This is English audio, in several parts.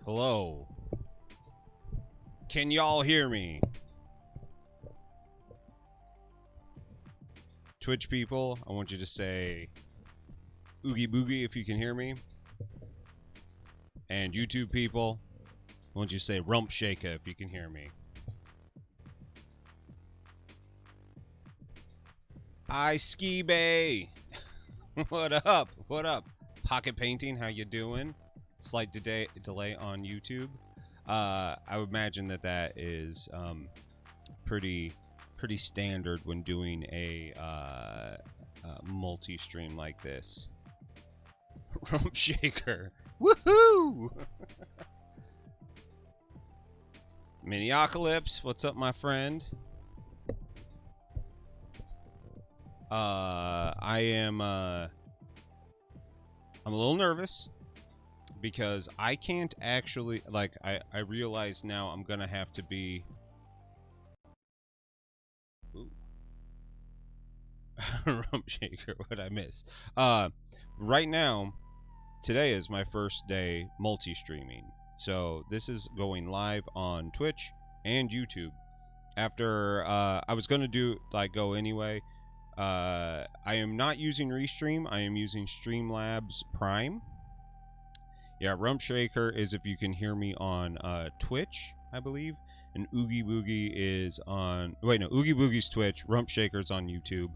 Hello. Can y'all hear me? Twitch people, I want you to say oogie boogie if you can hear me. And YouTube people, I want you to say rump shaker if you can hear me. Hi, Ski Bay. What up? What up? Pocket Painting, how you doing? Slight delay on YouTube. I would imagine that is pretty standard when doing a multi-stream like this. Rump shaker. Woohoo! Miniocalypse, what's up, my friend? I'm a little nervous because I can't actually, like, I realize now I'm gonna have to be... Ooh. Rump shaker, what'd I miss? Right now, today is my first day multi-streaming. So this is going live on Twitch and YouTube. After, I was gonna go anyway. I am not using Restream. I am using Streamlabs Prime. Yeah, Rump Shaker is if you can hear me on Twitch, I believe. And Oogie Boogie is on... Wait, no. Oogie Boogie's Twitch. Rump Shaker's on YouTube.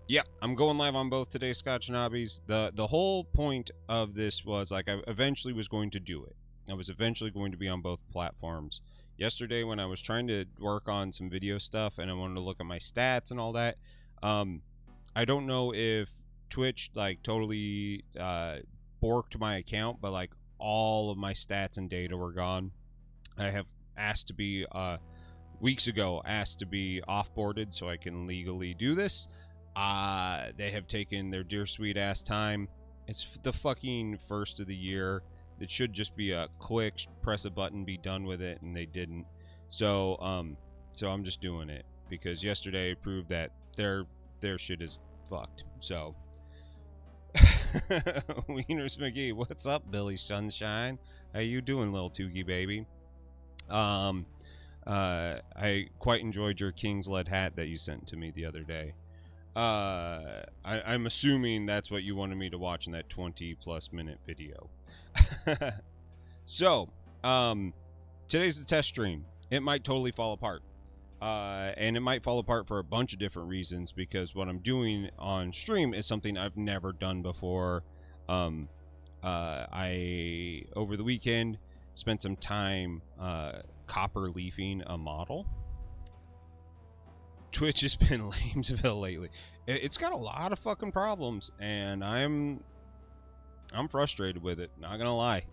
Yeah, I'm going live on both today, Scotch and Hobbies. The whole point of this was, like, I eventually was going to do it. I was eventually going to be on both platforms. Yesterday, when I was trying to work on some video stuff and I wanted to look at my stats and all that, I don't know if Twitch, like, totally borked my account, but, like, all of my stats and data were gone. I have asked to be, weeks ago, asked to be off-boarded so I can legally do this. They have taken their dear sweet ass time. It's the fucking first of the year. It should just be a quick press a button, be done with it, and they didn't. So I'm just doing it because yesterday proved that their shit is fucked. So Wieners McGee, what's up, Billy Sunshine? How you doing, little Toogie baby? I quite enjoyed your King's Lead hat that you sent to me the other day. I'm assuming that's what you wanted me to watch in that 20+ minute video. So, today's the test stream. It might totally fall apart. And it might fall apart for a bunch of different reasons because what I'm doing on stream is something I've never done before. I, over the weekend, spent some time, copper leafing a model. Twitch has been Lamesville lately. It's got a lot of fucking problems, and I'm frustrated with it. Not gonna lie.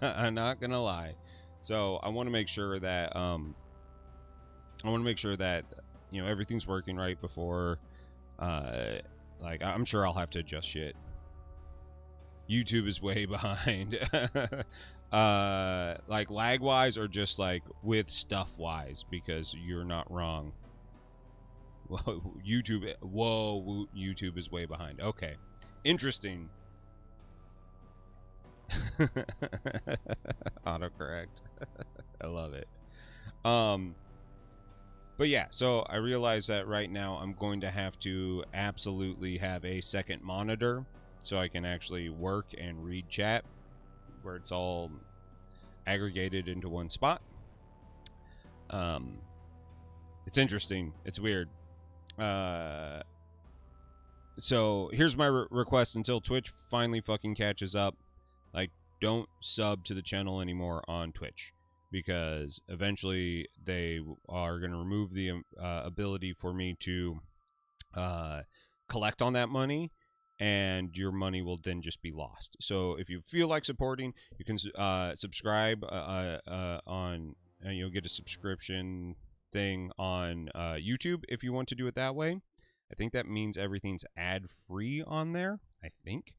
I'm not gonna lie. So I want to make sure that you know, everything's working right before like, I'm sure I'll have to adjust shit. YouTube is way behind. Like lag wise or just like with stuff wise, because you're not wrong. Whoa, YouTube is way behind. Okay, interesting. Autocorrect. I love it. But yeah, so I realize that right now I'm going to have to absolutely have a second monitor so I can actually work and read chat where it's all aggregated into one spot. It's interesting. It's weird. So here's my request until Twitch finally fucking catches up. Like, don't sub to the channel anymore on Twitch, because eventually they are going to remove the ability for me to collect on that money, and your money will then just be lost. So if you feel like supporting, you can subscribe on, you'll get a subscription thing on YouTube if you want to do it that way. I think that means everything's ad-free on there, I think.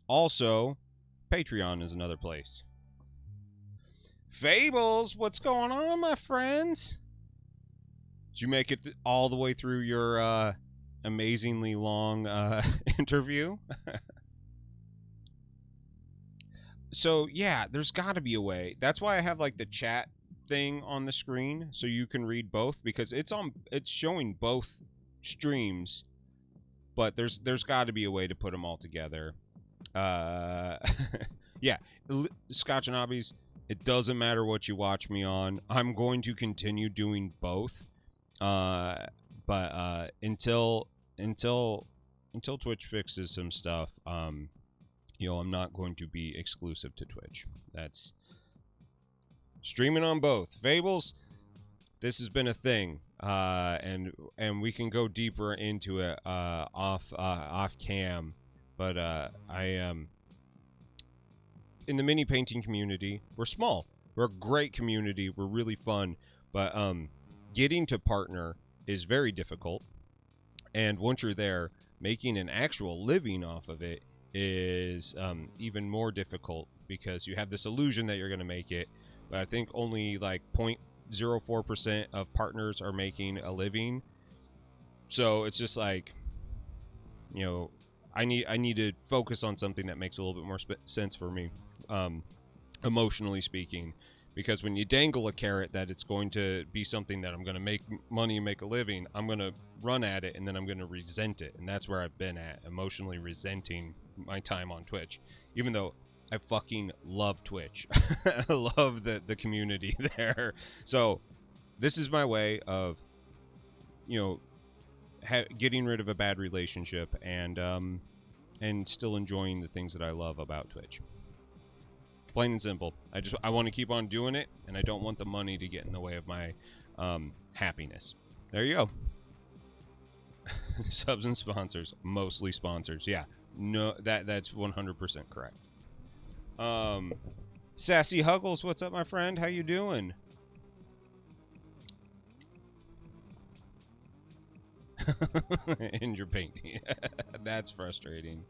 Also, Patreon is another place. Fables, what's going on, my friends? Did you make it all the way through your amazingly long interview? So yeah, there's got to be a way. That's why I have like the chat thing on the screen so you can read both, because it's showing both streams, but there's got to be a way to put them all together. Yeah, Scotch and Hobbies, it doesn't matter what you watch me on. I'm going to continue doing both. But until Twitch fixes some stuff, you know, I'm not going to be exclusive to Twitch. That's streaming on both. Fables, this has been a thing, and we can go deeper into it off cam. But I am in the mini painting community. We're small. We're a great community. We're really fun, but getting to partner is very difficult. And once you're there, making an actual living off of it is even more difficult, because you have this illusion that you're going to make it, but I think only like 0.04% of partners are making a living. So it's just like, you know, I need to focus on something that makes a little bit more sense for me, emotionally speaking, because when you dangle a carrot that it's going to be something that I'm going to make money and make a living, I'm going to run at it, and then I'm going to resent it. And that's where I've been at, emotionally resenting my time on Twitch, even though I fucking love Twitch. I love the community there. So this is my way of, you know, getting rid of a bad relationship and still enjoying the things that I love about Twitch. Plain and simple. I want to keep on doing it, and I don't want the money to get in the way of my happiness. There you go. Subs and sponsors, mostly sponsors. Yeah, no, that's 100% correct. Sassy Huggles, what's up, my friend? How you doing? And you're painting. That's frustrating.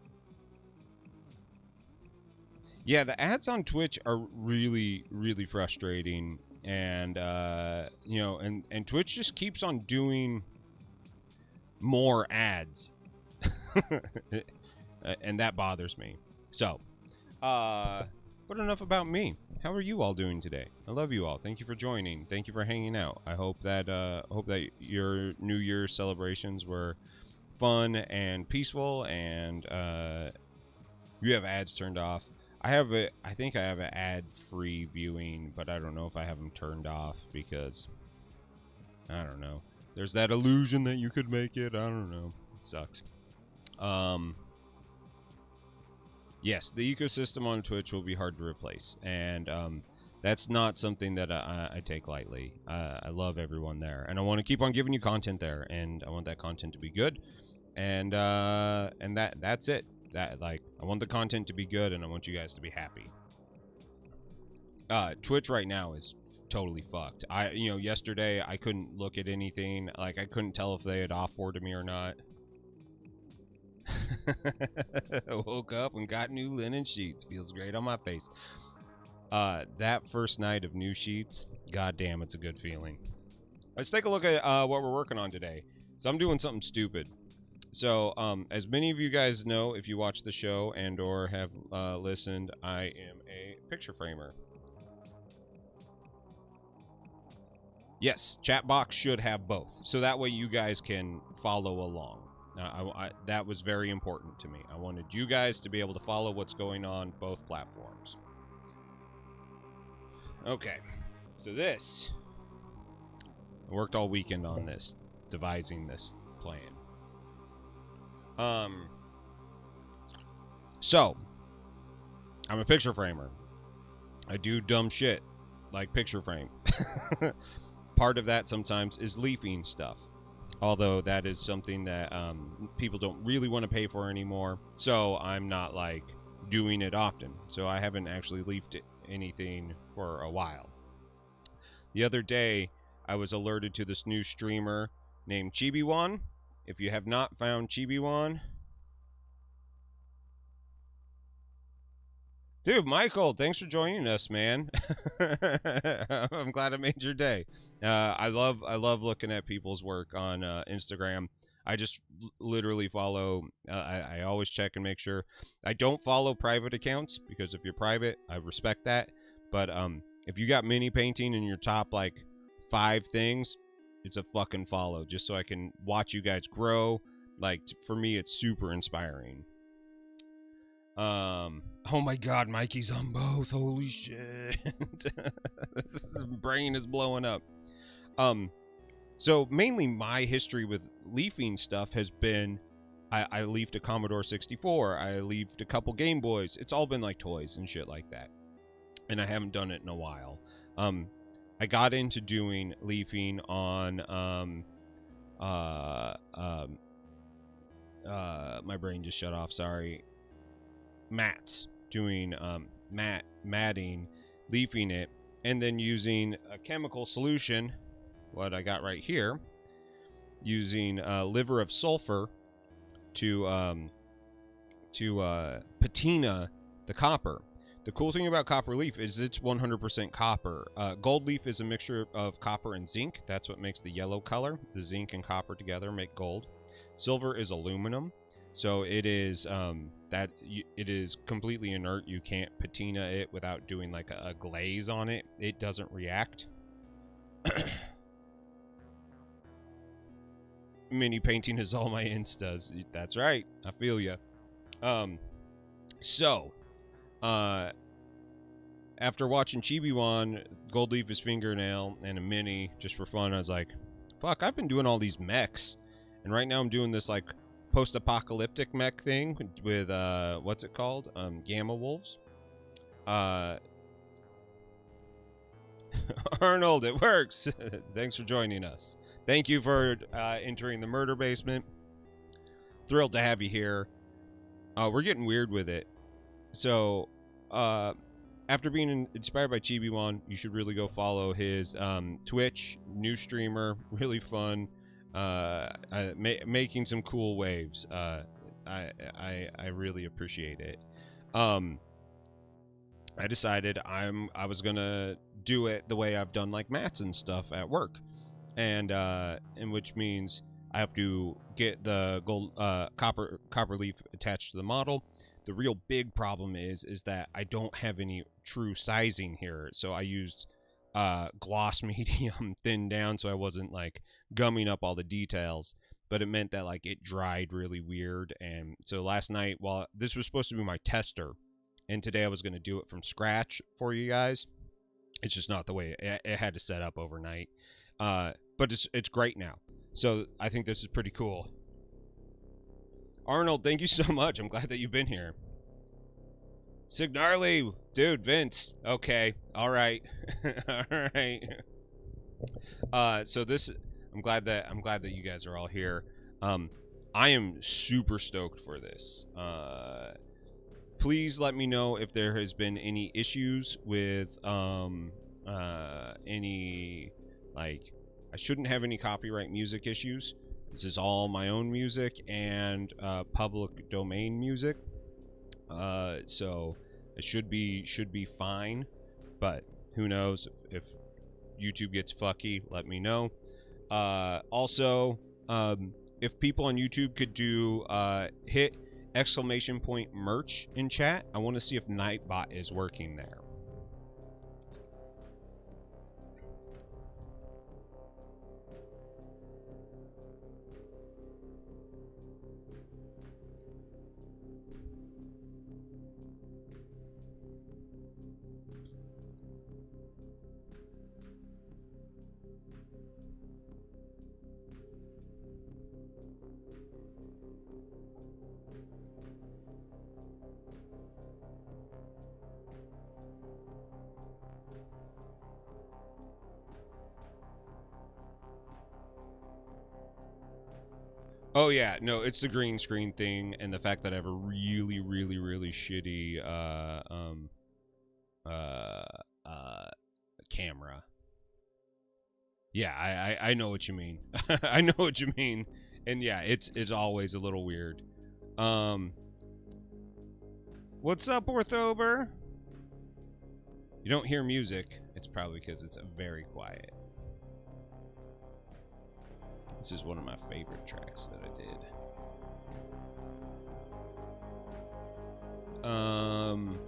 Yeah, the ads on Twitch are really, really frustrating, and you know, and Twitch just keeps on doing more ads, and that bothers me. So, but enough about me. How are you all doing today? I love you all. Thank you for joining. Thank you for hanging out. I hope that your New Year's celebrations were fun and peaceful, and you have ads turned off. I think I have an ad-free viewing, but I don't know if I have them turned off, because I don't know. There's that illusion that you could make it. I don't know. It sucks. Yes, the ecosystem on Twitch will be hard to replace, and that's not something that I take lightly. I love everyone there, and I want to keep on giving you content there, and I want that content to be good, and that's it. That, like, I want the content to be good, and I want you guys to be happy. Twitch right now is totally fucked. Yesterday I couldn't look at anything. Like, I couldn't tell if they had offboarded me or not. I woke up and got new linen sheets. Feels great on my face. That first night of new sheets, goddamn, it's a good feeling. Let's take a look at what we're working on today. So I'm doing something stupid. So, as many of you guys know, if you watch the show and or have listened, I am a picture framer. Yes, chat box should have both, so that way you guys can follow along. That was very important to me. I wanted you guys to be able to follow what's going on both platforms. Okay, so this, I worked all weekend on this, devising this plan. So, I'm a picture framer. I do dumb shit, like picture frame. Part of that sometimes is leafing stuff. Although that is something that people don't really want to pay for anymore. So I'm not, like, doing it often. So I haven't actually leafed anything for a while. The other day, I was alerted to this new streamer named Chibi-wan. If you have not found Chibi-wan, dude, Michael, thanks for joining us, man. I'm glad I made your day. I love looking at people's work on Instagram. I just literally follow. I always check and make sure. I don't follow private accounts because if you're private, I respect that. But if you got mini painting in your top like 5 things, it's a fucking follow, just so I can watch you guys grow. Like, for me, it's super inspiring. Oh my god, Mikey's on both. Holy shit. This brain is blowing up. So mainly my history with leafing stuff has been I leafed a Commodore 64, I leafed a couple Game Boys. It's all been like toys and shit like that. And I haven't done it in a while. I got into doing leafing on my brain just shut off, sorry. Mats, doing matting, leafing it, and then using a chemical solution, what I got right here, using liver of sulfur to patina the copper. The cool thing about copper leaf is it's 100% copper. Gold leaf is a mixture of copper and zinc. That's what makes the yellow color. The zinc and copper together make gold. Silver is aluminum, so it is it is completely inert. You can't patina it without doing like a glaze on it. It doesn't react. Mini painting is all my instas. That's right. I feel ya. After watching Chibi-Wan gold leaf his fingernail and a mini just for fun, I was like, fuck, I've been doing all these mechs. And right now I'm doing this like post-apocalyptic mech thing with what's it called? Gamma Wolves. Arnold, it works. Thanks for joining us. Thank you for entering the murder basement. Thrilled to have you here. We're getting weird with it. So, after being inspired by Chibi-Wan, you should really go follow his Twitch, new streamer, really fun, making some cool waves. I really appreciate it. I decided I was gonna do it the way I've done like mats and stuff at work, and which means I have to get the gold copper leaf attached to the model. The real big problem is that I don't have any true sizing here, so I used gloss medium thinned down so I wasn't like gumming up all the details, but it meant that like it dried really weird. And so last night, while this was supposed to be my tester, and today I was going to do it from scratch for you guys, it's just not the way it had to set up overnight. But it's great now, so I think this is pretty cool. Arnold, thank you so much. I'm glad that you've been here. Signarly, dude, Vince. Okay, all right, all right. So this, I'm glad that you guys are all here. I am super stoked for this. Please let me know if there has been any issues with any, like, I shouldn't have any copyright music issues. This is all my own music and public domain music, so it should be fine. But who knows? If YouTube gets fucky, let me know. Also, if people on YouTube could do hit !! merch in chat. I want to see if Nightbot is working there. Oh yeah, no, it's the green screen thing and the fact that I have a really shitty camera. Yeah, I know what you mean. I know what you mean. And yeah, it's always a little weird. What's up, Orthober? You don't hear music. It's probably because it's very quiet. This is one of my favorite tracks that I did.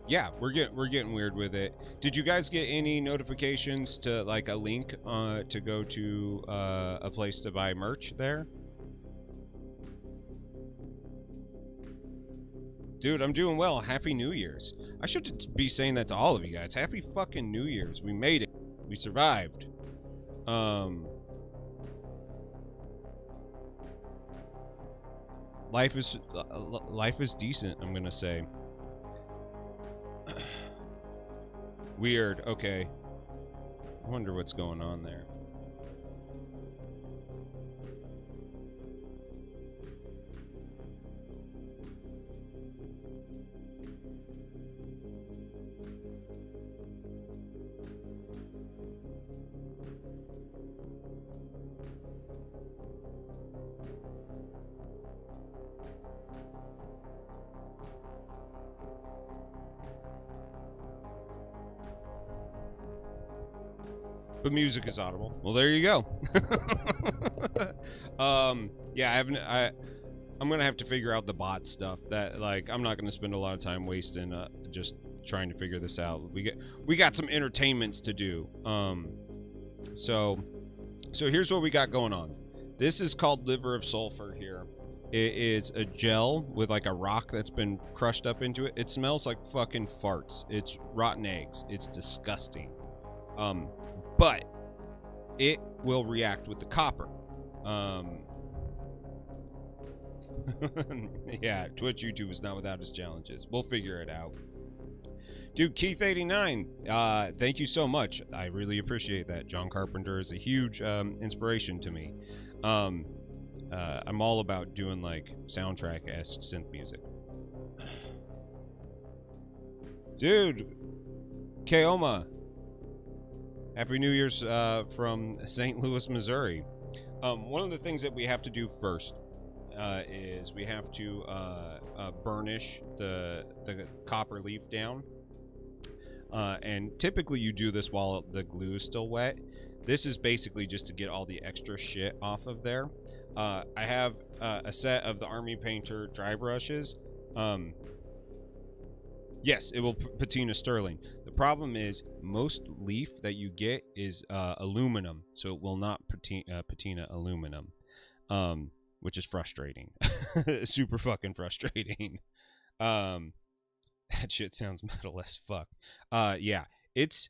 yeah, we're getting weird with it. Did you guys get any notifications to like a link to go to a place to buy merch there? Dude, I'm doing well. Happy New Year's. I should be saying that to all of you guys. Happy fucking New Year's. We made it. We survived. Life is decent, I'm gonna say. Weird. Okay. I wonder what's going on there. But music is audible. Well, there you go. Yeah, I'm gonna have to figure out the bot stuff. That, like, I'm not gonna spend a lot of time wasting just trying to figure this out. We got some entertainments to do. So here's what we got going on. This is called Liver of Sulfur here. It is a gel with like a rock that's been crushed up into it. It smells like fucking farts. It's rotten eggs. It's disgusting. But it will react with the copper. Yeah, Twitch, YouTube is not without its challenges. We'll figure it out. Dude, Keith89, thank you so much. I really appreciate that. John Carpenter is a huge inspiration to me. I'm all about doing like soundtrack-esque synth music. Dude, Keoma. Happy New Year's from St. Louis, Missouri. One of the things that we have to do first is we have to burnish the copper leaf down. And typically you do this while the glue is still wet. This is basically just to get all the extra shit off of there. I have a set of the Army Painter dry brushes. Yes, it will patina sterling. The problem is most leaf that you get is aluminum, so it will not patina aluminum, which is frustrating. Super fucking frustrating. That shit sounds metal as fuck. Yeah, it's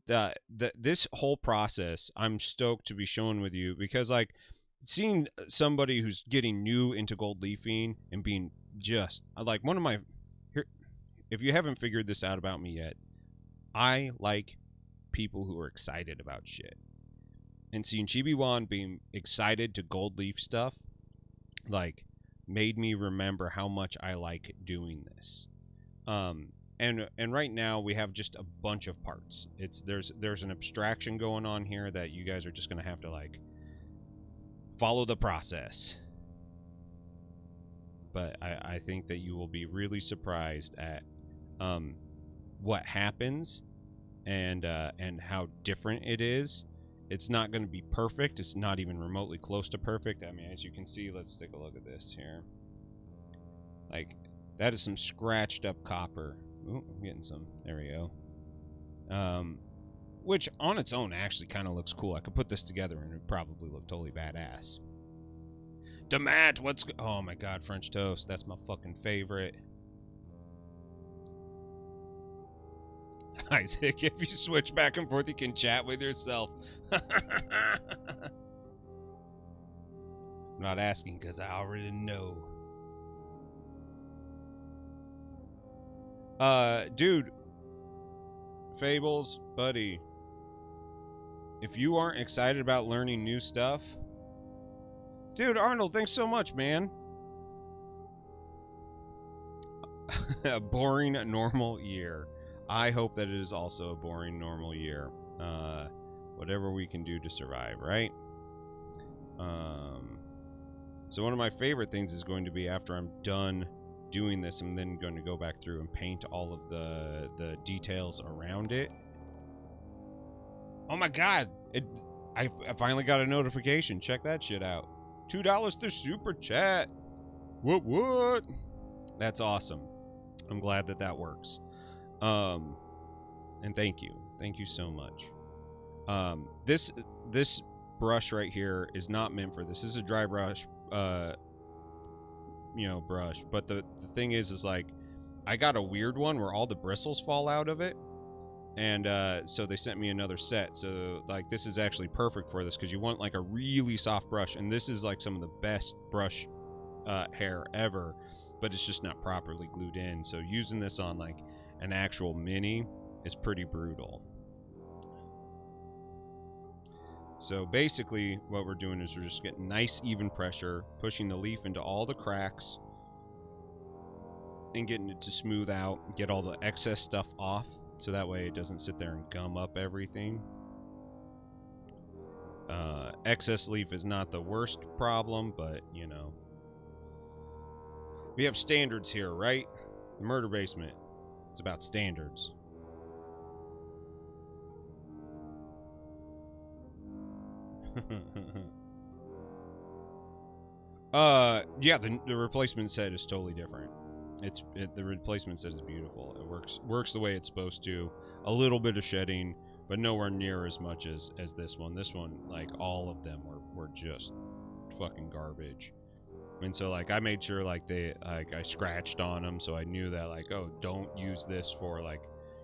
this whole process I'm stoked to be showing with you, because like seeing somebody who's getting new into gold leafing and being just like one of my here. If you haven't figured this out about me yet, I like people who are excited about shit. And seeing Chibi Wan being excited to gold leaf stuff, like, made me remember how much I like doing this. And right now we have just a bunch of parts. There's an abstraction going on here that you guys are just gonna have to like follow the process. But I think that you will be really surprised at what happens and how different it is. It's not going to be perfect. It's not even remotely close to perfect. I mean, as you can see, let's take a look at this here. Like, that is some scratched up copper. Ooh, I'm getting some. There we go. Which on its own actually kind of looks cool. I could put this together and it would probably look totally badass. Damat, oh my god, French toast. That's my fucking favorite. Isaac, if you switch back and forth, you can chat with yourself. I'm not asking because I already know. Dude, Fables, buddy, if you aren't excited about learning new stuff, dude, Arnold, thanks so much, man. A boring normal year. I hope that it is also a boring normal year. Whatever we can do to survive, right? So one of my favorite things is going to be, after I'm done doing this, I'm then going to go back through and paint all of the details around it. Oh my god! I finally got a notification. Check that shit out. $2 through Super Chat. What? That's awesome. I'm glad that works. And thank you so much. This brush right here is not meant for this. This is a dry brush, brush. But the thing is like, I got a weird one where all the bristles fall out of it. And so they sent me another set. So like, this is actually perfect for this, because you want like a really soft brush, and this is like some of the best brush hair ever, but it's just not properly glued in. So using this on like an actual mini is pretty brutal. So basically what we're doing is we're just getting nice even pressure, pushing the leaf into all the cracks and getting it to smooth out, get all the excess stuff off, so that way it doesn't sit there and gum up everything. Excess leaf is not the worst problem, but you know, we have standards here, right? The murder basement, it's about standards. Yeah, the replacement set is totally different. The replacement set is beautiful. It works the way it's supposed to. A little bit of shedding, but nowhere near as much as this one. This one, like, all of them were just fucking garbage. And so like, I made sure like I scratched on them, so I knew that like, oh, don't use this for like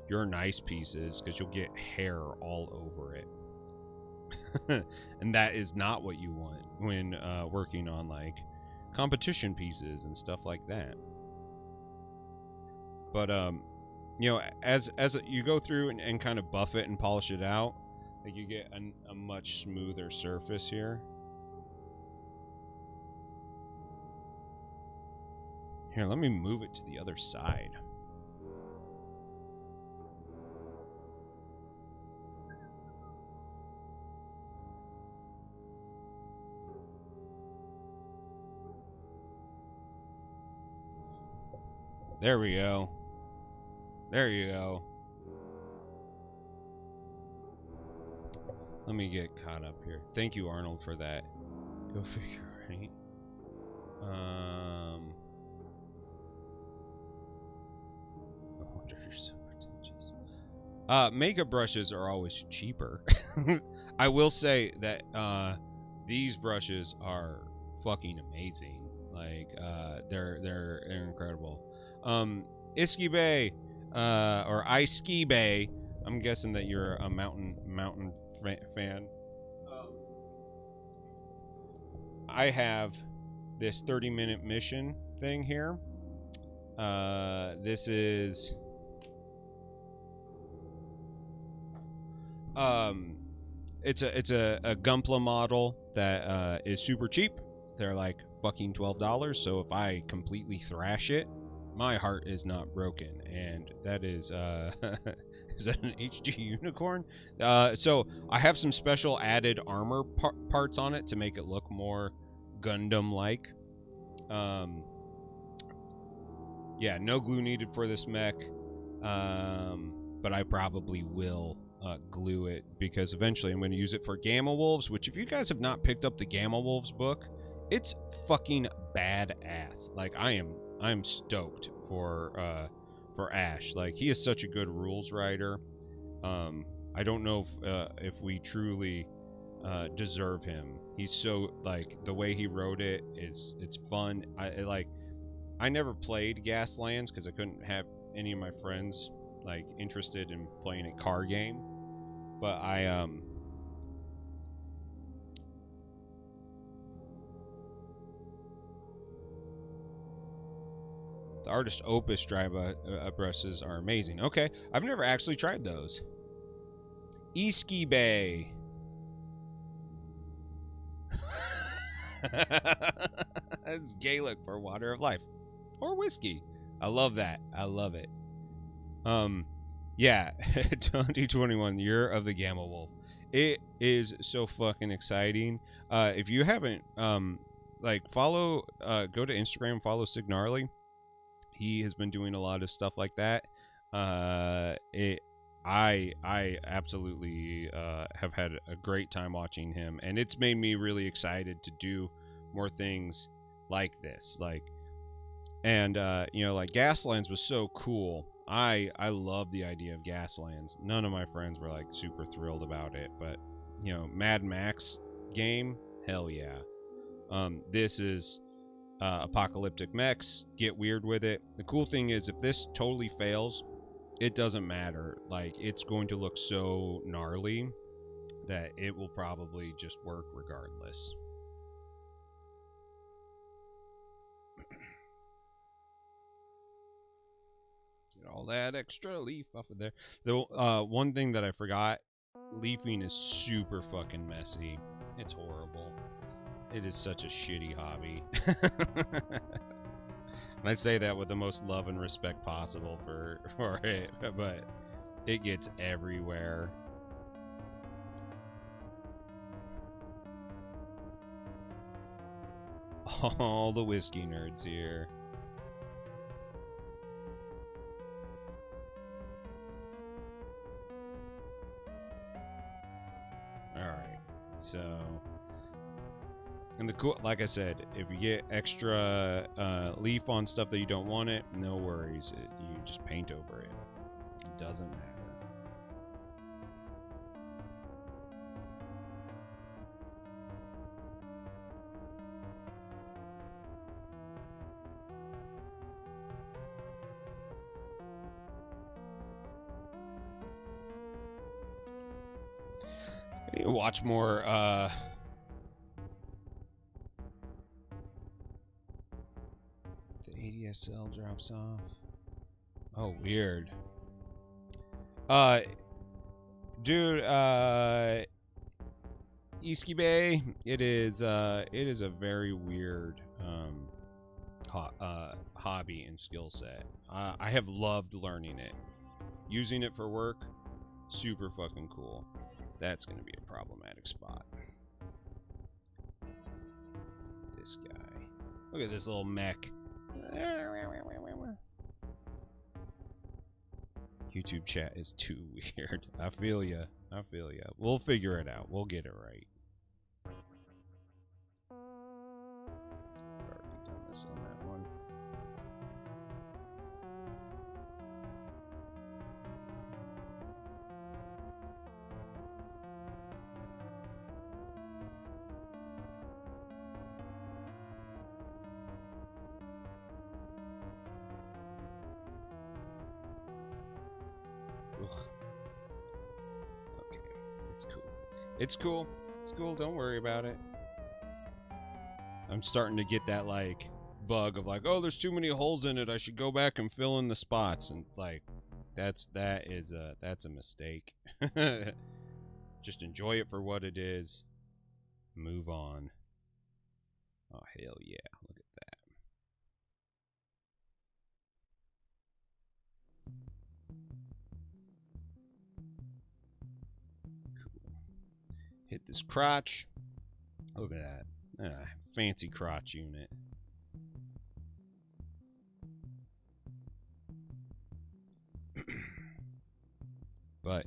your nice pieces, because you'll get hair all over it. And that is not what you want when working on like competition pieces and stuff like that. But you know, as you go through and kind of buff it and polish it out, like, you get a much smoother surface here. Here, let me move it to the other side. There we go. There you go. Let me get caught up here. Thank you, Arnold, for that. Go figure, right? No wonder you're so pretentious. Makeup brushes are always cheaper. I will say that these brushes are fucking amazing. Like, they're incredible. Iski Bay, or Iski Bay. I'm guessing that you're a mountain fan. I have this 30-minute mission thing here. This is it's a Gunpla model that is super cheap. They're like fucking $12. So if I completely thrash it, my heart is not broken. And that is is that an HG unicorn? So I have some special added armor parts on it to make it look more Gundam-like. Yeah, no glue needed for this mech, but I probably will glue it, because eventually I'm going to use it for Gamma Wolves, which, if you guys have not picked up the Gamma Wolves book, it's fucking badass. Like, I'm stoked for Ash. Like, he is such a good rules writer. I don't know if we truly deserve him. He's so, like, the way he wrote it it's fun. I never played Gaslands because I couldn't have any of my friends like interested in playing a car game, but the Artist Opus dry brushes are amazing. Okay, I've never actually tried those. Iski Bay. It's Gaelic for water of life, or whiskey. I love that. I love it. Yeah, 2021, year of the Gamma Wolf. It is so fucking exciting. If you haven't, like, follow, go to Instagram, follow Signarly. He has been doing a lot of stuff like that. I absolutely have had a great time watching him, and it's made me really excited to do more things like this. Like, And you know, like Gaslands was so cool. I love the idea of Gaslands. None of my friends were like super thrilled about it, but you know, Mad Max game, hell yeah. This is apocalyptic mechs. Get weird with it. The cool thing is, if this totally fails, it doesn't matter. Like, it's going to look so gnarly that it will probably just work regardless. Get all that extra leaf off of there. The one thing that I forgot, leafing is super fucking messy. It's horrible. It is such a shitty hobby. And I say that with the most love and respect possible for it, but it gets everywhere. All the whiskey nerds here. Alright, so... And the cool, like I said, if you get extra leaf on stuff that you don't want it, no worries. You just paint over it. It doesn't matter. I need to watch more the ADSL drops off. Oh, weird. Dude, Iski Bay, it is a very weird hobby and skill set. I have loved learning it. Using it for work, super fucking cool. That's gonna be a problematic spot. This guy. Look at this little mech. YouTube chat is too weird. I feel ya. I feel ya. We'll figure it out. We'll get it right. I've already done this on that one. Okay, it's cool. It's cool. It's cool. Don't worry about it. I'm starting to get that like bug of like, oh, there's too many holes in it. I should go back and fill in the spots. And like, that's a mistake. Just enjoy it for what it is. Move on. Oh hell yeah! Look at that. Cool. Hit this crotch. Look at that. Fancy crotch unit. But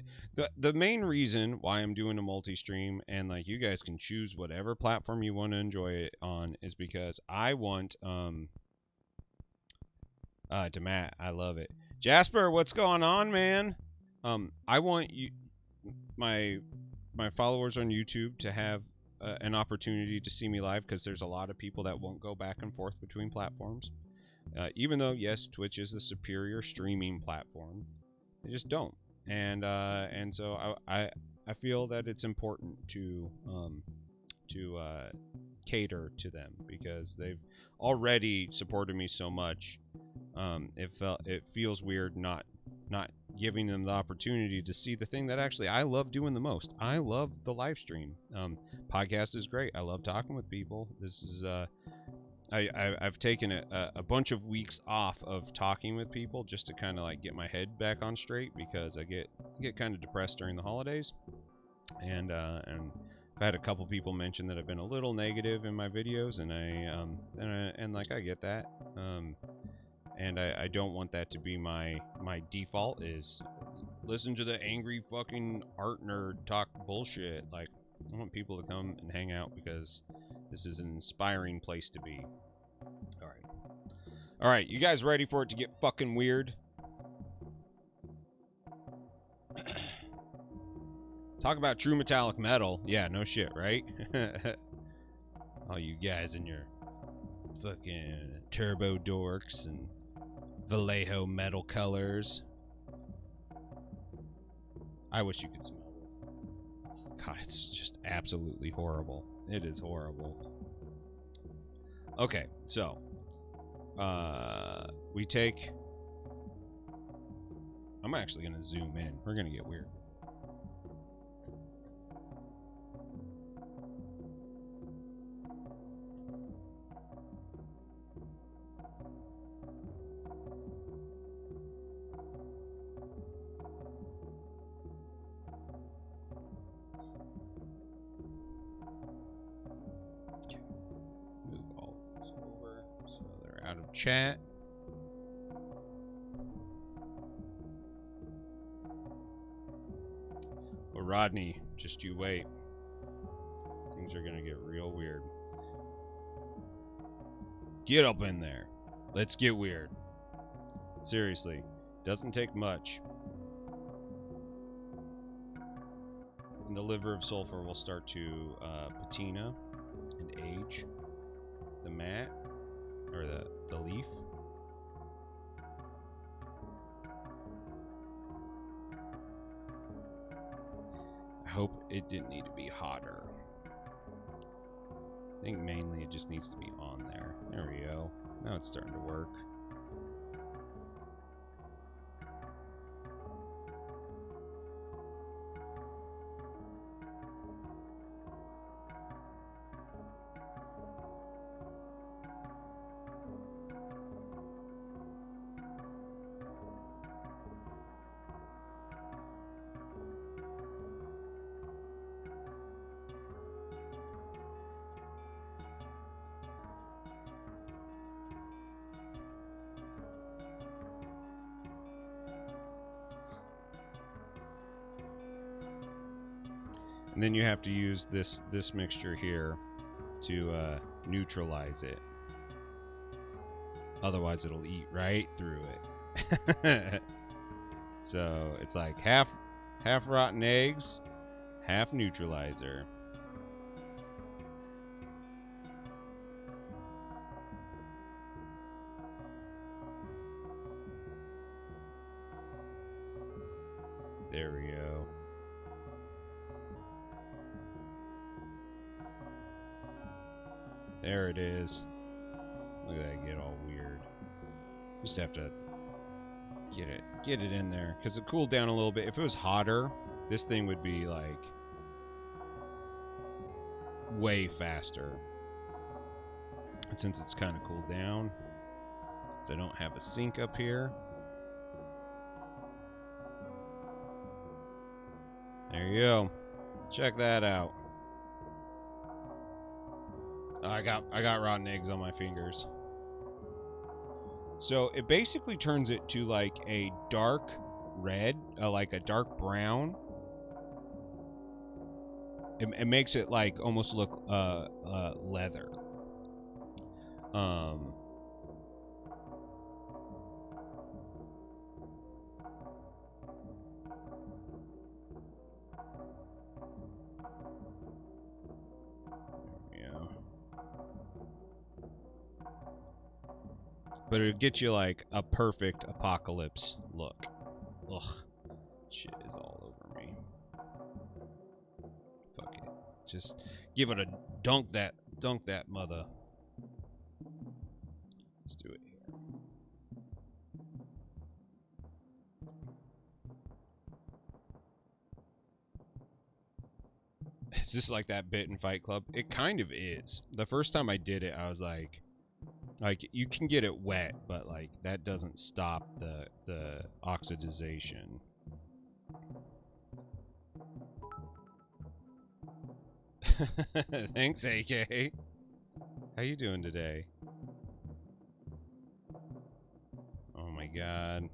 the main reason why I'm doing a multi-stream, and like you guys can choose whatever platform you want to enjoy it on, is because I want to Matt, I love it. Jasper, what's going on, man? I want you my followers on YouTube to have an opportunity to see me live, because there's a lot of people that won't go back and forth between platforms. Even though, yes, Twitch is the superior streaming platform, they just don't. And so I feel that it's important to cater to them, because they've already supported me so much. It feels weird not giving them the opportunity to see the thing that actually I love doing the most. I love the live stream. Podcast is great. I love talking with people. This is I've taken a bunch of weeks off of talking with people just to kind of like get my head back on straight, because I get kind of depressed during the holidays, and I've had a couple people mention that I've been a little negative in my videos, and I get that, and I don't want that to be my default, is listen to the angry fucking art nerd talk bullshit. Like, I want people to come and hang out, because this is an inspiring place to be. All right, you guys ready for it to get fucking weird? Talk about true metallic metal. Yeah, no shit, right? All you guys in your fucking turbo dorks and Vallejo metal colors. I wish you could smell this. God, it's just absolutely horrible. It is horrible. Okay, so we take. I'm actually gonna zoom in. We're gonna get weird. Move all this over so they're out of chat. Well, Rodney, just you wait. Things are gonna get real weird. Get up in there. Let's get weird. Seriously, doesn't take much. And the liver of sulfur will start to patina and age the mat or the leaf. I hope it didn't need to be hotter. I think mainly it just needs to be on there. There we go. Now it's starting to work. And then you have to use this mixture here to neutralize it. Otherwise, it'll eat right through it. So it's like half rotten eggs, half neutralizer. There we go. There it is. Look at that get all weird. Just have to get it in there because it cooled down a little bit. If it was hotter, this thing would be like way faster. And since it's kind of cooled down, so I don't have a sink up here. There you go. Check that out. I got rotten eggs on my fingers. So it basically turns it to like a dark red, like a dark brown. It makes it like almost look leather. But it'll get you like a perfect apocalypse look. Ugh. Shit is all over me. Fuck it. Just give it a dunk that mother. Let's do it here. Is this like that bit in Fight Club? It kind of is. The first time I did it, I was like you can get it wet, but like that doesn't stop the oxidization. Thanks, AK. How you doing today? Oh my god.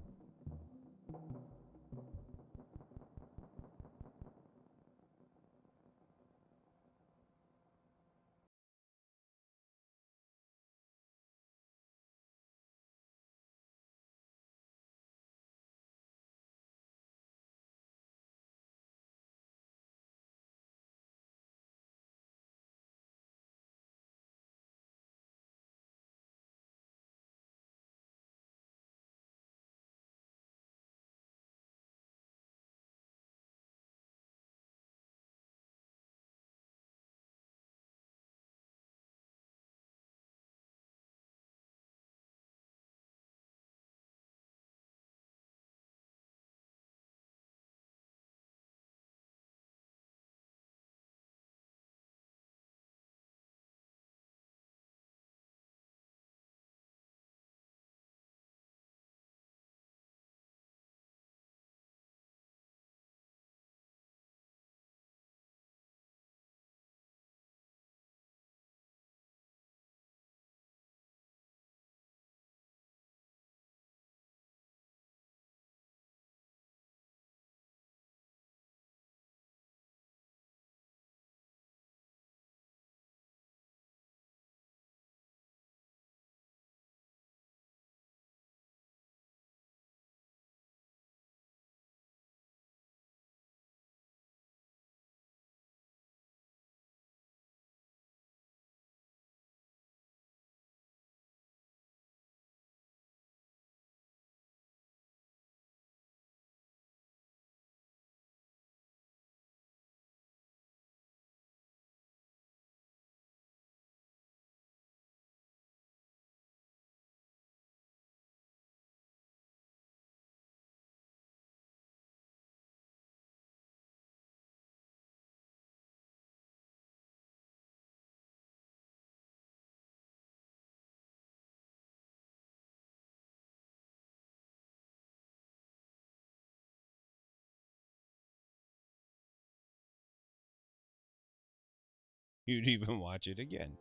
you'd even watch it again.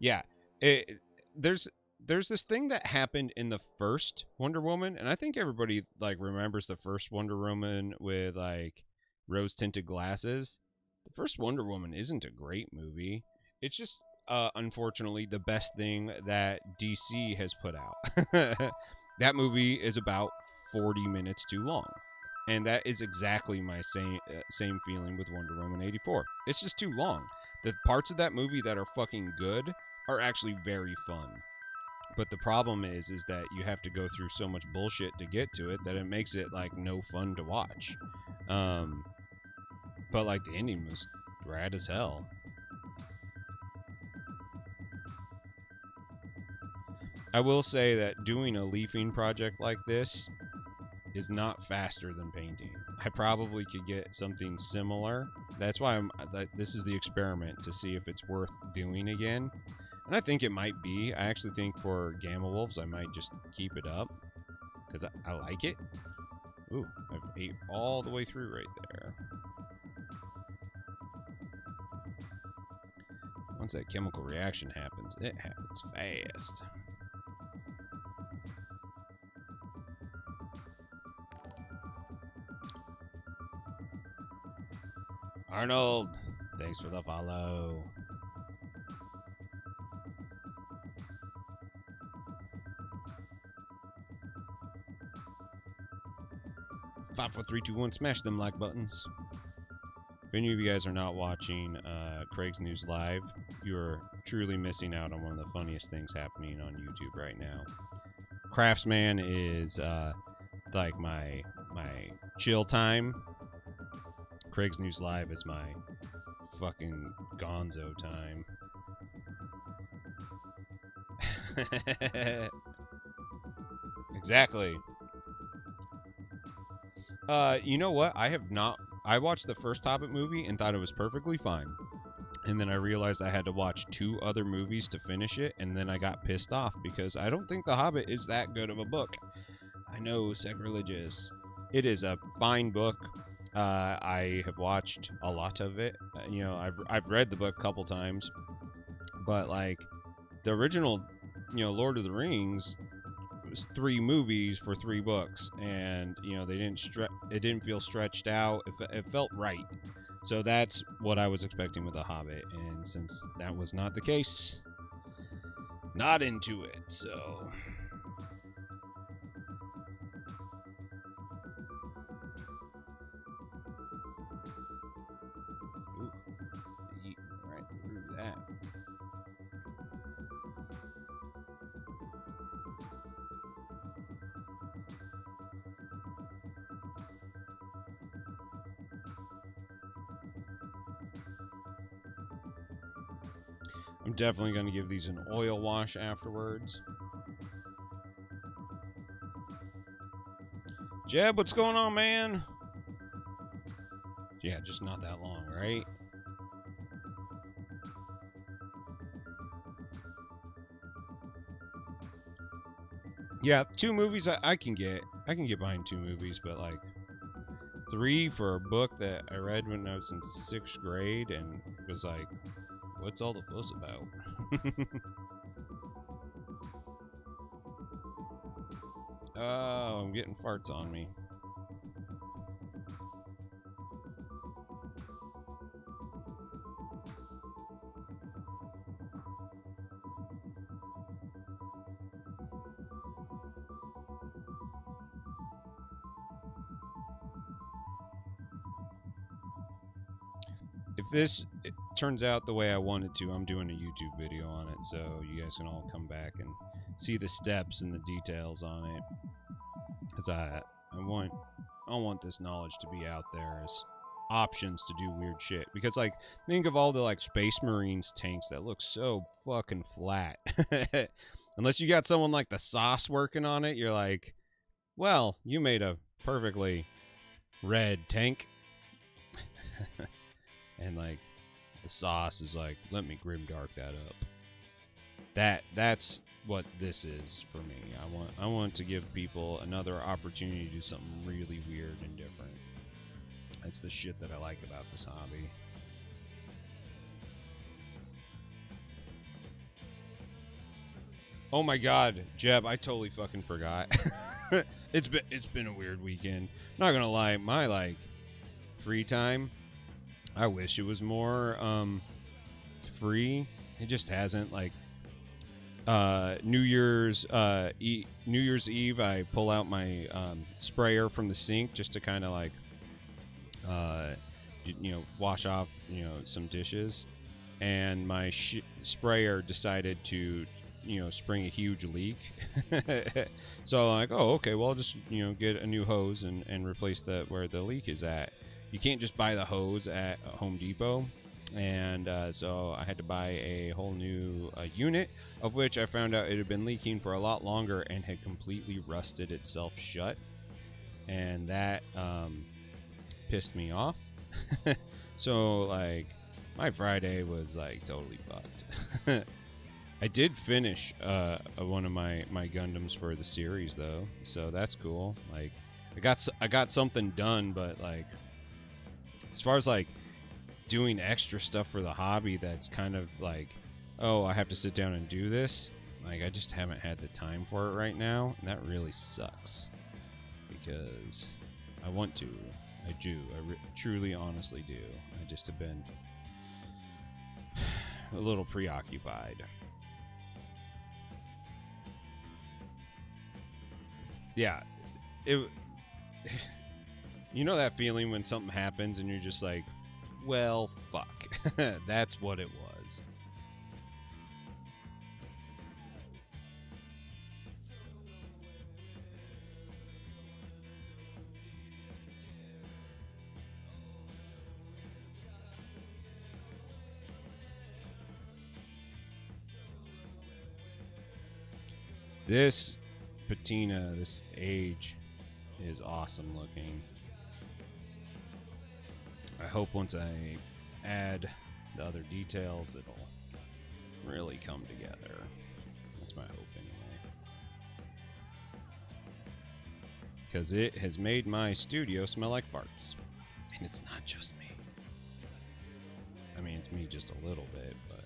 Yeah, it, there's this thing that happened in the first Wonder Woman, and I think everybody like remembers the first Wonder Woman with like rose tinted glasses. The first Wonder Woman isn't a great movie. It's just unfortunately the best thing that DC has put out. That movie is about 40 minutes too long. And that is exactly my same feeling with Wonder Woman 84. It's just too long. The parts of that movie that are fucking good are actually very fun. But the problem is that you have to go through so much bullshit to get to it that it makes it like no fun to watch. But like the ending was rad as hell. I will say that doing a leafing project like this is not faster than painting. I probably could get something similar. That's why this is the experiment to see if it's worth doing again. And I think it might be. I actually think for Gamma Wolves, I might just keep it up because I like it. Ooh, I've ate all the way through right there. Once that chemical reaction happens, it happens fast. Arnold, thanks for the follow. Five, four, three, two, one. Smash them like buttons. If any of you guys are not watching Craig's News Live, you are truly missing out on one of the funniest things happening on YouTube right now. Craftsman is like my chill time. Craig's News Live is my fucking gonzo time. Exactly. You know what? I watched the first Hobbit movie and thought it was perfectly fine. And then I realized I had to watch 2 other movies to finish it, and then I got pissed off because I don't think The Hobbit is that good of a book. I know, sacrilegious. It is a fine book. I have watched a lot of it. You know, I've read the book a couple times, but like the original, you know, Lord of the Rings was 3 movies for 3 books, and you know they didn't it didn't feel stretched out. It felt right. So that's what I was expecting with The Hobbit, and since that was not the case, not into it. So. Right through that. I'm definitely going to give these an oil wash afterwards. Jeb, what's going on, man? Yeah, just not that long, right? Yeah, 2 movies I can get. I can get behind 2 movies, but like 3 for a book that I read when I was in 6th grade and was like, what's all the fuss about? Oh, I'm getting farts on me. If this turns out the way I want it to, I'm doing a YouTube video on it, so you guys can all come back and see the steps and the details on it. Because I want this knowledge to be out there as options to do weird shit. Because like, think of all the like Space Marines tanks that look so fucking flat. Unless you got someone like the Sauce working on it, you're like, well, you made a perfectly red tank. And like the Sauce is like, let me grimdark that up. That's what this is for me. I want to give people another opportunity to do something really weird and different. That's the shit that I like about this hobby. Oh my God, Jeb, I totally fucking forgot. It's been a weird weekend. Not gonna lie, my like free time, I wish it was more free. It just hasn't. Like New Year's Eve, I pull out my sprayer from the sink just to kind of like wash off some dishes, and my sprayer decided to spring a huge leak. So I'm like, oh, okay, well, I'll just get a new hose and replace that where the leak is at. You can't just buy the hose at Home Depot, and so I had to buy a whole new unit, of which I found out it had been leaking for a lot longer and had completely rusted itself shut, and that pissed me off. So like my Friday was like totally fucked. I did finish one of my Gundams for the series though, so that's cool. Like I got something done, but like as far as like doing extra stuff for the hobby, that's kind of like, oh, I have to sit down and do this. Like I just haven't had the time for it right now, and that really sucks because I want to. I do. Truly, honestly do. I just have been a little preoccupied. Yeah, you know that feeling when something happens and you're just like, well, fuck. That's what it was. This patina, this age, is awesome looking. I hope once I add the other details, it'll really come together. That's my hope anyway. Because it has made my studio smell like farts. And it's not just me. I mean, it's me just a little bit, but...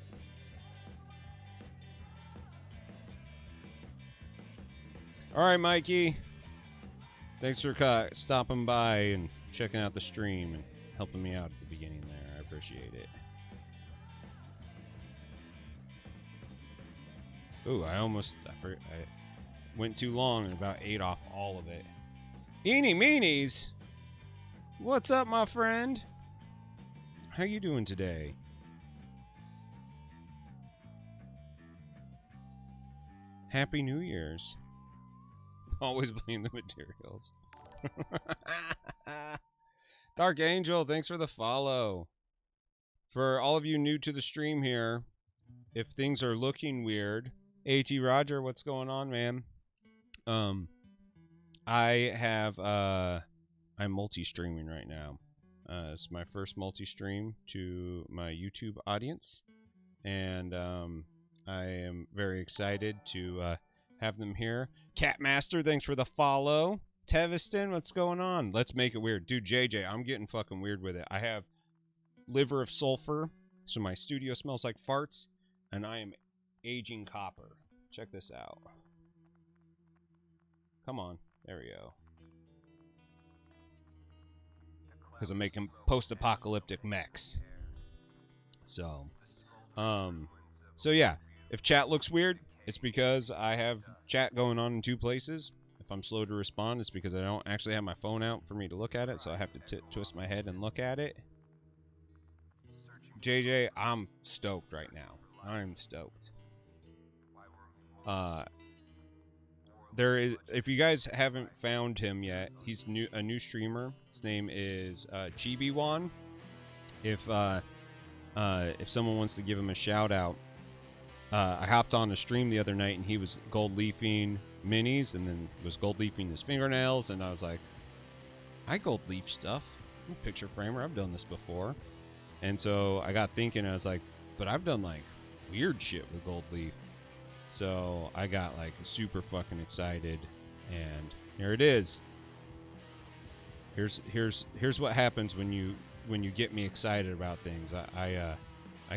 Alright, Mikey. Thanks for stopping by and checking out the stream and helping me out at the beginning there. I appreciate it. Ooh, I went too long and about ate off all of it. Eeny meenies! What's up, my friend? How you doing today? Happy New Year's. Always blame the materials. Dark Angel, thanks for the follow. For all of you new to the stream here, if things are looking weird, AT Roger, what's going on, man? I'm multi-streaming right now. It's my first multi-stream to my YouTube audience, and I am very excited to have them here. Catmaster, thanks for the follow. Teviston, what's going on? Let's make it weird. Dude, JJ, I'm getting fucking weird with it. I have liver of sulfur, so my studio smells like farts, and I am aging copper. Check this out. Come on. There we go. Because I'm making post-apocalyptic mechs. So yeah. If chat looks weird, it's because I have chat going on in two places. If I'm slow to respond, it's because I don't actually have my phone out for me to look at it, so I have to twist my head and look at it. JJ, I'm stoked right now. I'm stoked. There is, if you guys haven't found him yet, he's a new streamer. His name is Chibi-wan. If someone wants to give him a shout out, I hopped on a stream the other night and he was gold leafing minis and then was gold leafing his fingernails, and I was like, I gold leaf stuff. I'm a picture framer. I've done this before. And so I got thinking, I was like, but I've done like weird shit with gold leaf. So I got like super fucking excited, and here it is. Here's what happens when you get me excited about things. I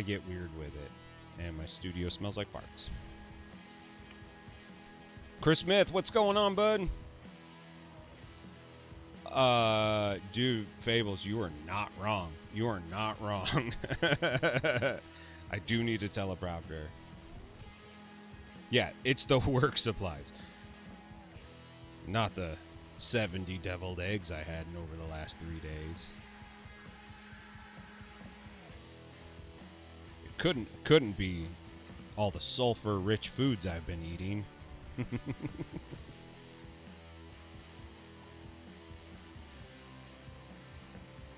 get weird with it, and my studio smells like farts. Chris Smith, what's going on, bud? Dude, Fables, you are not wrong. You are not wrong. I do need a teleprompter. Yeah, it's the work supplies. Not the 70 deviled eggs I had over the last 3 days. It couldn't be all the sulfur-rich foods I've been eating.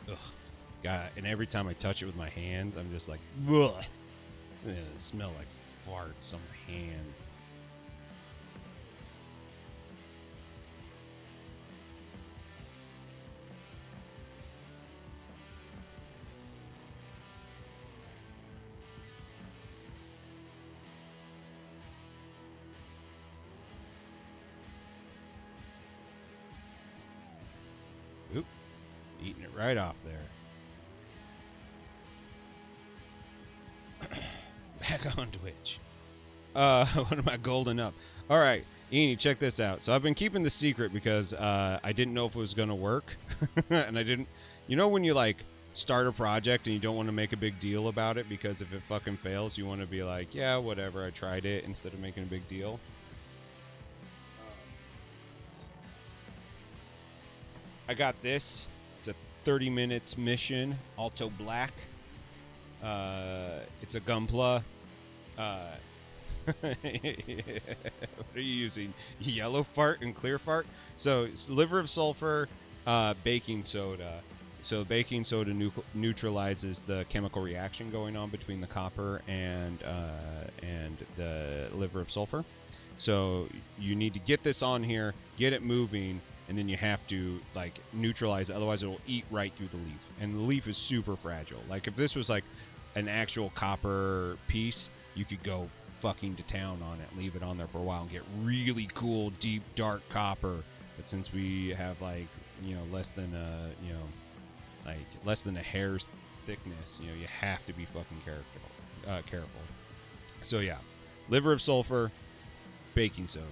Ugh. God, and every time I touch it with my hands, I'm just like, ugh. It smell like farts on my hands. Oop. Eating it right off there. Back on Twitch. What am I golden up? All right, Eenie, check this out. So I've been keeping the secret because I didn't know if it was gonna work, and I didn't. You know when you like start a project and you don't want to make a big deal about it because if it fucking fails, you want to be like, yeah, whatever, I tried it, instead of making a big deal. I got this. It's a 30 minutes mission, Alto Black. It's a Gunpla. What are you using? Yellow fart and clear fart? So it's liver of sulfur, baking soda. So baking soda neutralizes the chemical reaction going on between the copper and the liver of sulfur. So you need to get this on here, get it moving, and then you have to like neutralize it, otherwise it will eat right through the leaf. And the leaf is super fragile. Like if this was like an actual copper piece, you could go fucking to town on it, leave it on there for a while and get really cool deep dark copper. But since we have like, you know, less than a hair's thickness, you know, you have to be fucking careful. So yeah, liver of sulfur, baking soda.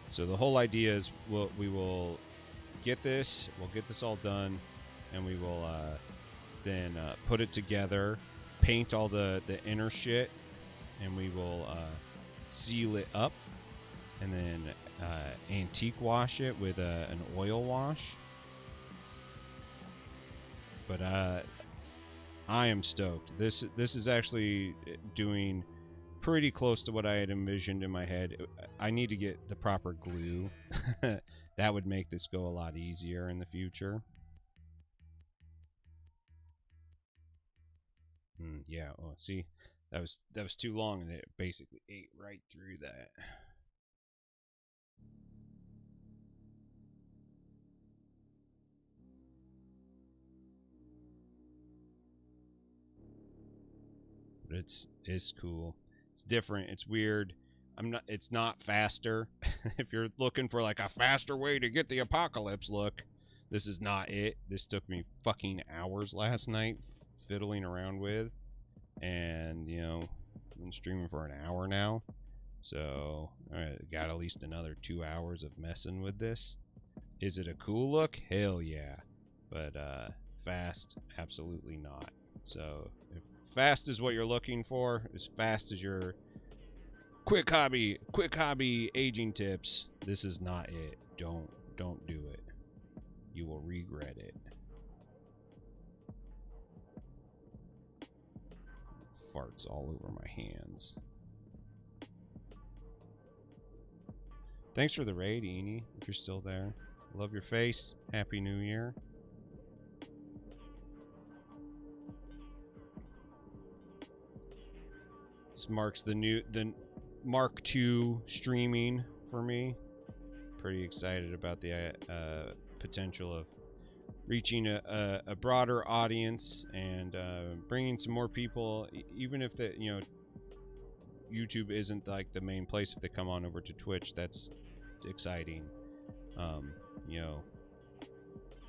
So the whole idea is we will get this, we'll get this all done, and we will then put it together, paint all the inner shit, and we will seal it up, and then antique wash it with an oil wash. But I am stoked. This is actually doing pretty close to what I had envisioned in my head. I need to get the proper glue. That would make this go a lot easier in the future. Yeah, oh, see, that was too long, and it basically ate right through that. But it's cool. It's different. It's weird. It's not faster. If you're looking for like a faster way to get the apocalypse look, this is not it. This took me fucking hours last night fiddling around with, and you know, I've been streaming for an hour now, so I got at least another 2 hours of messing with this. Is it a cool look? Hell yeah. But fast, absolutely not. So if fast is what you're looking for, as fast as your quick hobby aging tips, this is not it. Don't do it. You will regret it. Farts all over my hands. Thanks for the raid, Eenie, if you're still there. Love your face. Happy New Year. This marks the Mark II streaming for me. Pretty excited about the potential of reaching a broader audience and bringing some more people, even if the YouTube isn't like the main place. If they come on over to Twitch, that's exciting.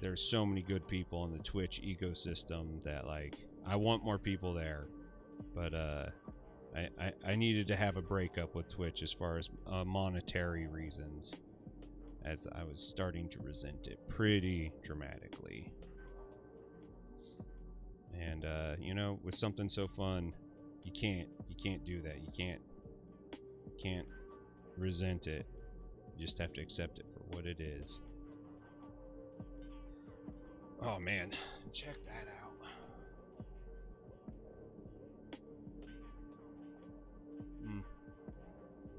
There's so many good people in the Twitch ecosystem that like I want more people there, but I needed to have a breakup with Twitch as far as monetary reasons, as I was starting to resent it pretty dramatically. And you know, with something so fun, you can't do that. You can't resent it. You just have to accept it for what it is. Oh man, check that out.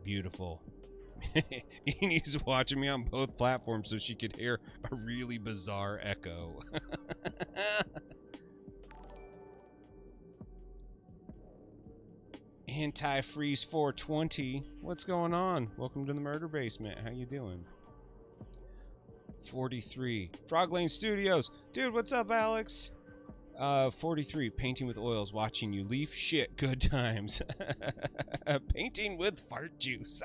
Beautiful. Enie's watching me on both platforms so she could hear a really bizarre echo. Anti-freeze 420. What's going on? Welcome to the murder basement. How you doing? 43. Frog Lane Studios. Dude, what's up, Alex? 43. Painting with oils. Watching you leaf. Shit. Good times. Painting with fart juice.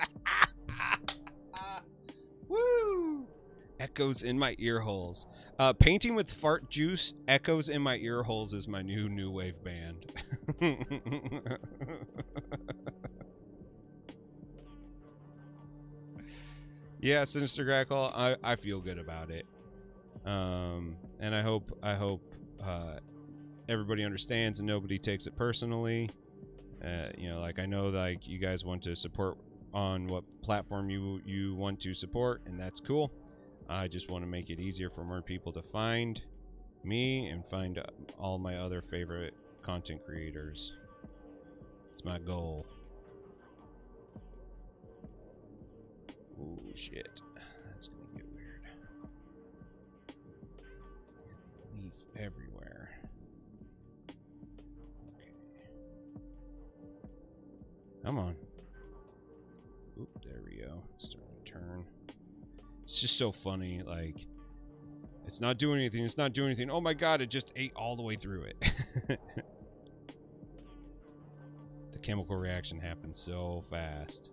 Woo! Echoes in my ear holes. Painting with fart juice. Echoes in my ear holes is my new wave band. Yeah, Sinister Grackle, I feel good about it. And I hope everybody understands and nobody takes it personally. You know, like, I know, like, you guys want to support on what platform you want to support, and that's cool. I just want to make it easier for more people to find me and find all my other favorite content creators. It's my goal. Oh shit, that's gonna get weird. Leaf everywhere. Okay. Come on. Oop, there we go. Starting to turn. It's just so funny, like, it's not doing anything, it's not doing anything. Oh my god, it just ate all the way through it. The chemical reaction happens so fast.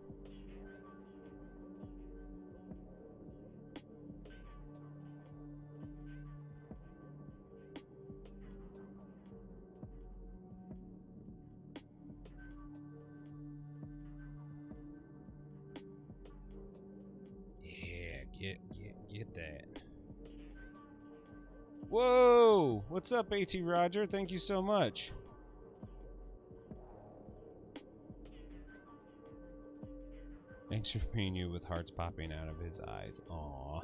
Get that. Whoa! What's up, AT Roger? Thank you so much. Thanks for being you with hearts popping out of his eyes. Aw.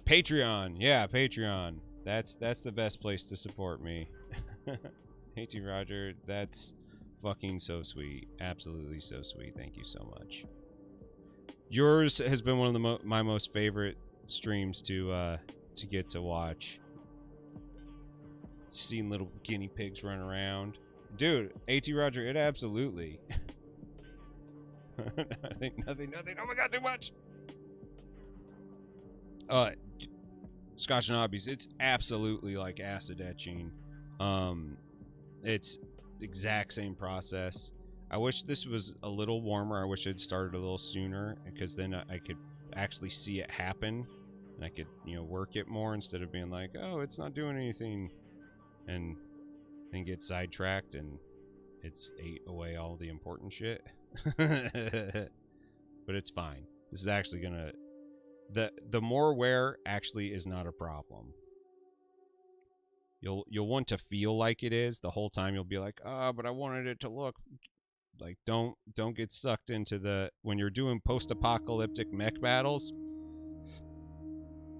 Patreon. Yeah, Patreon. That's the best place to support me. AT Roger, that's fucking so sweet. Absolutely so sweet. Thank you so much. Yours has been one of my most favorite streams to get to watch. Seeing little guinea pigs run around. Dude, AT Roger, it absolutely. Nothing. Oh my god, too much! Scotch and Hobbies, it's absolutely like acid etching. It's exact same process. I wish this was a little warmer. I wish it started a little sooner, because then I could actually see it happen, and I could, you know, work it more instead of being like, oh, it's not doing anything, and then get sidetracked and it's ate away all the important shit. But it's fine. This is actually gonna, the more wear actually is not a problem. You'll want to feel like it is the whole time. You'll be like, ah, but I wanted it to look like, don't get sucked into the, when you're doing post-apocalyptic mech battles,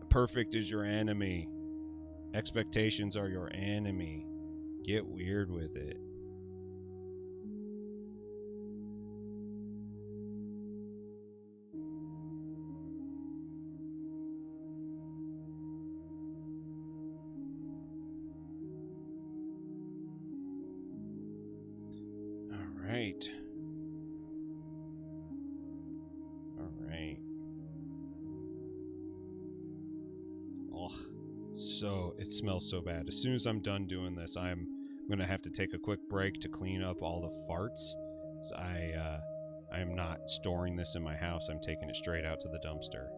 perfect is your enemy. Expectations are your enemy. Get weird with it. All right. So it smells so bad. As soon as I'm done doing this, I'm gonna have to take a quick break to clean up all the farts. So I am not storing this in my house. I'm taking it straight out to the dumpster.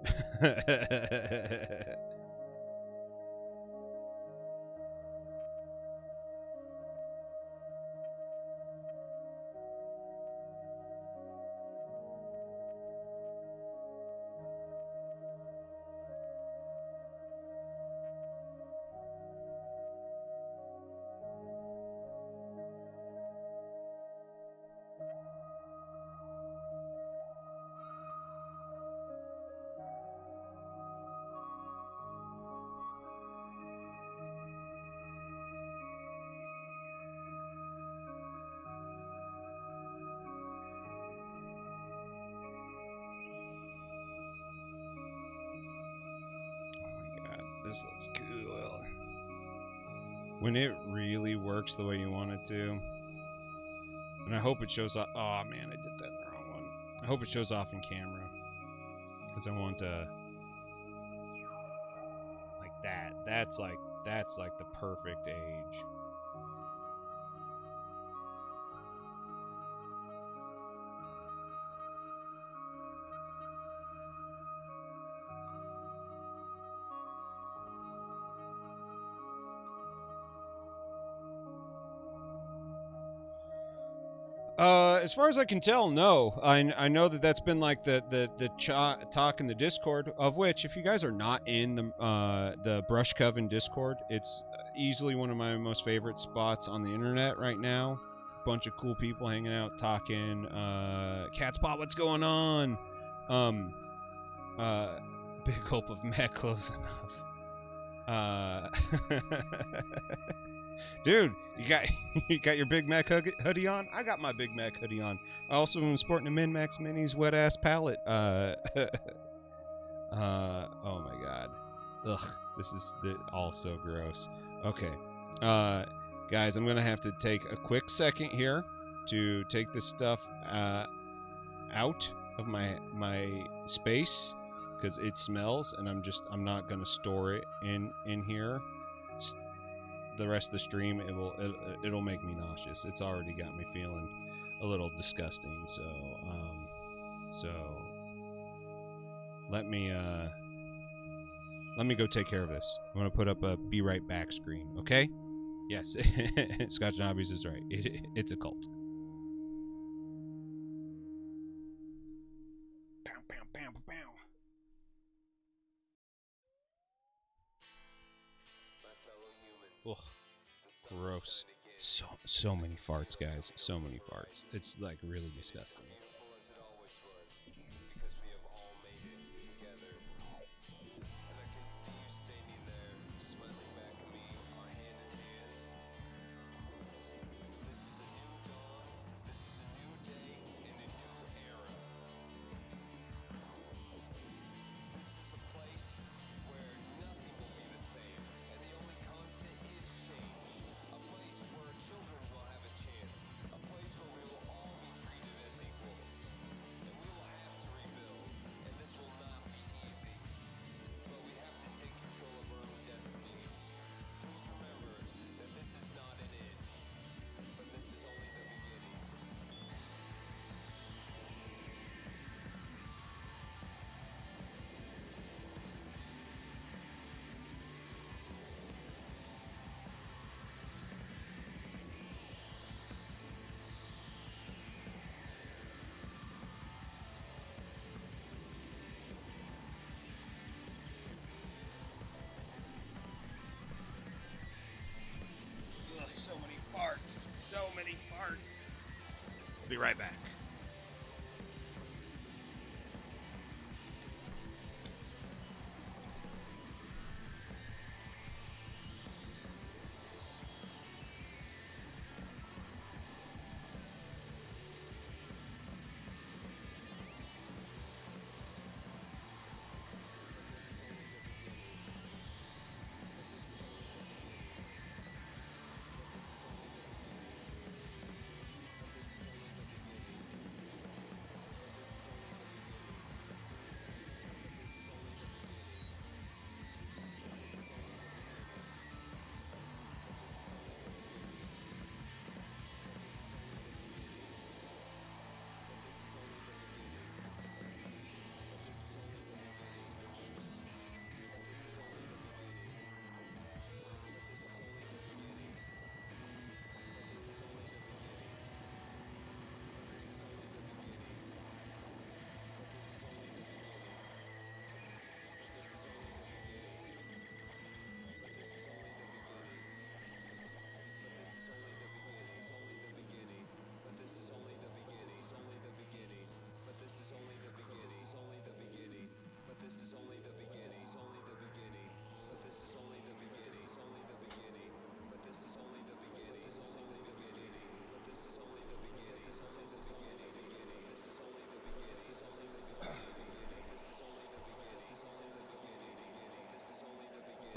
This looks cool. When it really works the way you want it to. And I hope it shows off. Oh man, I did that in the wrong one. I hope it shows off in camera. Because I want to. Like that. That's like the perfect age. As far as I can tell, no. I know that that's been like the talk in the Discord, of which, if you guys are not in the Brush Coven Discord, it's easily one of my most favorite spots on the internet right now. Bunch of cool people hanging out, talking. Catspot, what's going on? Big gulp of Mac close enough. Dude, you got your Big Mac hoodie on? I got my Big Mac hoodie on. I also am sporting a Min Max Minis wet ass palette. Oh my god. Ugh, this is all so gross. Okay. Guys, I'm gonna have to take a quick second here to take this stuff out of my space because it smells, and I'm not gonna store it in here. The rest of the stream, it'll make me nauseous. It's already got me feeling a little disgusting. So let me go take care of this. I'm gonna put up a be right back screen. Okay? Yes, Scotch Nobbies is right. It's a cult. Pow, pow, pow, pow. Ugh. Gross. So many farts, guys. So many farts. It's like really disgusting. So many farts. So many farts. Be right back.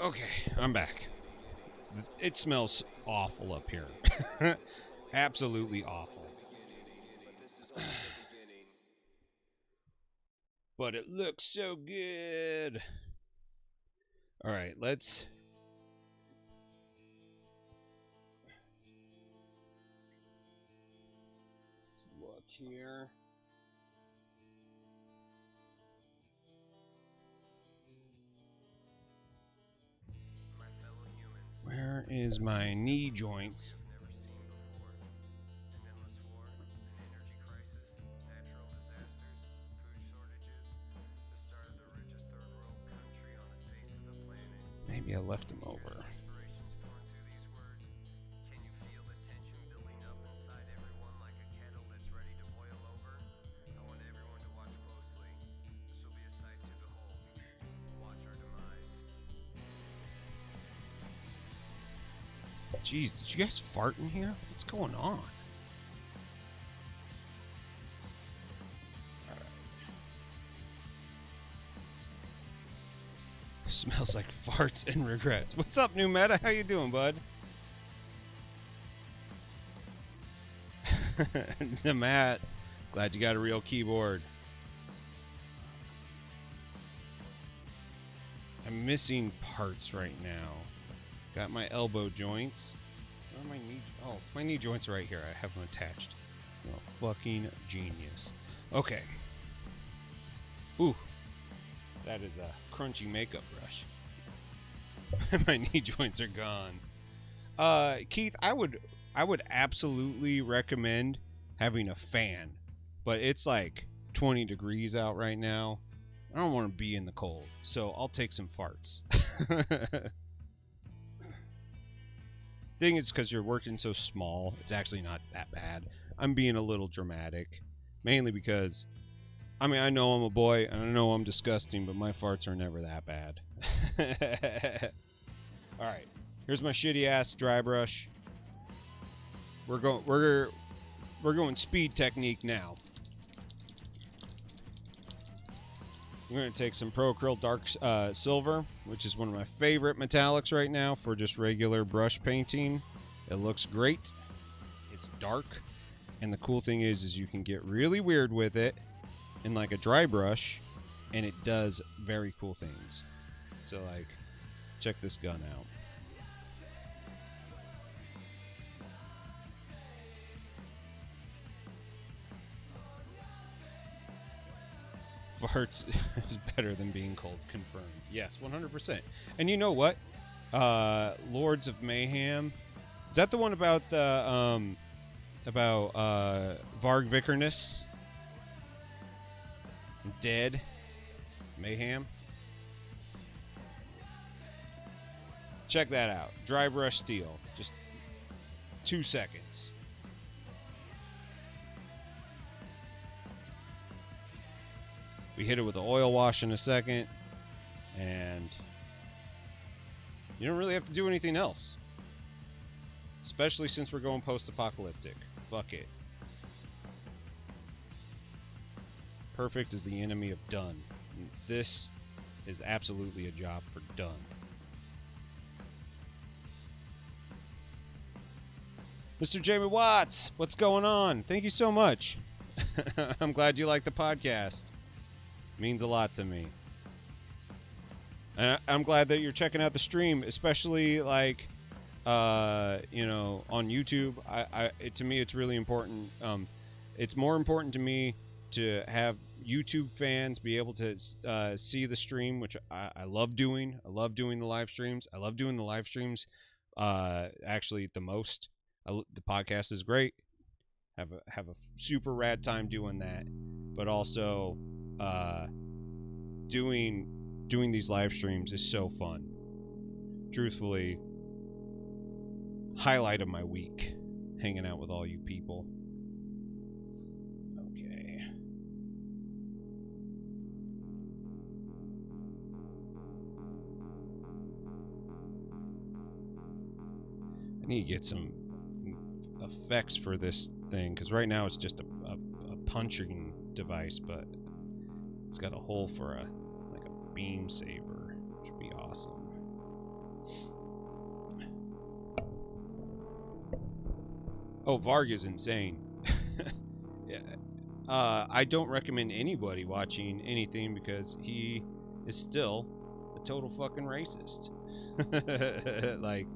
Okay, I'm back. It smells awful up here. Absolutely awful. But it looks so good. All right, let's look here. Where is my knee joint? Maybe I left him over. Jeez, did you guys fart in here? What's going on? Smells like farts and regrets. What's up, New Meta? How you doing, bud? Matt, glad you got a real keyboard. I'm missing parts right now. Got my elbow joints. Where are my knee? Oh, my knee joints are right here. I have them attached. Oh, fucking genius. Okay. Ooh. That is a crunchy makeup brush. My knee joints are gone. Keith, I would absolutely recommend having a fan, but it's like 20 degrees out right now. I don't want to be in the cold, so I'll take some farts. Thing is, because you're working so small, it's actually not that bad. I'm being a little dramatic, mainly because, I mean, I know I'm a boy and I know I'm disgusting, but my farts are never that bad. All right, here's my shitty ass dry brush. We're going speed technique now. I'm going to take some Pro Acryl Dark Silver, which is one of my favorite metallics right now for just regular brush painting. It looks great. It's dark. And the cool thing is you can get really weird with it in like a dry brush, and it does very cool things. So, like, check this gun out. Farts is better than being cold. Confirmed. Yes, 100%. And you know what? Lords of Mayhem. Is that the one about the Varg Vikernes? Dead Mayhem. Check that out. Dry brush steel. Just 2 seconds. We hit it with an oil wash in a second, and you don't really have to do anything else. Especially since we're going post-apocalyptic. Fuck it. Perfect is the enemy of done. This is absolutely a job for done. Mr. Jamie Watts, what's going on? Thank you so much. I'm glad you like the podcast. Means a lot to me. And I'm glad that you're checking out the stream, especially like you know, on YouTube. To me, it's really important. It's more important to me to have YouTube fans be able to see the stream, which I love doing. I love doing the live streams. I love doing the live streams actually the most. The podcast is great. Have a super rad time doing that, but also doing these live streams is so fun. Truthfully, highlight of my week, hanging out with all you people. Okay. I need to get some effects for this thing, because right now it's just a punching device, but it's got a hole for a beam saber, which would be awesome. Oh, Varg is insane. Yeah. I don't recommend anybody watching anything because he is still a total fucking racist. Like,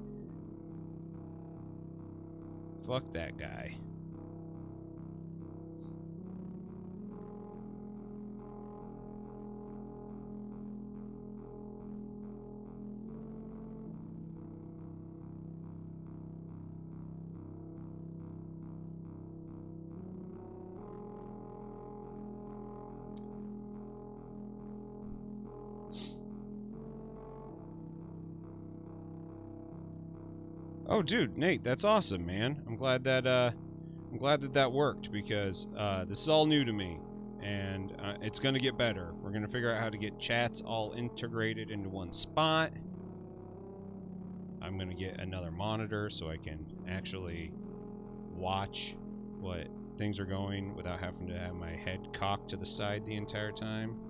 fuck that guy. Oh, dude, Nate, that's awesome, man. I'm glad that that worked because this is all new to me, and it's gonna get better. We're gonna figure out how to get chats all integrated into one spot. I'm gonna get another monitor so I can actually watch what things are going without having to have my head cocked to the side the entire time.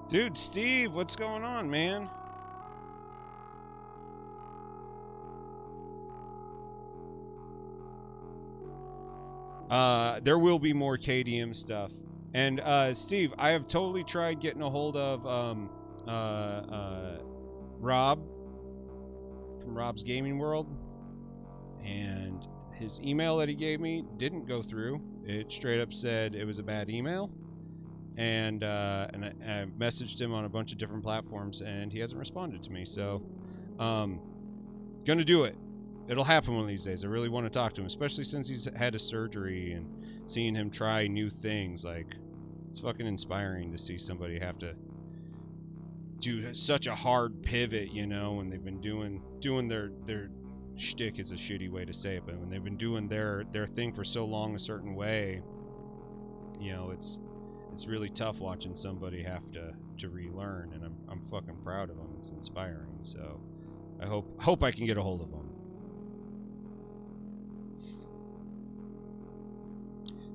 Dude, Steve, what's going on, man? There will be more KDM stuff. And, Steve, I have totally tried getting a hold of, Rob from Rob's Gaming World. And his email that he gave me didn't go through. It straight up said it was a bad email. And I messaged him on a bunch of different platforms, and he hasn't responded to me. So, gonna do it. It'll happen one of these days. I really want to talk to him, especially since he's had a surgery and seeing him try new things. Like, it's fucking inspiring to see somebody have to do such a hard pivot, you know, when they've been doing their shtick is a shitty way to say it, but when they've been doing their thing for so long a certain way, you know, it's really tough watching somebody have to relearn, and I'm fucking proud of them. It's inspiring. So I hope I can get a hold of them.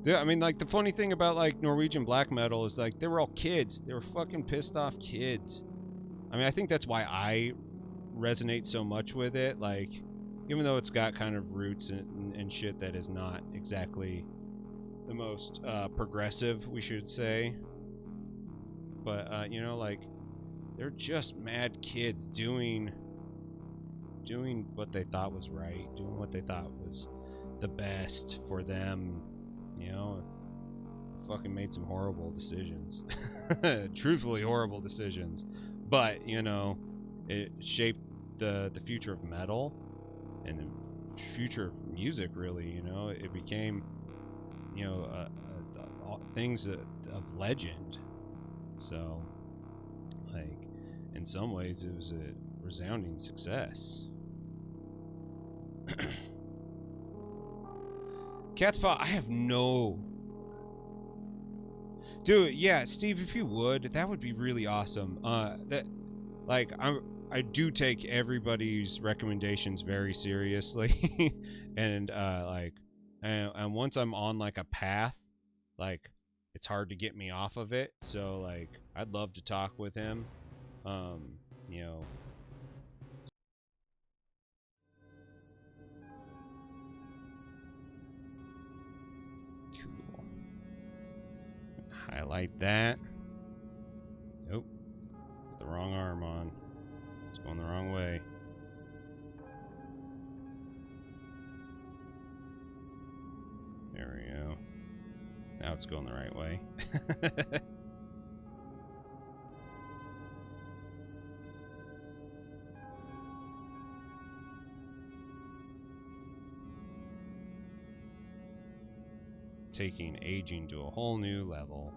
I mean, like, the funny thing about, like, Norwegian black metal is, like, they were all kids. They were fucking pissed off kids. I mean, I think that's why I resonate so much with it. Like, even though it's got kind of roots and shit that is not exactly the most progressive, we should say. But, you know, like, they're just mad kids doing what they thought was right, doing what they thought was the best for them. You know, fucking made some horrible decisions. Truthfully horrible decisions. But, you know, it shaped the future of metal and the future of music, really. You know, it became, you know, things of legend. So, like, in some ways, it was a resounding success. Catspaw, I have no... Dude, yeah, Steve, if you would, that would be really awesome. Like, I do take everybody's recommendations very seriously. And, like, and once I'm on, like, a path, like, it's hard to get me off of it. So, like, I'd love to talk with him. You know... Cool. Highlight that. Nope. Put the wrong arm on. It's going the wrong way. There we go. Now it's going the right way. Taking aging to a whole new level.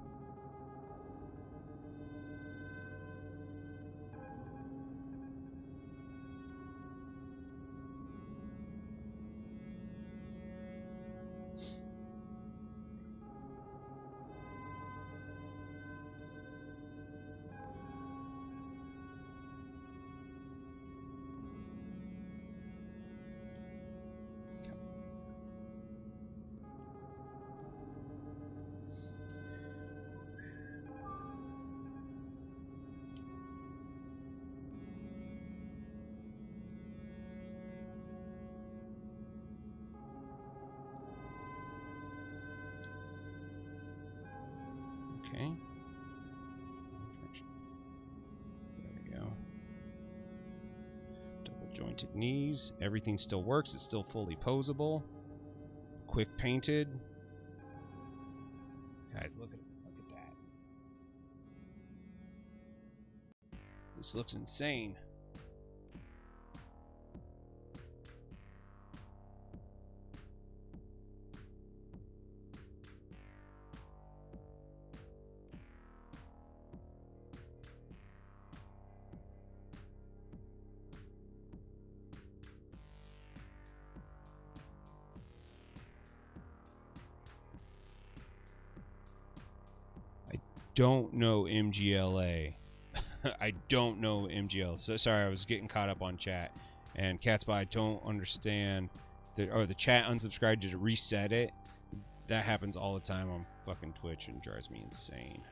Pointed knees. Everything still works. It's still fully posable. Quick painted. Guys, look at that. This looks insane. Don't know MGLA. I don't know MGL. So sorry, I was getting caught up on chat. And Catspot, I don't understand that. Oh, the chat unsubscribed. Did it reset it? That happens all the time on fucking Twitch and drives me insane.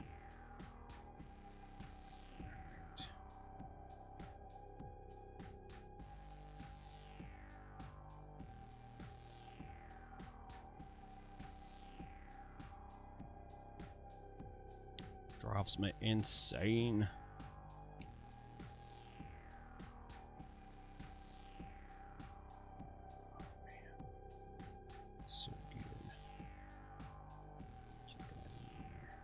Drops me insane. Oh man, so good. Get that in there.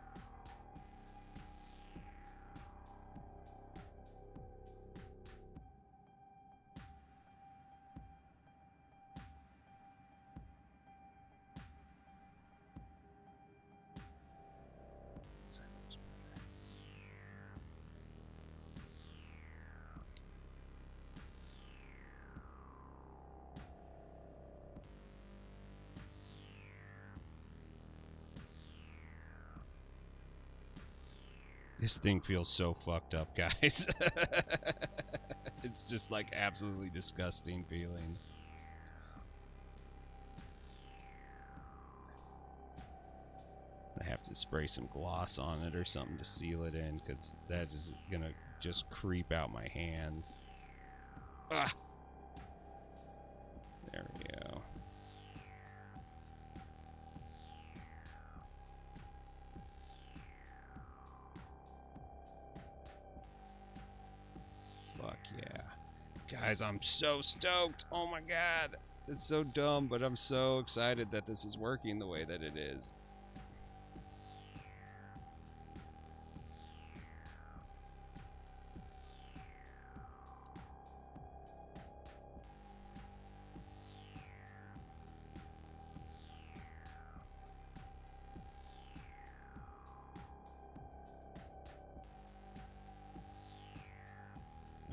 This thing feels so fucked up, guys. It's just like absolutely disgusting feeling. I have to spray some gloss on it or something to seal it in, because that is gonna just creep out my hands. Ah! There we go. Fuck yeah. Guys, I'm so stoked. Oh my god. It's so dumb, but I'm so excited that this is working the way that it is.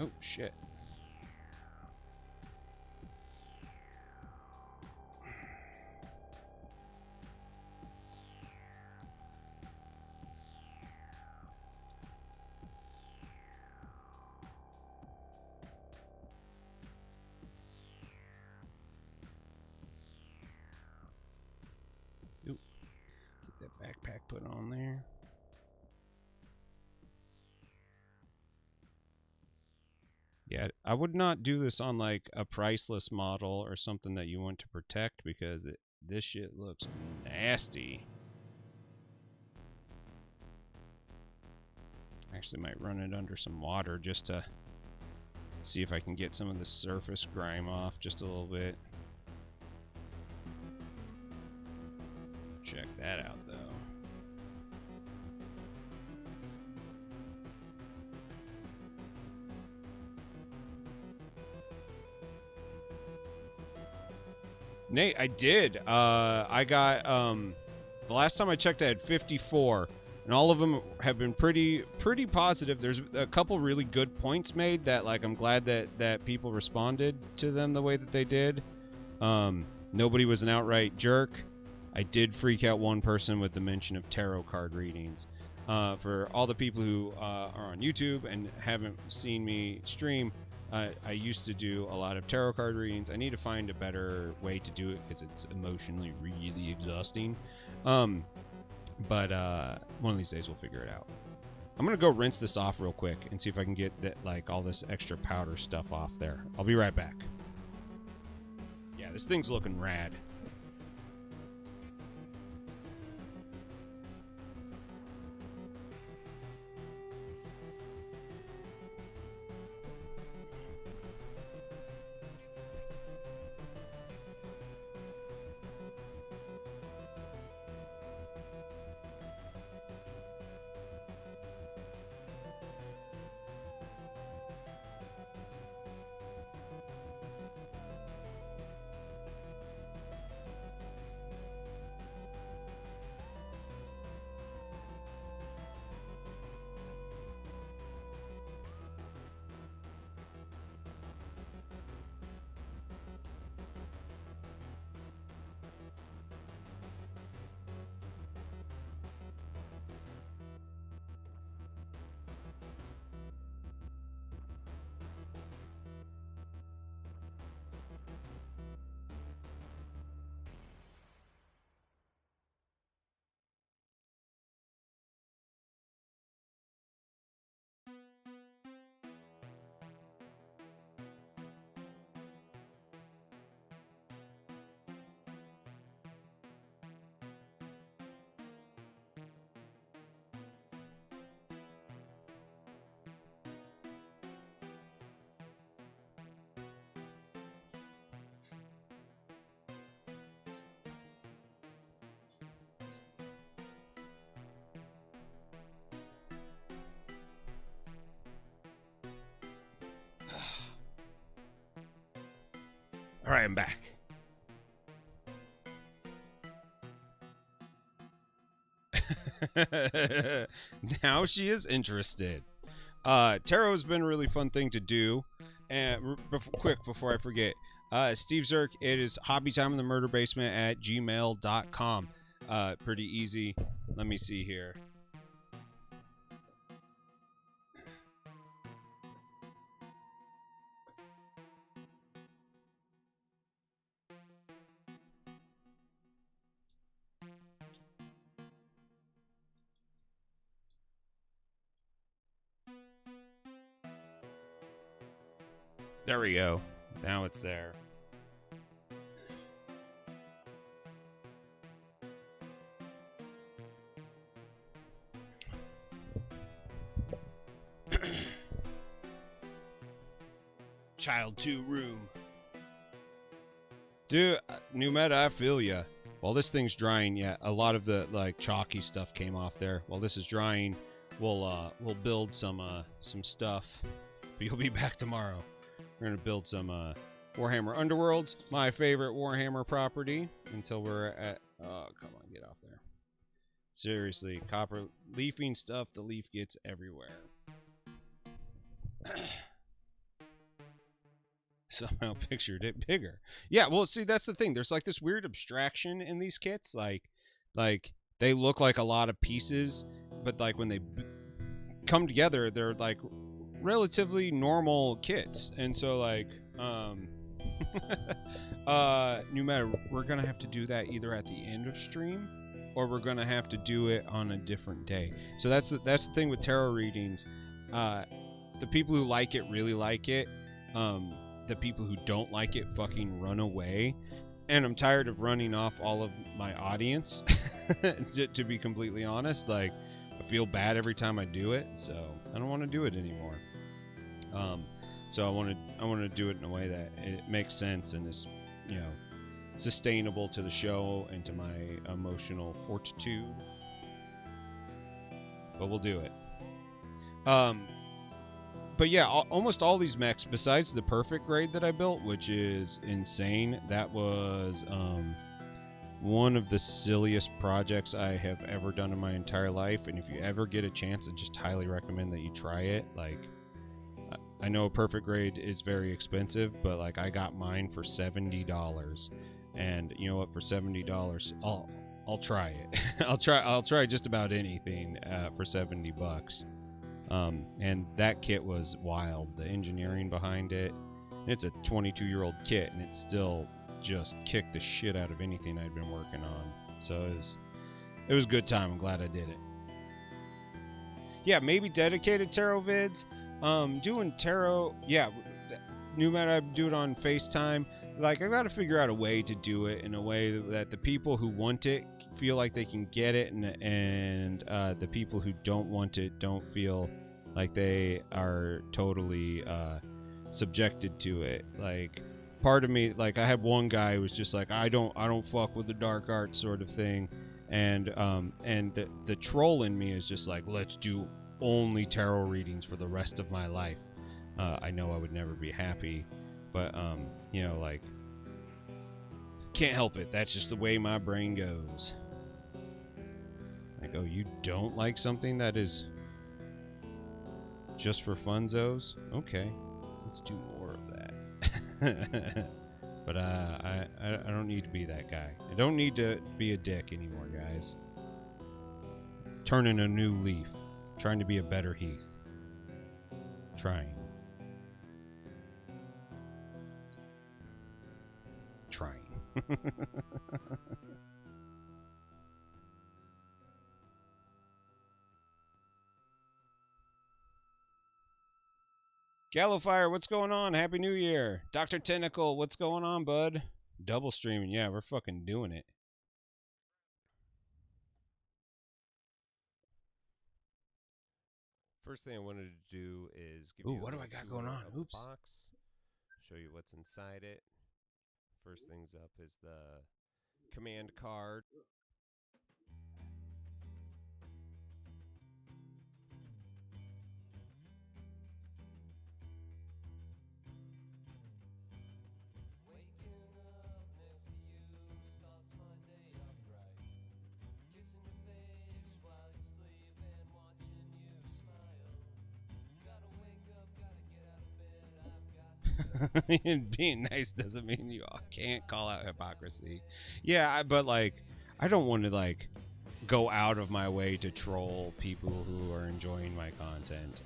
Oh, shit. Oop. Get that backpack put on there. Yeah, I would not do this on like a priceless model or something that you want to protect, because this shit looks nasty. Actually might run it under some water just to see if I can get some of the surface grime off just a little bit. Check that out though. Nate, I did. I got, the last time I checked, I had 54, and all of them have been pretty positive. There's a couple really good points made that, like, I'm glad that people responded to them the way that they did. Nobody was an outright jerk. I did freak out one person with the mention of tarot card readings. For all the people who are on YouTube and haven't seen me stream, I used to do a lot of tarot card readings. I need to find a better way to do it because it's emotionally really exhausting. But one of these days we'll figure it out. I'm gonna go rinse this off real quick and see if I can get that, like, all this extra powder stuff off there. I'll be right back. Yeah, this thing's looking rad. right, I'm back. Now she is interested. Tarot's been a really fun thing to do. And before I forget, Steve Zirk, it is hobbytimeinthemurderbasement at gmail.com. Pretty easy. Let me see here. There we go. Now it's there. Child 2 room. Dude, new meta, I feel ya. While this thing's drying, yeah, a lot of the like chalky stuff came off there. While this is drying, we'll build some stuff. But you'll be back tomorrow. We're gonna build some Warhammer Underworlds, my favorite Warhammer property. Until we're at oh come on, get off there. Seriously, copper leafing stuff. The leaf gets everywhere. Somehow pictured it bigger. Yeah, well, see, that's the thing. There's like this weird abstraction in these kits. Like they look like a lot of pieces, but like when they come together, they're like relatively normal kits. And so like, new matter, we're gonna have to do that either at the end of stream, or we're gonna have to do it on a different day. So that's the thing with tarot readings. The people who like it really like it. The people who don't like it fucking run away, and I'm tired of running off all of my audience. To be completely honest, like I feel bad every time I do it, so I don't want to do it anymore. So I want to do it in a way that it makes sense and is, you know, sustainable to the show and to my emotional fortitude. But we'll do it. But yeah, almost all these mechs, besides the perfect grade that I built, which is insane, that was one of the silliest projects I have ever done in my entire life. And if you ever get a chance, I just highly recommend that you try it. Like, I know a perfect grade is very expensive, but like I got mine for $70, and you know what? For $70, I'll try it. I'll try just about anything for $70. And that kit was wild. The engineering behind it. It's a 22-year-old kit, and it still just kicked the shit out of anything I'd been working on. So it was a good time. I'm glad I did it. Yeah, maybe dedicated tarot vids. Doing tarot, yeah. No matter I do it on FaceTime. Like, I've got to figure out a way to do it in a way that the people who want it feel like they can get it, and the people who don't want it don't feel like they are totally subjected to it. Like, part of me, like, I had one guy who was just like, I don't fuck with the dark art sort of thing, and the troll in me is just like, let's do only tarot readings for the rest of my life. I know I would never be happy, but you know, like, can't help it. That's just the way my brain goes. Like, oh, you don't like something that is just for funzos? Okay, let's do more of that. But I don't need to be that guy. I don't need to be a dick anymore, guys. Turning a new leaf. Trying to be a better Heath. Trying. Gallowfire, what's going on? Happy New Year. Dr. Tentacle, what's going on, bud? Double streaming. Yeah, we're fucking doing it. First thing I wanted to do is give you what do I got going on? Oops. Box. Show you what's inside it. First things up is the command card. And being nice doesn't mean you can't call out hypocrisy. Yeah, but like, I don't want to like go out of my way to troll people who are enjoying my content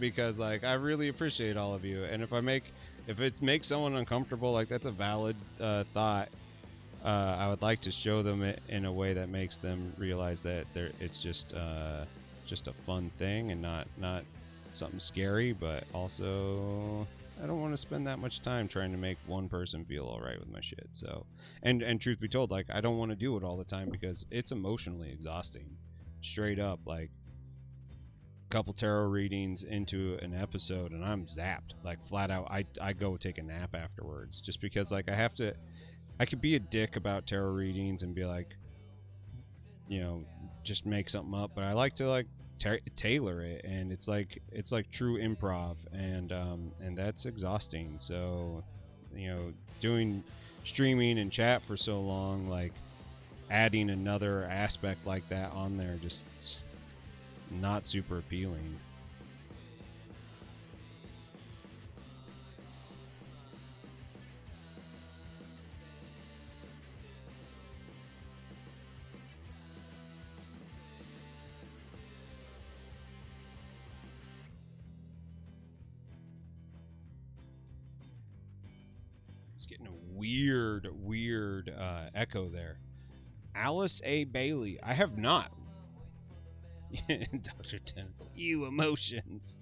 because like I really appreciate all of you, and if it makes someone uncomfortable, like that's a valid thought. I would like to show them it in a way that makes them realize that it's just a fun thing and not something scary, but also I don't want to spend that much time trying to make one person feel all right with my shit. So, and truth be told, like I don't want to do it all the time because it's emotionally exhausting. Straight up, like a couple tarot readings into an episode and I'm zapped, like flat out. I go take a nap afterwards just because like I could be a dick about tarot readings and be like, you know, just make something up, but I like to like tailor it, and it's like true improv, and that's exhausting. So, you know, doing streaming and chat for so long, like adding another aspect like that on there, just not super appealing. Getting a weird echo there. Alice A. Bailey. I have not. Dr. Tentacle. You emotions.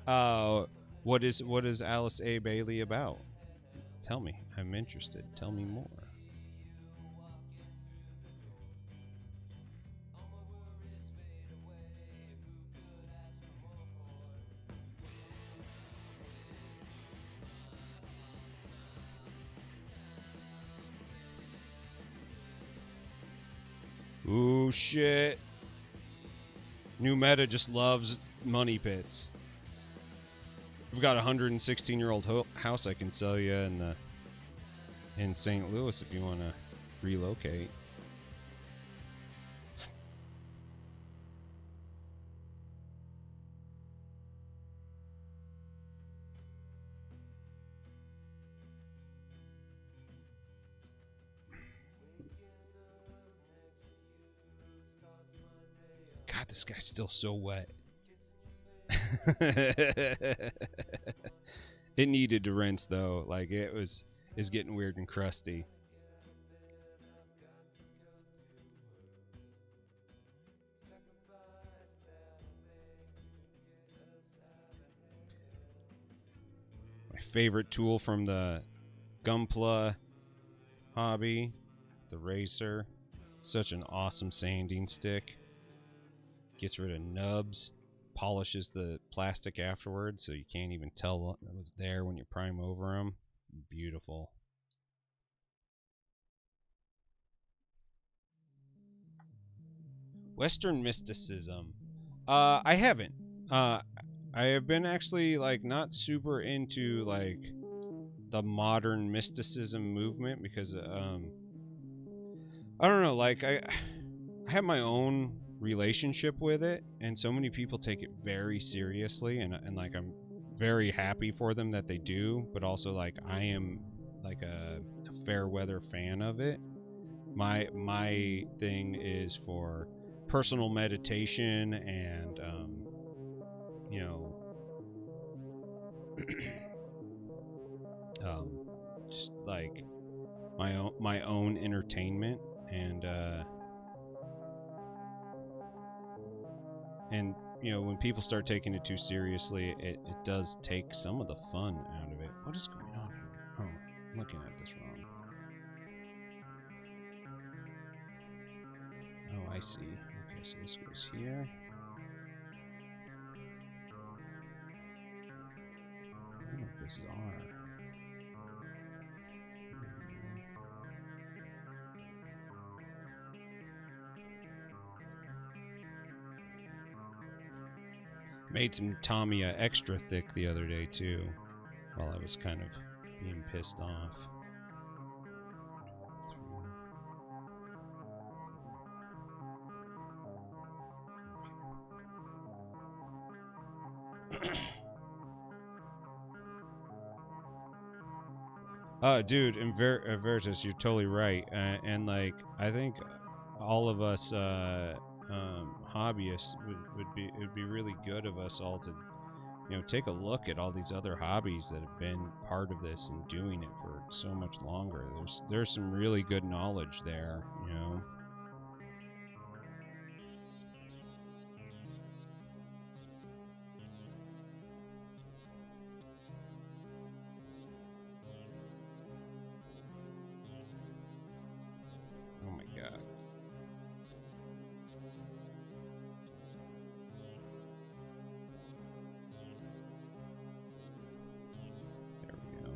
What is Alice A. Bailey about? Tell me. I'm interested. Tell me more. Ooh, shit. New meta just loves money pits. We've got a 116-year-old house I can sell you in St. Louis if you want to relocate. God, this guy's still so wet. It needed to rinse though. Like it's getting weird and crusty. My favorite tool from the Gunpla hobby, the Racer. Such an awesome sanding stick. Gets rid of nubs, polishes the plastic afterwards so you can't even tell it was there when you prime over them. Beautiful. Western mysticism. I haven't. I have been actually like not super into like the modern mysticism movement because I don't know, like I have my own relationship with it, and so many people take it very seriously, and like I'm very happy for them that they do, but also like I am like a fair weather fan of it. My thing is for personal meditation and you know just like my own entertainment, and you know when people start taking it too seriously, it does take some of the fun out of it. What is going on here? Oh, I'm looking at this wrong. Oh, I see. Okay, so this goes here. Oh, bizarre. Made some Tamiya extra thick the other day too, while I was kind of being pissed off. Dude, in Veritas, you're totally right, and like I think all of us hobbyists would be really good of us all to take a look at all these other hobbies that have been part of this and doing it for so much longer. There's some really good knowledge there, you know. Oh my god. There we go.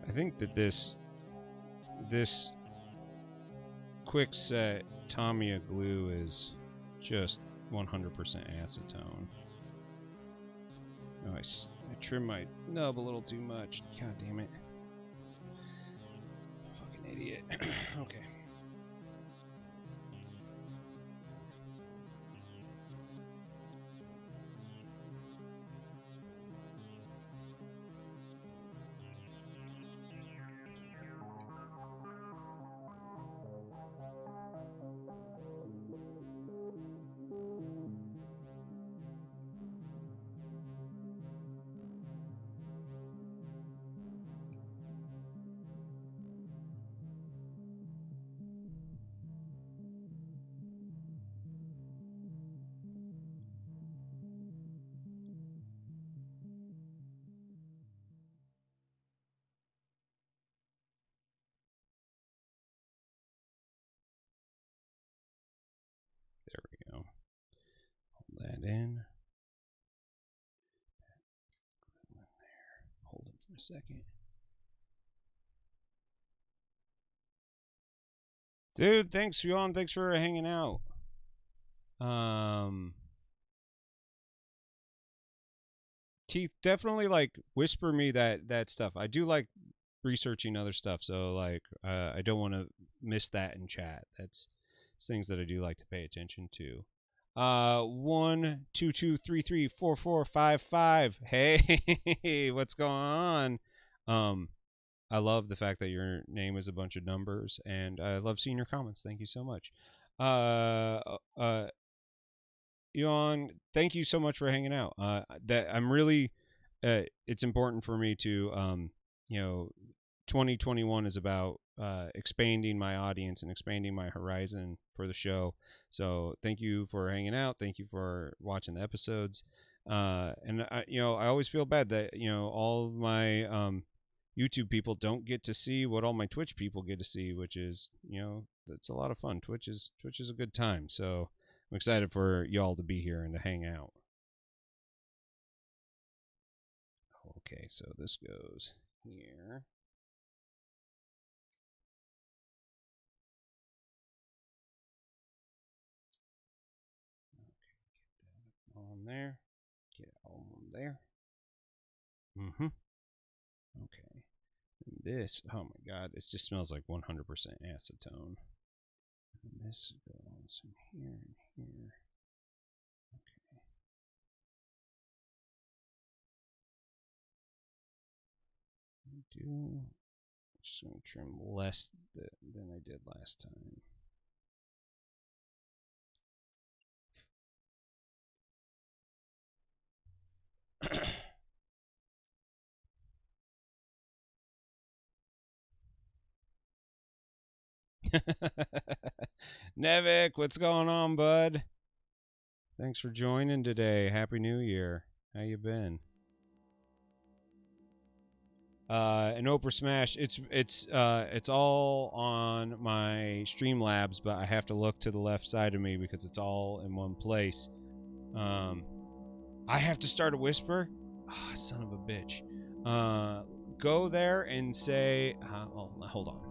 I think that this quick set Tamiya glue is just 100% acetone. Oh, I trimmed my nub a little too much. God damn it. Fucking idiot. Okay. There we go. Hold that in. Hold it for a second. Dude, thanks, Yon. Thanks for hanging out. Keith, definitely like whisper me that stuff. I do like researching other stuff, so like I don't want to miss that in chat. It's things that I do like to pay attention to. 1 2 2 3 3 4 4 5 5. Hey, what's going on? I love the fact that your name is a bunch of numbers, and I love seeing your comments. Thank you so much. Yuan, thank you so much for hanging out. That I'm really, it's important for me to, 2021 is about expanding my audience and expanding my horizon for the show. So thank you for hanging out. Thank you for watching the episodes. And I always feel bad that all of my YouTube people don't get to see what all my Twitch people get to see, which is that's a lot of fun. Twitch is a good time. So I'm excited for y'all to be here and to hang out. Okay, so this goes here. Okay, get that on there. Get it all on there. Okay. And this, oh my god, it just smells like 100% acetone. And this goes in here and here. Okay. I'm just going to trim less than I did last time. Nevik, what's going on, bud? Thanks for joining today. Happy New Year. How you been? An Oprah Smash. It's all on my Streamlabs, but I have to look to the left side of me because it's all in one place. I have to start a whisper. Ah, son of a bitch. Go there and say. Hold on.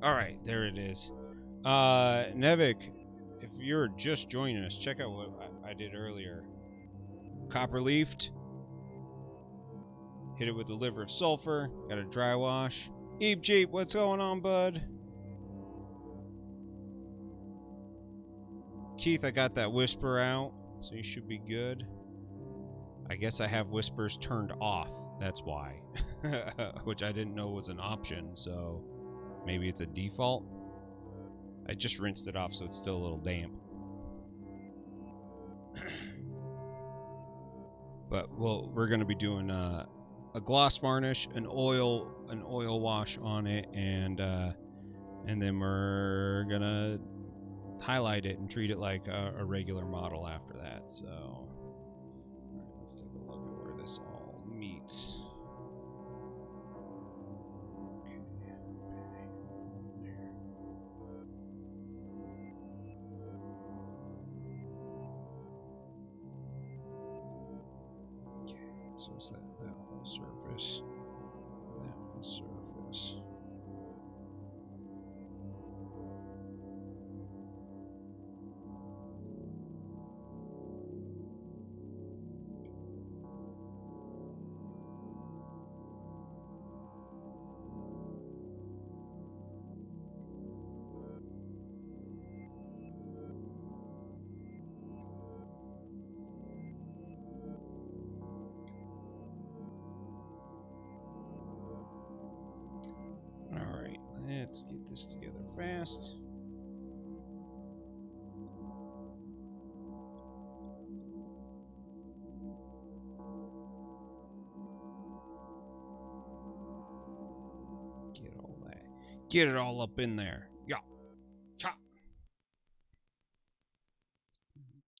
All right, there it is. Nevik, if you're just joining us, check out what I did earlier. Copper leafed. Hit it with the liver of sulfur. Got a dry wash. Eep Jeep, what's going on, bud? Keith, I got that whisper out, so you should be good. I guess I have whispers turned off. That's why. Which I didn't know was an option, so maybe it's a default. I just rinsed it off, so it's still a little damp. But we're going to be doing a gloss varnish, an oil wash on it, and then we're gonna highlight it and treat it like a regular model after that. So, all right, let's take a look at where this all meets. So it's that whole surface. That whole surface. Let's get this together fast. Get all that. Get it all up in there. Yeah. Chop.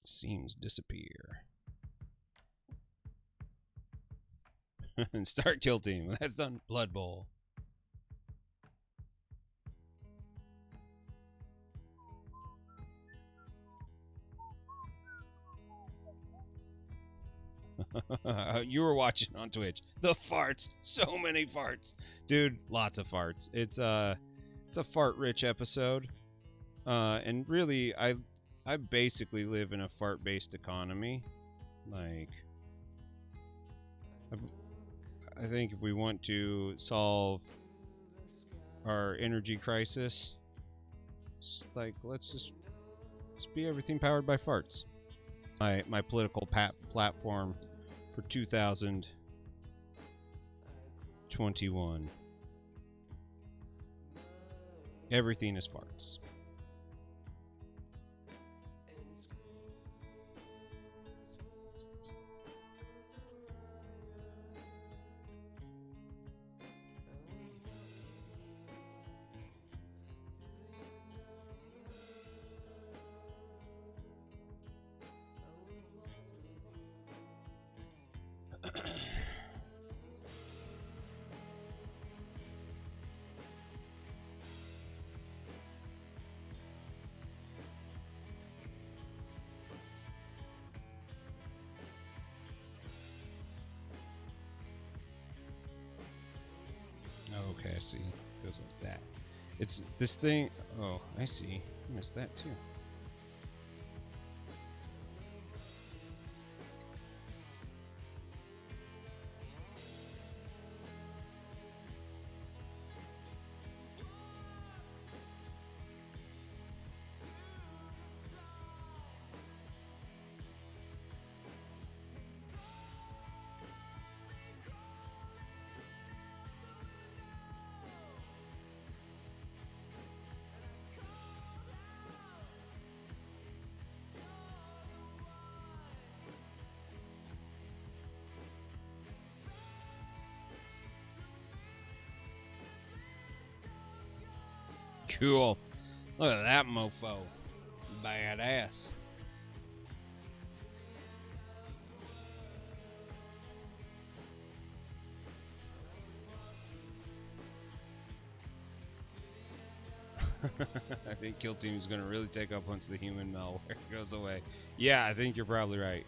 Seams disappear. And start kill team. That's done. Blood Bowl. You were watching on Twitch. The farts, so many farts, dude. Lots of farts. It's a fart-rich episode, and really, I basically live in a fart-based economy. Like, I think if we want to solve our energy crisis, like let's be everything powered by farts. My political platform for 2021. Everything is farts. Okay, I see. It goes like that. It's this thing. Oh, I see. I missed that too. Cool. Look at that mofo. Badass. I think Kill Team is going to really take up once the human malware goes away. Yeah, I think you're probably right.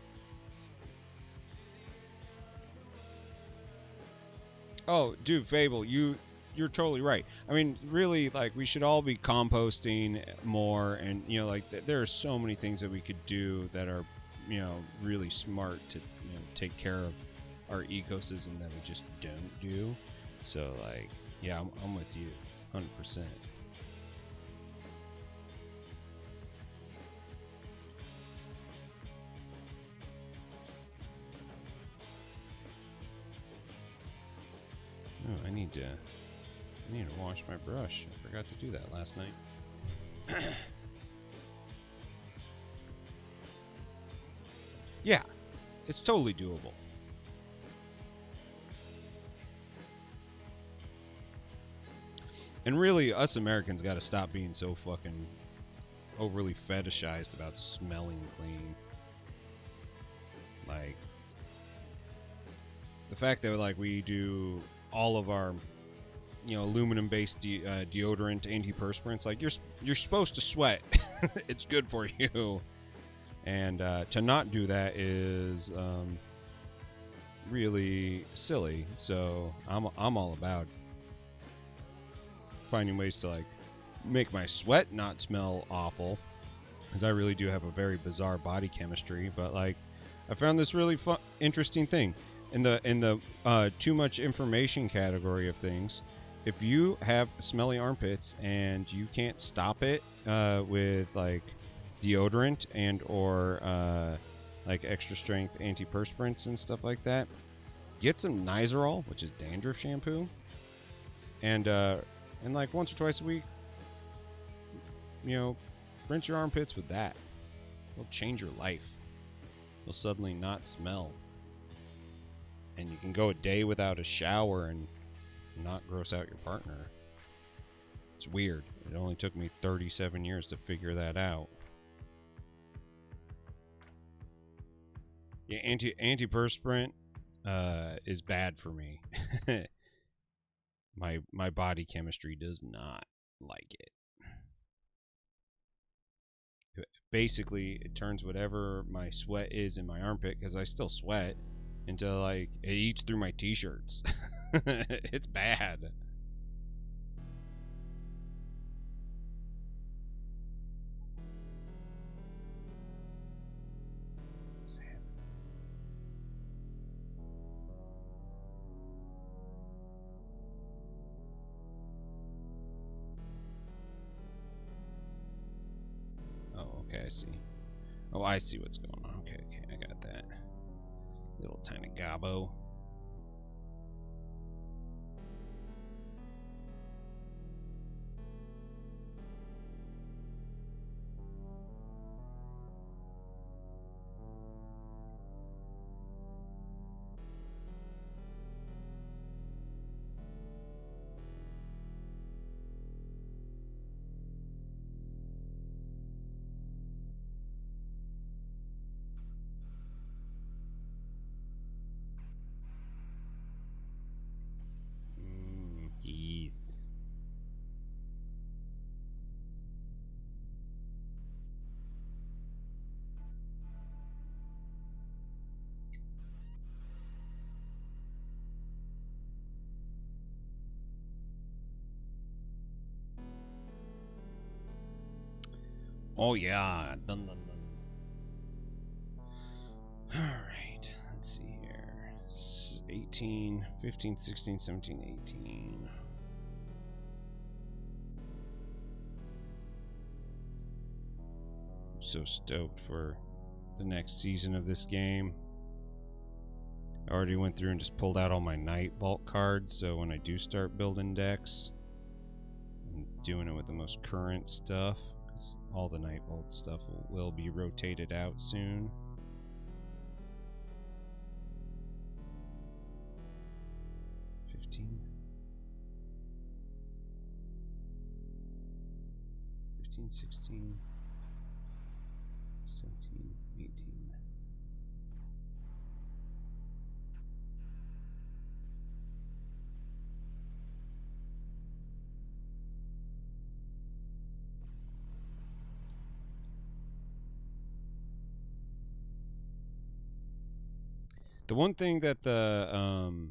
Oh, dude, Fable, you you're totally right. I mean, really, like, we should all be composting more, and you know, like, there are so many things that we could do that are, you know, really smart to, you know, take care of our ecosystem that we just don't do. So, like, yeah, I'm with you, 100%. Oh, I need to wash my brush. I forgot to do that last night. Yeah, it's totally doable. And really, us Americans got to stop being so fucking overly fetishized about smelling clean. Like, the fact that, like, we do all of our, you know, aluminum-based deodorant, antiperspirants, like, you're supposed to sweat. It's good for you. And to not do that is really silly. So I'm all about finding ways to, like, make my sweat not smell awful, because I really do have a very bizarre body chemistry. But, like, I found this really fun, interesting thing in the too much information category of things. If you have smelly armpits and you can't stop it with, like, deodorant and or like extra strength antiperspirants and stuff like that, get some Nizoral, which is dandruff shampoo, and like once or twice a week, you know, rinse your armpits with that. It'll change your life. You'll suddenly not smell, and you can go a day without a shower and not gross out your partner. It's weird. It only took me 37 years to figure that out. Yeah, antiperspirant is bad for me. my body chemistry does not like it. Basically, it turns whatever my sweat is in my armpit, because I still sweat, into, like, it eats through my t-shirts. It's bad. Oh, okay, I see. Oh, I see what's going on. Okay, I got that. Little tiny gobbo. Jeez. Oh yeah. Dun, dun, dun. All right. Let's see here. 18, 15, 16, 17, 18. I'm so stoked for the next season of this game. I already went through and just pulled out all my Night Vault cards, so when I do start building decks, I'm doing it with the most current stuff, because all the Night Vault stuff will be rotated out soon. $15, 16, 17, 18. The one thing that the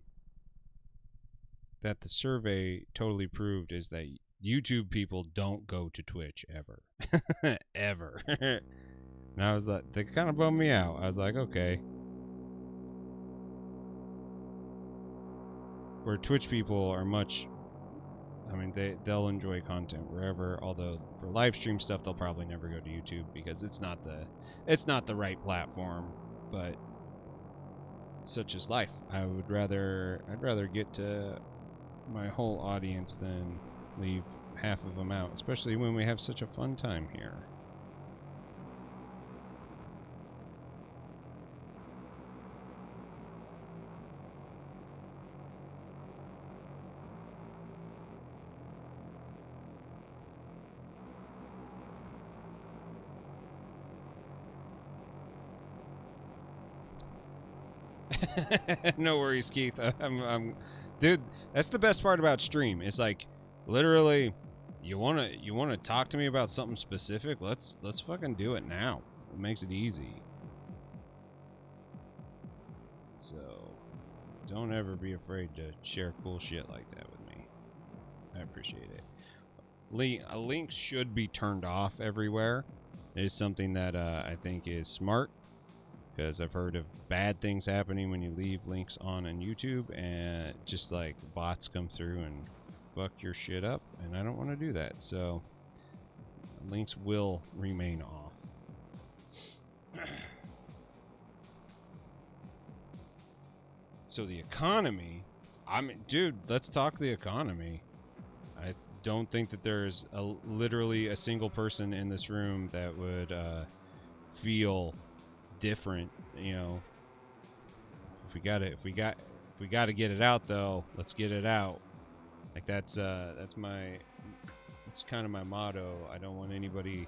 that the survey totally proved is that YouTube people don't go to Twitch ever. Ever. And I was like, they kind of bummed me out. I was like, okay. Where Twitch people are much, I mean, they'll enjoy content wherever, although for live stream stuff they'll probably never go to YouTube because it's not the right platform, but such is life. I'd rather get to my whole audience than leave half of them out, especially when we have such a fun time here. No worries, Keith. Dude, that's the best part about stream. It's like, literally, you wanna talk to me about something specific? Let's fucking do it now. It makes it easy. So, don't ever be afraid to share cool shit like that with me. I appreciate it. Links should be turned off everywhere. It is something that I think is smart, because I've heard of bad things happening when you leave links on YouTube, and just like bots come through and fuck your shit up, and I don't want to do that. So links will remain off. So the economy, dude, let's talk the economy. I don't think that there's literally a single person in this room that would feel different. You know, if we got to get it out, though, let's get it out. Like that's kind of my motto. I don't want anybody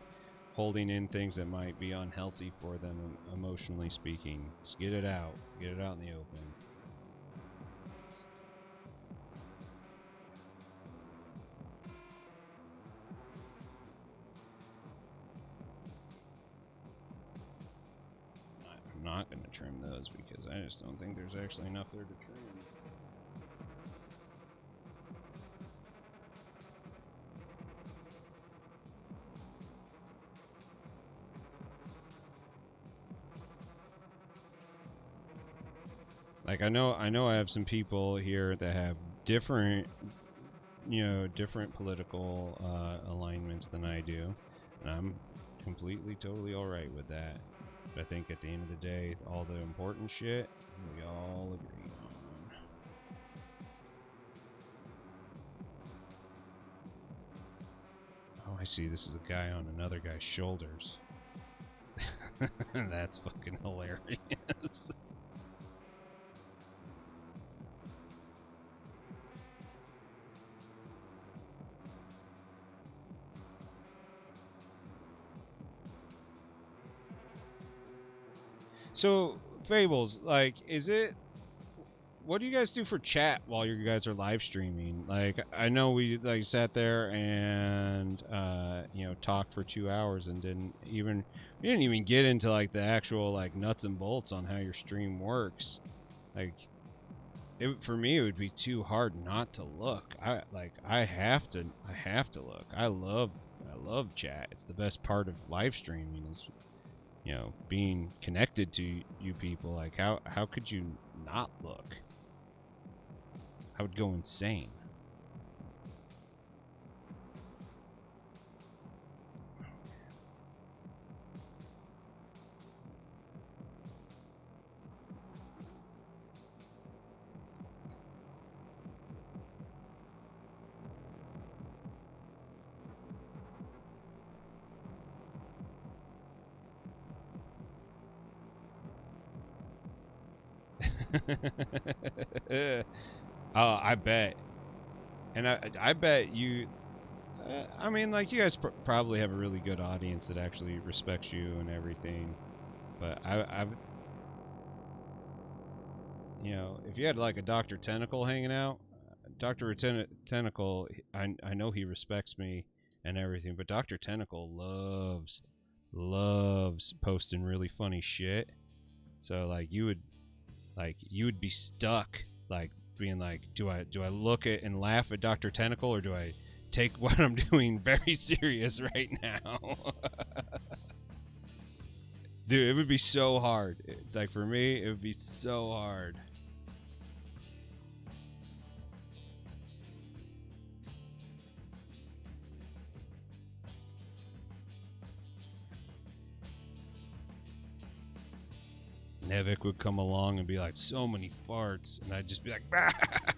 holding in things that might be unhealthy for them emotionally speaking. Let's get it out in the open. I'm not going to trim those because I just don't think there's actually enough there to trim. Like I know I have some people here that have different political alignments than I do, and I'm completely totally all right with that. But I think at the end of the day, all the important shit we all agree on. Oh, I see. This is a guy on another guy's shoulders. That's fucking hilarious. So, Fables, like, what do you guys do for chat while you guys are live streaming? Like, I know we, like, sat there and, talked for 2 hours and didn't even get into, like, the actual, like, nuts and bolts on how your stream works. Like, for me, it would be too hard not to look. I have to look. I love chat. It's the best part of live streaming is, being connected to you people. Like, how could you not look? I would go insane. I bet. And I bet you, I mean, like, you guys probably have a really good audience that actually respects you and everything. But I've, if you had, like, a Dr. Tentacle hanging out, Dr. Tentacle, I know he respects me and everything, but Dr. Tentacle loves posting really funny shit. So, like, you would be stuck, like, being like, do I look at and laugh at Dr. Tentacle, or do I take what I'm doing very serious right now? Dude, it would be so hard. Like, for me, it would be so hard. Nevik would come along and be like, so many farts. And I'd just be like,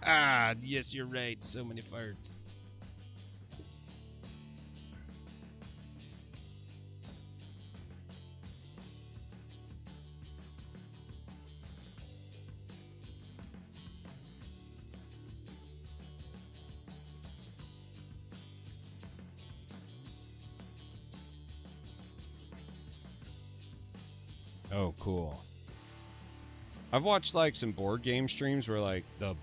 ah, yes, you're right, so many farts. Oh, cool. I've watched like some board game streams where like the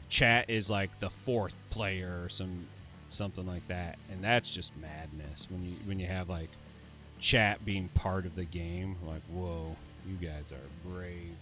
chat is like the fourth player or something like that, and that's just madness when you have like chat being part of the game. Like, whoa, you guys are brave.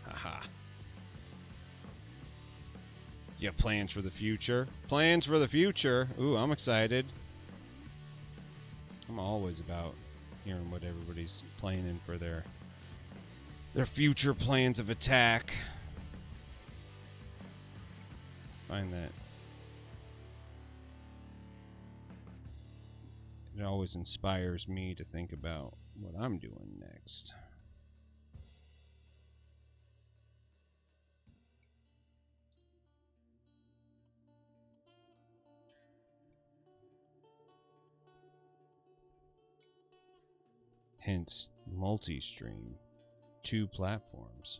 Haha. You have plans for the future? Plans for the future? Ooh, I'm excited. I'm always about hearing what everybody's planning for their future plans of attack. Find that it always inspires me to think about what I'm doing next. Hence, multi-stream, 2 platforms.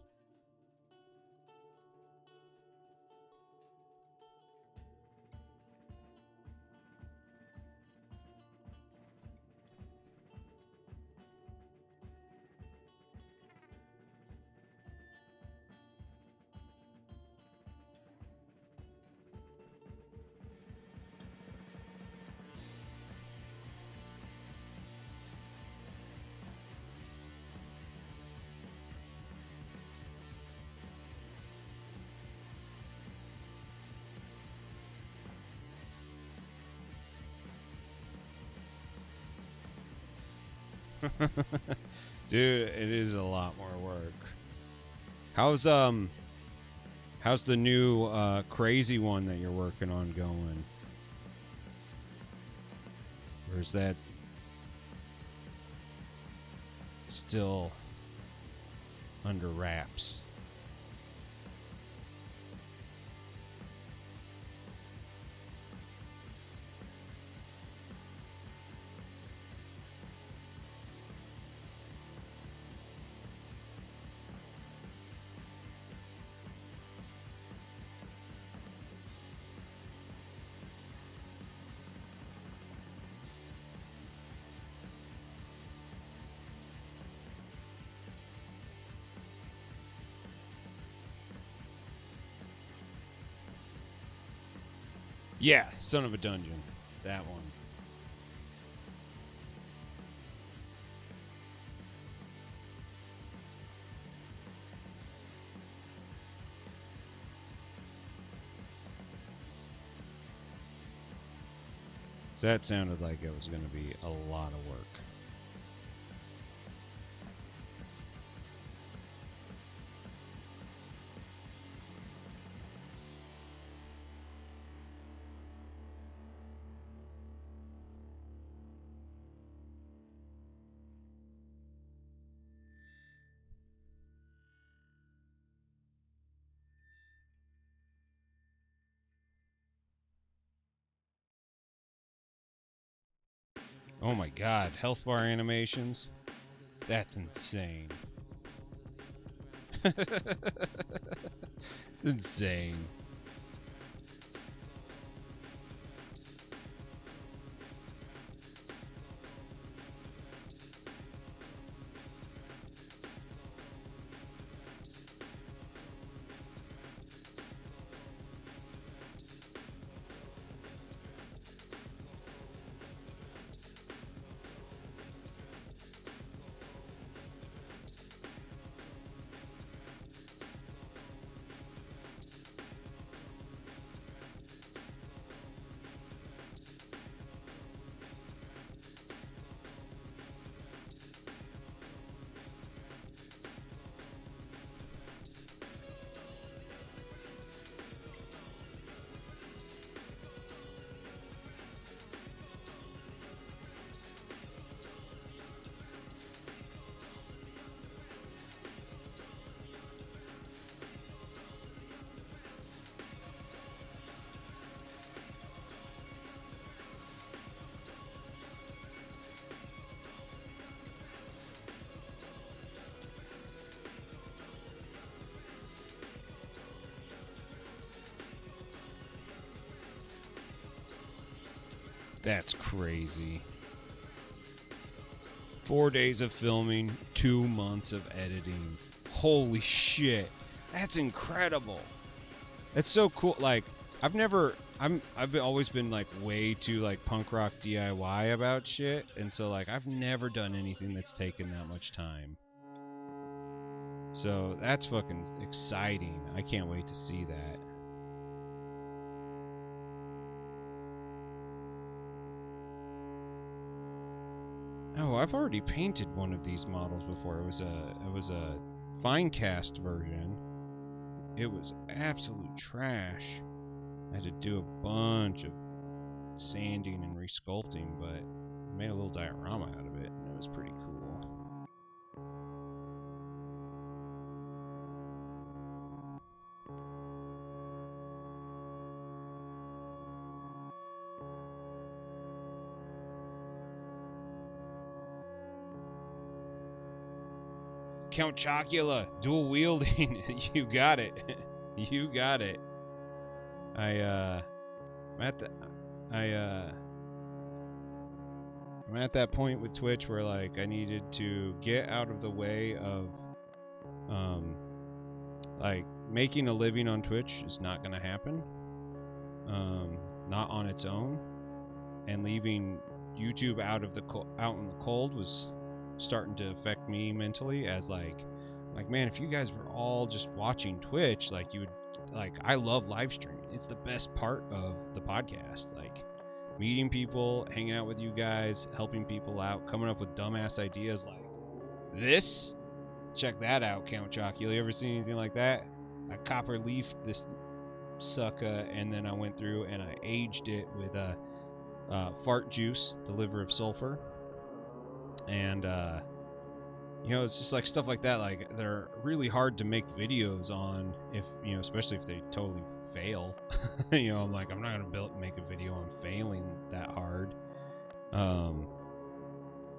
Dude, it is a lot more work. How's the new crazy one that you're working on going? Or is that still under wraps? Yeah, Son of a Dungeon. That one. So that sounded like it was going to be a lot of work. Oh my god, health bar animations? That's insane. It's insane. That's crazy. 4 days of filming, 2 months of editing. Holy shit. That's incredible. It's so cool. Like, I've always been like way too like punk rock DIY about shit, and so like I've never done anything that's taken that much time. So that's fucking exciting. I can't wait to see that. Oh, I've already painted one of these models before. It was a fine cast version. It was absolute trash. I had to do a bunch of sanding and resculpting, but I made a little diorama out of it, and it was pretty cool. Count Chocula, dual wielding. You got it. You got it. I'm at that point with Twitch where like I needed to get out of the way of like making a living on Twitch is not going to happen. Not on its own, and leaving YouTube out in the cold was starting to affect me mentally, as like man, if you guys were all just watching Twitch, like you would, like, I love live streaming. It's the best part of the podcast, like meeting people, hanging out with you guys, helping people out, coming up with dumbass ideas like this. Check that out, Count Chocula. You ever seen anything like that? I copper leafed this sucker, and then I went through and I aged it with fart juice, the liver of sulfur. And you know, it's just like stuff like that. Like, they're really hard to make videos on, if you know, especially if they totally fail. You know, I'm like, I'm not gonna make a video on failing that hard.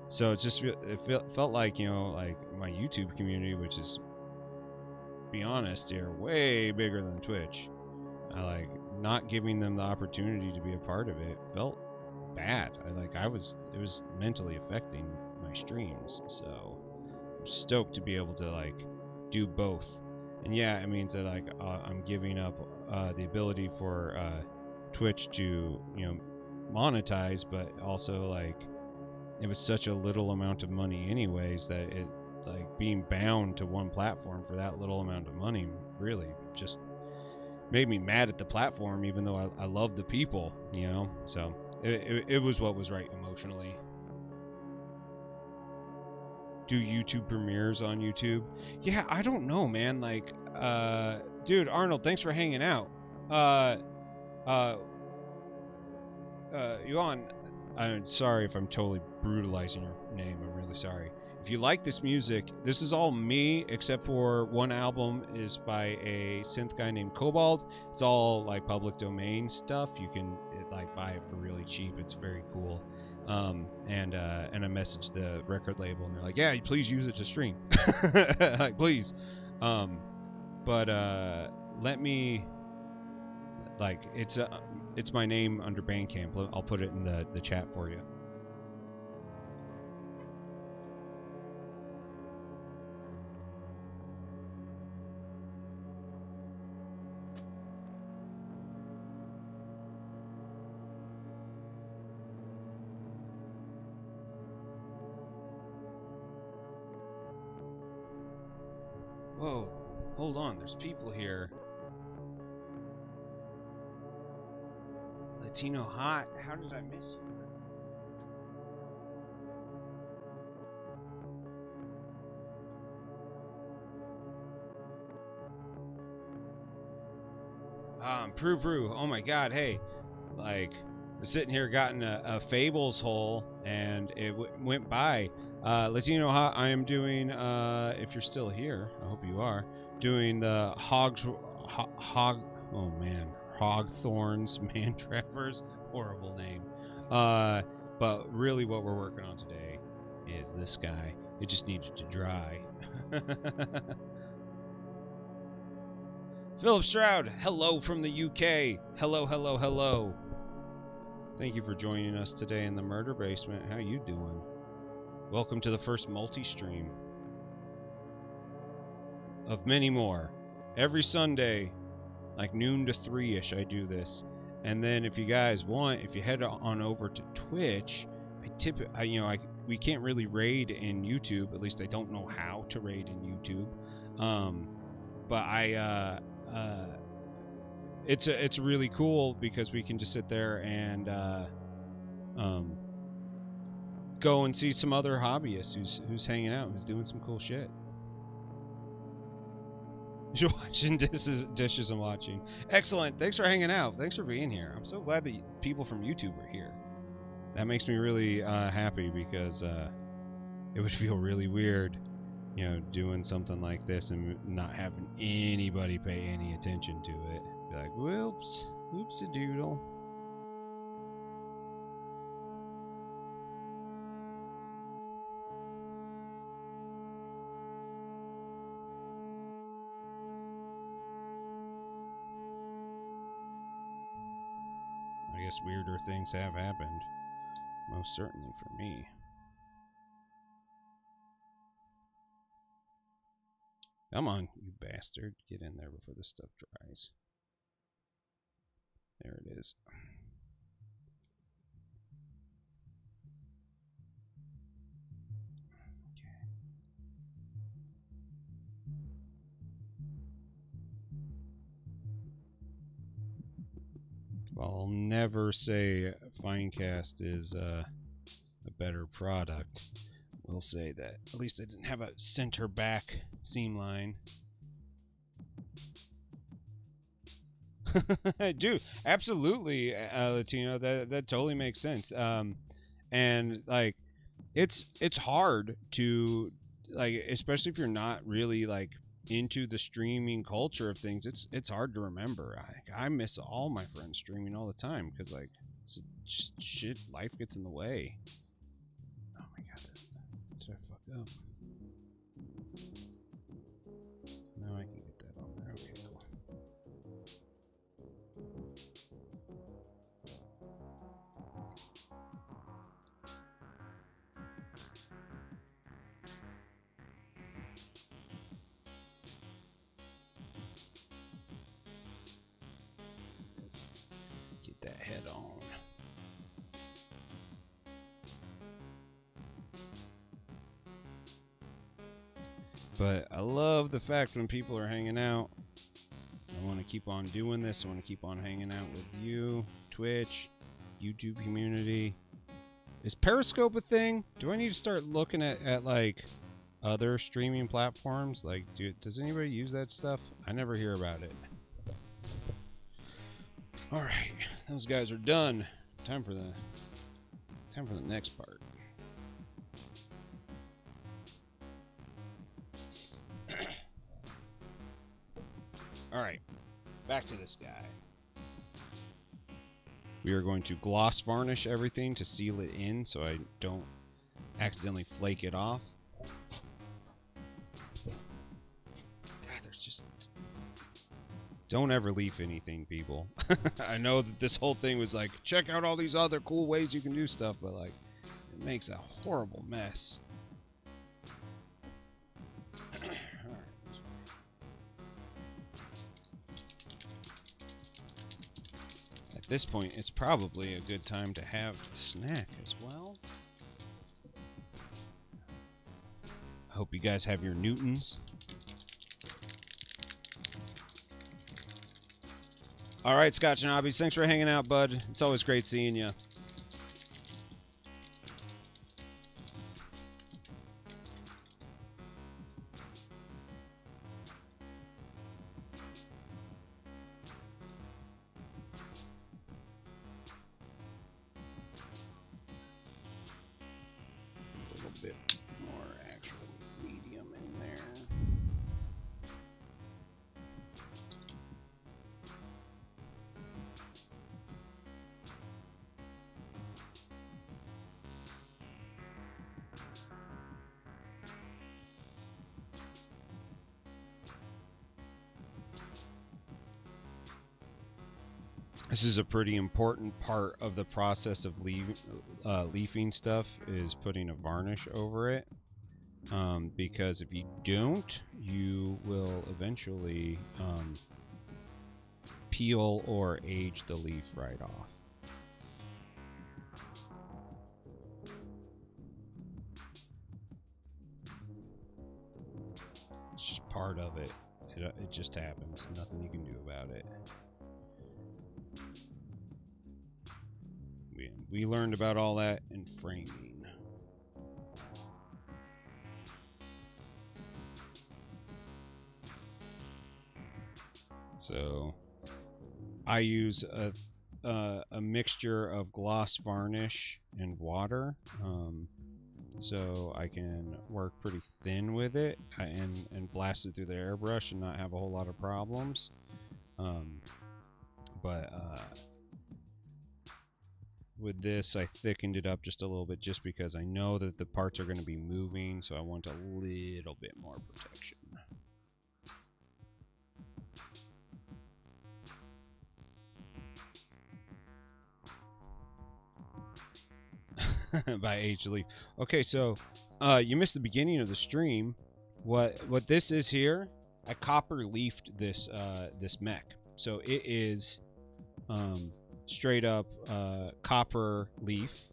So it's just, felt like, you know, like my YouTube community, which is, be honest here, way bigger than Twitch. I like not giving them the opportunity to be a part of it felt bad. It was mentally affecting my streams. So I'm stoked to be able to like do both. And yeah, it means that like I'm giving up the ability for Twitch to, you know, monetize, but also like it was such a little amount of money anyways that it, like, being bound to one platform for that little amount of money really just made me mad at the platform, even though I love the people, you know. So it was what was right emotionally. Do YouTube premieres on YouTube? Yeah, I don't know, man. Like, dude, Arnold, thanks for hanging out. Yuan, I'm sorry if I'm totally brutalizing your name. I'm really sorry. If you like this music, this is all me, except for one album is by a synth guy named Cobalt. It's all like public domain stuff. You can like buy it for really cheap. It's very cool. And I messaged the record label, and they're like, "Yeah, please use it to stream, like, please." But let me, like, it's my name under Bandcamp. I'll put it in the chat for you. Whoa, hold on, there's people here. Latino Hot, how did I miss you? Prue, oh my god, hey, like, I'm sitting here, gotten a Fables hole, and it went by. Latino Hot, I am doing, if you're still here, I hope you are, doing the Hogthorns Mantravers, horrible name. But really what we're working on today is this guy. It just needed to dry. Philip Stroud, hello from the UK. Hello. Thank you for joining us today in the Murder Basement. How you doing? Welcome to the first multi-stream of many more. Every Sunday, like noon to 3-ish, I do this. And then if you guys want, if you head on over to Twitch, we can't really raid in YouTube. At least I don't know how to raid in YouTube. But it's really cool because we can just sit there and go and see some other hobbyists who's hanging out, who's doing some cool shit. You're watching dishes and watching. Excellent. Thanks for hanging out. Thanks for being here. I'm so glad that people from YouTube are here. That makes me really happy because it would feel really weird, you know, doing something like this and not having anybody pay any attention to it. Be like, whoops, whoopsie doodle. I guess weirder things have happened. Most certainly for me. Come on, you bastard. Get in there before this stuff dries. There it is. Okay. Well, I'll never say Finecast is a better product. We'll say that at least I didn't have a center back seam line. Dude, absolutely, Latino. That totally makes sense. And like, it's hard to, like, especially if you're not really like into the streaming culture of things. It's hard to remember. I miss all my friends streaming all the time because like shit, life gets in the way. Oh my god, did I fuck up? Now I can get that on there. Okay, cool. Get that head on. But I love the fact when people are hanging out. I want to keep on doing this. I want to keep on hanging out with you, Twitch, YouTube community. Is Periscope a thing? Do I need to start looking at like other streaming platforms? Like, does anybody use that stuff? I never hear about it. All right, those guys are done. Time for the next part. All right, back to this guy. We are going to gloss varnish everything to seal it in so I don't accidentally flake it off. God, there's just... Don't ever leaf anything, people. I know that this whole thing was like, check out all these other cool ways you can do stuff, but like, it makes a horrible mess. At this point, it's probably a good time to have a snack as well. I hope you guys have your Newtons. All right, Scotch and Hobbies, thanks for hanging out, bud. It's always great seeing you. A little bit more actual medium in there. This is a pretty important part of the process of leafing stuff, is putting a varnish over it. Because if you don't, you will eventually peel or age the leaf right off. It's just part of it. It just happens. Nothing you can do about it. We learned about all that in framing. So I use a mixture of gloss varnish and water, so I can work pretty thin with it and blast it through the airbrush and not have a whole lot of problems. But with this, I thickened it up just a little bit, just because I know that the parts are going to be moving, so I want a little bit more protection. By age leaf. Okay, so you missed the beginning of the stream. What this is here, I copper leafed this this mech. So it is straight up copper leaf.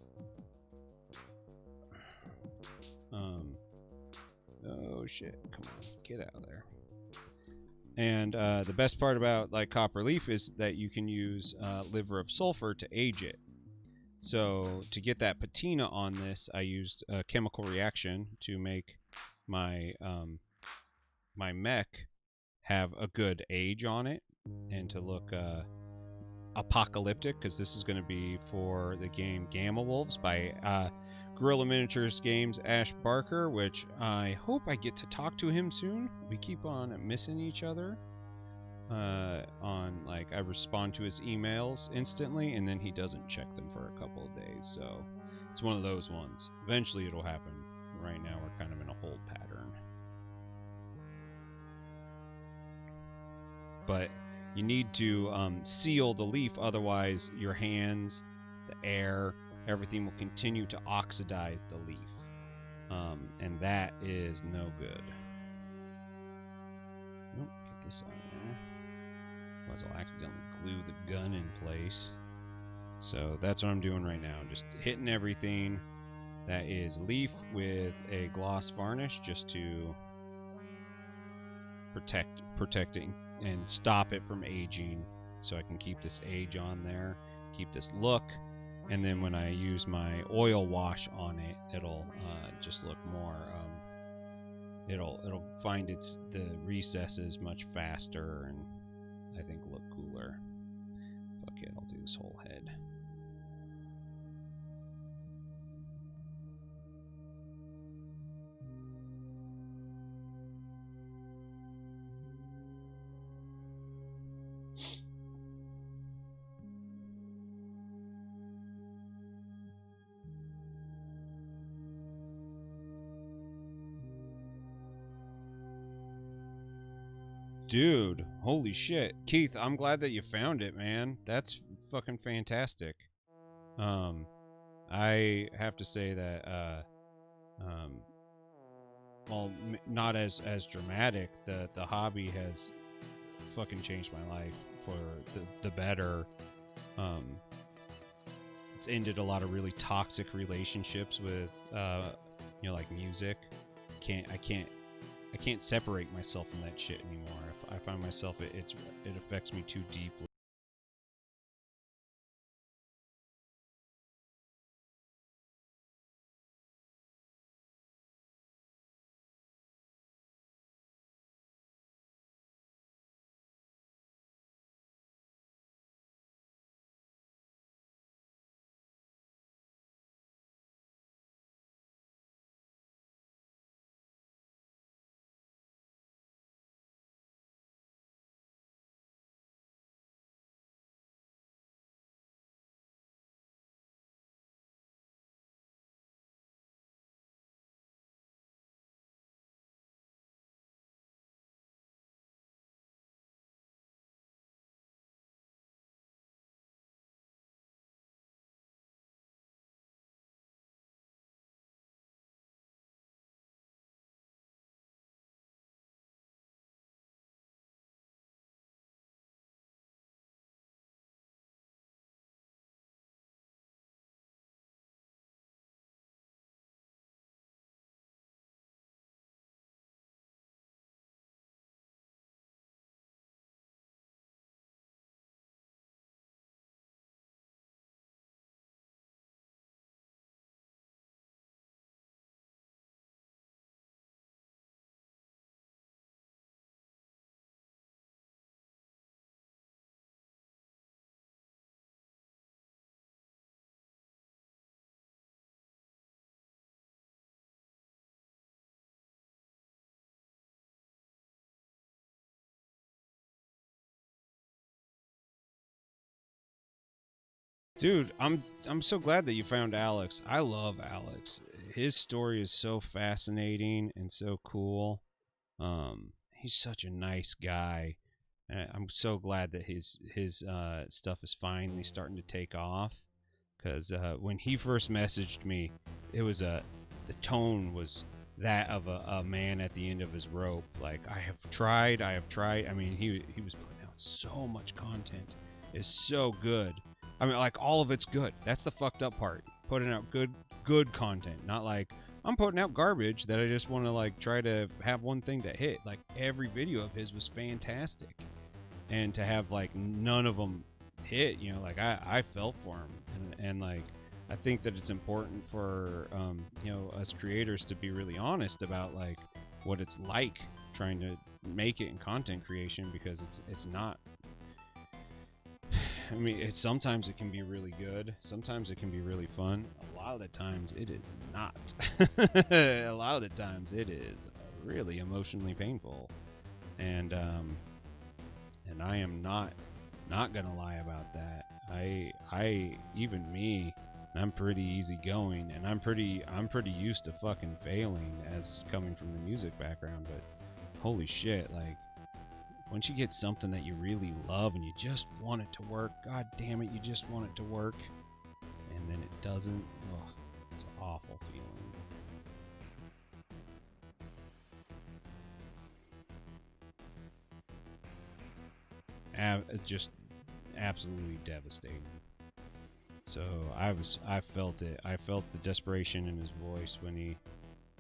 Oh shit, come on, get out of there. And the best part about like copper leaf is that you can use liver of sulfur to age it. So to get that patina on this, I used a chemical reaction to make my my mech have a good age on it and to look apocalyptic, because this is going to be for the game Gamma Wolves by Guerrilla Miniatures Games Ash Barker, which I hope I get to talk to him soon. We keep on missing each other. On like, I respond to his emails instantly and then he doesn't check them for a couple of days, so it's one of those ones. Eventually it'll happen. Right now we're kind of in a hold pattern, but you need to seal the leaf, otherwise your hands, the air, everything will continue to oxidize the leaf, and that is no good. Nope, get this out of there. Otherwise I'll accidentally glue the gun in place. So that's what I'm doing right now. Just hitting everything that is leaf with a gloss varnish, just to protect it and stop it from aging, so I can keep this age on there, keep this look, and then when I use my oil wash on it, it'll just look more it'll find the recesses much faster and I think look cooler. Fuck it, I'll do this whole head. Dude, holy shit. Keith, I'm glad that you found it, man. That's fucking fantastic. I have to say that, well, not as dramatic. The hobby has fucking changed my life for the better. It's ended a lot of really toxic relationships with, you know, like music. I can't separate myself from that shit anymore. I find myself, it affects me too deeply. Dude, I'm so glad that you found Alex. I love Alex. His story is so fascinating and so cool. He's such a nice guy. I'm so glad that his stuff is finally starting to take off. Because when he first messaged me, it was the tone was that of a man at the end of his rope. Like, I have tried. I mean, he was putting out so much content. It's so good. I mean, like, all of it's good. That's the fucked up part. Putting out good content, not like I'm putting out garbage that I just want to like try to have one thing to hit. Like, every video of his was fantastic, and to have like none of them hit, you know, like I felt for him, and like I think that it's important for you know, us creators to be really honest about like what it's like trying to make it in content creation, because it's not. I mean, sometimes it can be really good, sometimes it can be really fun. A lot of the times it is not. A lot of the times it is really emotionally painful, and I am not gonna lie about that. I even me, I'm pretty easygoing, and I'm pretty used to fucking failing as coming from the music background. But holy shit, like, once you get something that you really love and you just want it to work, god damn it, you just want it to work, and then it doesn't. Oh, it's an awful feeling. Just absolutely devastating. So I felt it. I felt the desperation in his voice when he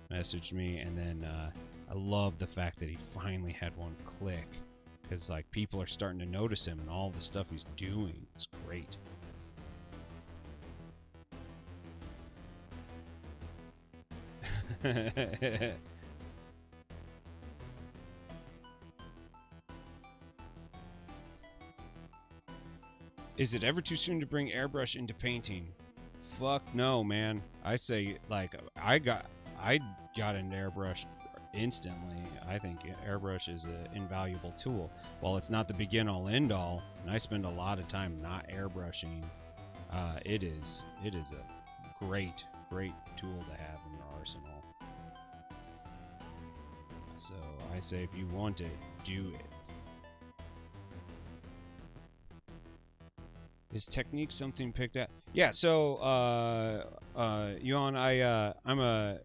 messaged me, and then I love the fact that he finally had one click, because like people are starting to notice him and all the stuff he's doing. It's great. Is it ever too soon to bring airbrush into painting? Fuck no, man. I say, like, I got into airbrush instantly. I think airbrush is an invaluable tool. While it's not the begin all end all, and I spend a lot of time not airbrushing, it is a great tool to have in your arsenal. So I say, if you want it, do it. Is technique something picked up? Yeah. So, Yuan, I'm a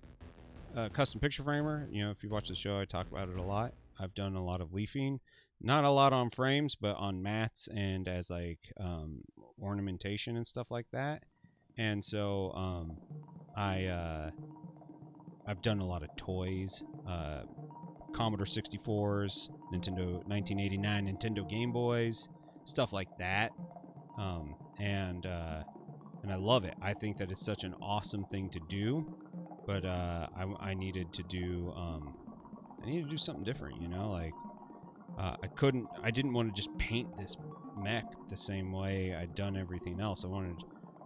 custom picture framer. You know, if you watch the show, I talk about it a lot. I've done a lot of leafing, not a lot on frames, but on mats and as like ornamentation and stuff like that. And so I've done a lot of toys, Commodore 64s, Nintendo 1989 Nintendo Game Boys, stuff like that. And I love it. I think that it's such an awesome thing to do, but I needed to do something different, you know. Like, I didn't want to just paint this mech the same way I'd done everything else. I wanted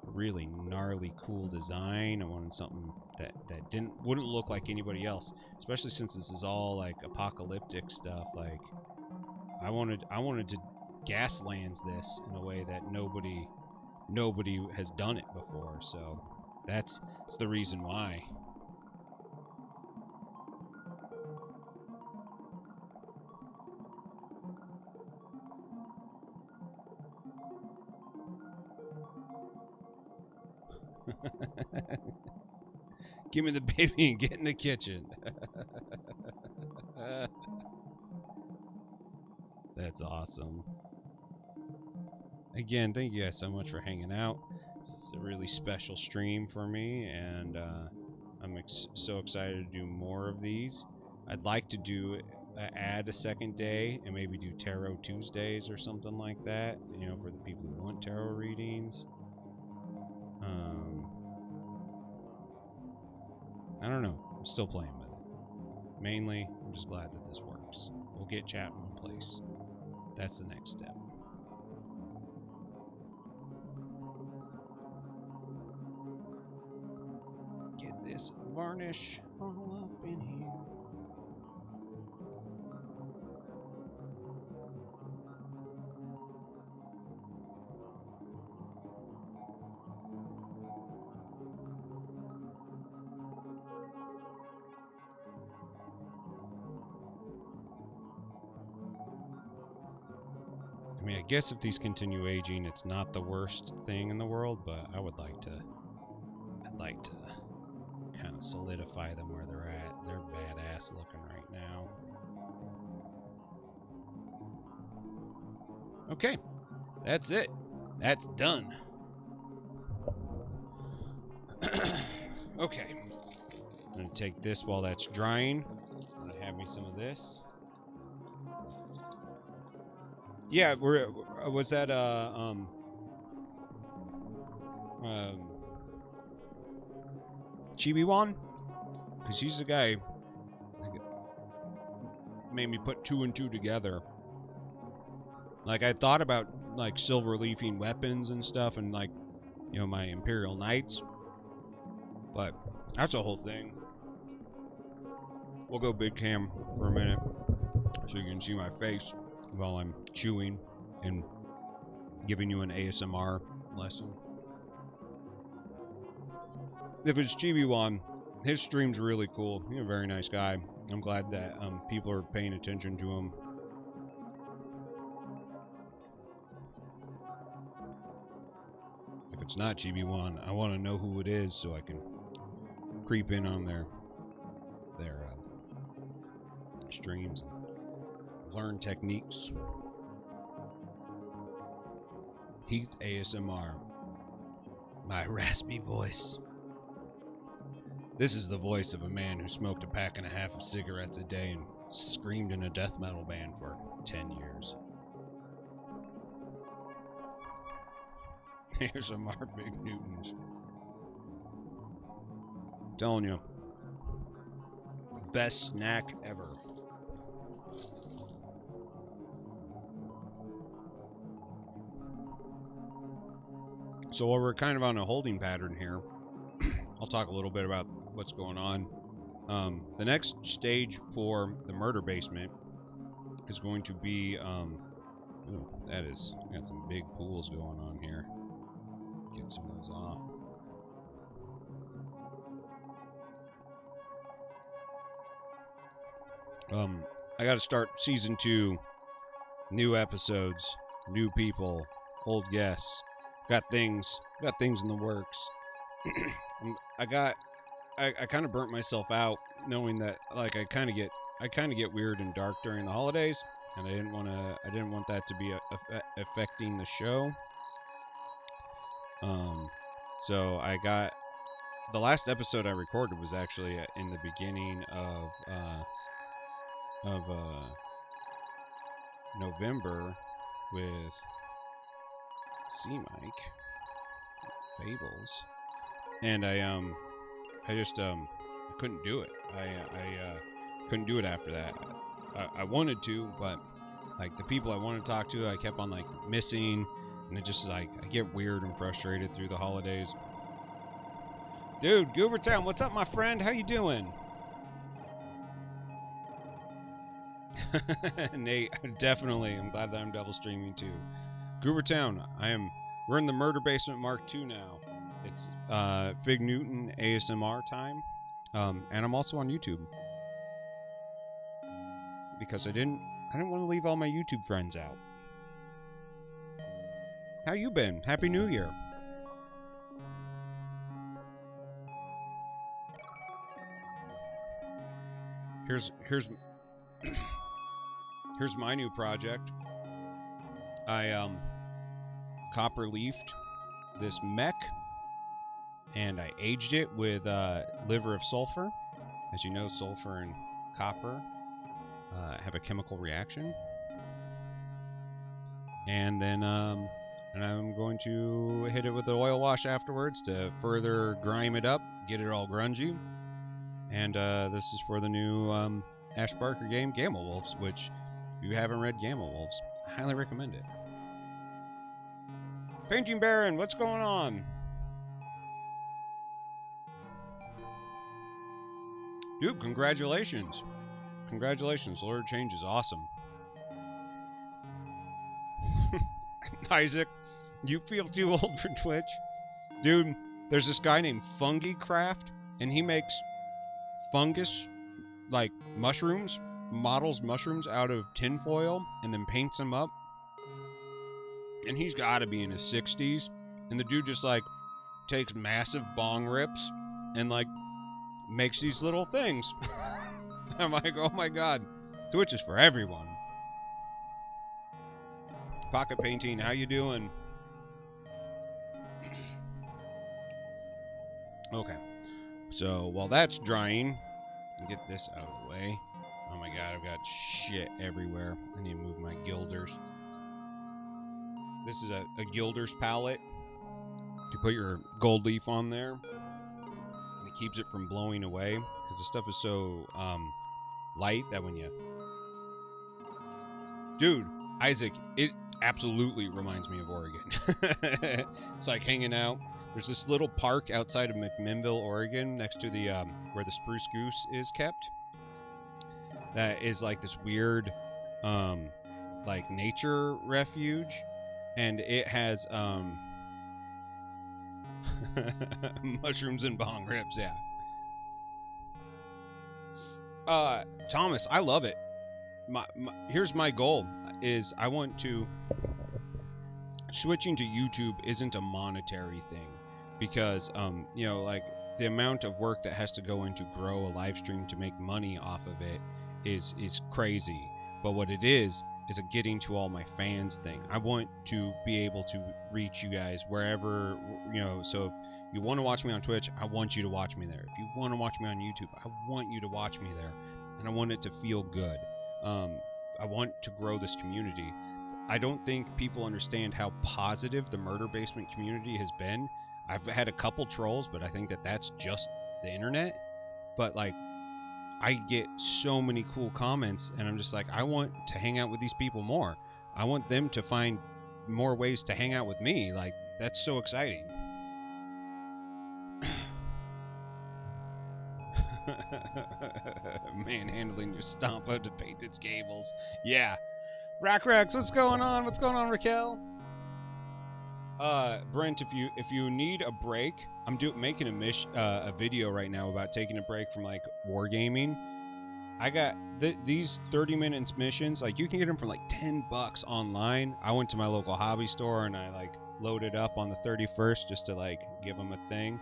a really gnarly, cool design. I wanted something that wouldn't look like anybody else, especially since this is all like apocalyptic stuff. Like, I wanted to gaslands this in a way that nobody has done it before. So that's the reason why. Give me the baby and get in the kitchen. That's awesome. Again, thank you guys so much for hanging out. It's a really special stream for me, and I'm so excited to do more of these. I'd like to do add a second day and maybe do Tarot Tuesdays or something like that, you know, for the people who want tarot readings. I don't know. I'm still playing with it. Mainly, I'm just glad that this works. We'll get chat in one place. That's the next step. Get this varnish all up in here. mean, I guess if these continue aging, it's not the worst thing in the world, but I would like to... I'd like to kind of solidify them where they're at. They're badass looking right now. Okay. That's it. That's done. Okay. I'm going to take this while that's drying. I'm going to have me some of this. Yeah, was that Chibi-wan? Because he's the guy that made me put 2 and 2 together. Like, I thought about, like, silver leafing weapons and stuff and, like, you know, my Imperial Knights. But that's a whole thing. We'll go big cam for a minute so you can see my face while I'm chewing and giving you an ASMR lesson. If it's Chibi-wan, his stream's really cool. He's a very nice guy. I'm glad that people are paying attention to him. If it's not Chibi-wan, I want to know who it is so I can creep in on their streams and learn techniques. Heath ASMR. My raspy voice. This is the voice of a man who smoked a pack and a half of cigarettes a day and screamed in a death metal band for 10 years. ASMR Big Newtons. Telling you. Best snack ever. So while we're kind of on a holding pattern here, I'll talk a little bit about what's going on. The next stage for the murder basement is going to be, ooh, that is, got some big pools going on here. Get some of those off. I gotta start season 2, new episodes, new people, old guests. Got things in the works. I kind of burnt myself out knowing that, like, I kind of get weird and dark during the holidays, and I didn't want that to be affecting the show. So I got the last episode I recorded was actually in the beginning of November with C-Mike Fables, and I just couldn't do it. I couldn't do it after that. I wanted to, but like the people I wanted to talk to, I kept on like missing, and it just like I get weird and frustrated through the holidays. Dude, Goobertown, what's up, my friend? How you doing? Nate, definitely. I'm glad that I'm double streaming too. Goobertown, we're in the Murder Basement Mark II now. It's Fig Newton ASMR time. And I'm also on YouTube. Because I didn't want to leave all my YouTube friends out. How you been? Happy New Year. Here's my new project. I copper leafed this mech, and I aged it with liver of sulfur. As you know, sulfur and copper have a chemical reaction, and then I'm going to hit it with the oil wash afterwards to further grime it up, get it all grungy. And this is for the new Ash Barker game, Gamma Wolves, which if you haven't read Gamma Wolves, I highly recommend it. Painting Baron, what's going on? Dude, congratulations. Congratulations, Lord of Change is awesome. Isaac, you feel too old for Twitch? Dude, there's this guy named FungiCraft, and he makes fungus, like mushrooms, models mushrooms out of tinfoil, and then paints them up. and he's got to be in his 60s, and the dude just like takes massive bong rips and like makes these little things. I'm like, oh my god, Twitch is for everyone. Pocket Painting, how you doing? Okay, so while that's drying, get this out of the way. Oh my god, I've got shit everywhere. I need to move my gilders. This is a gilder's palette. You put your gold leaf on there, and it keeps it from blowing away because the stuff is so light that when you... Dude, Isaac, it absolutely reminds me of Oregon. It's like hanging out. There's this little park outside of McMinnville, Oregon, next to the where the spruce goose is kept. That is like this weird, like nature refuge, and it has mushrooms and bong ribs. Yeah. Thomas, I love it. Here's my goal: is I want to... Switching to YouTube isn't a monetary thing, because you know, like the amount of work that has to go into grow a live stream to make money off of it is crazy. But what it is a getting to all my fans thing. I want to be able to reach you guys wherever, you know. So if you want to watch me on Twitch, I want you to watch me there. If you want to watch me on YouTube, I want you to watch me there, and I want it to feel good. I want to grow this community. I don't think people understand how positive the Murder Basement community has been. I've had a couple trolls, but I think that that's just the internet. But like, I get so many cool comments, and I'm just like, I want to hang out with these people more. I want them to find more ways to hang out with me. Like, that's so exciting. Manhandling your stompa to paint its gables. Yeah. Rack Rex, what's going on? What's going on, Raquel? Brent, if you need a break, I'm making a video right now about taking a break from like wargaming. I got these 30 minutes missions. Like, you can get them for like $10 online. I went to my local hobby store and I like loaded up on the 31st just to like give them a thing.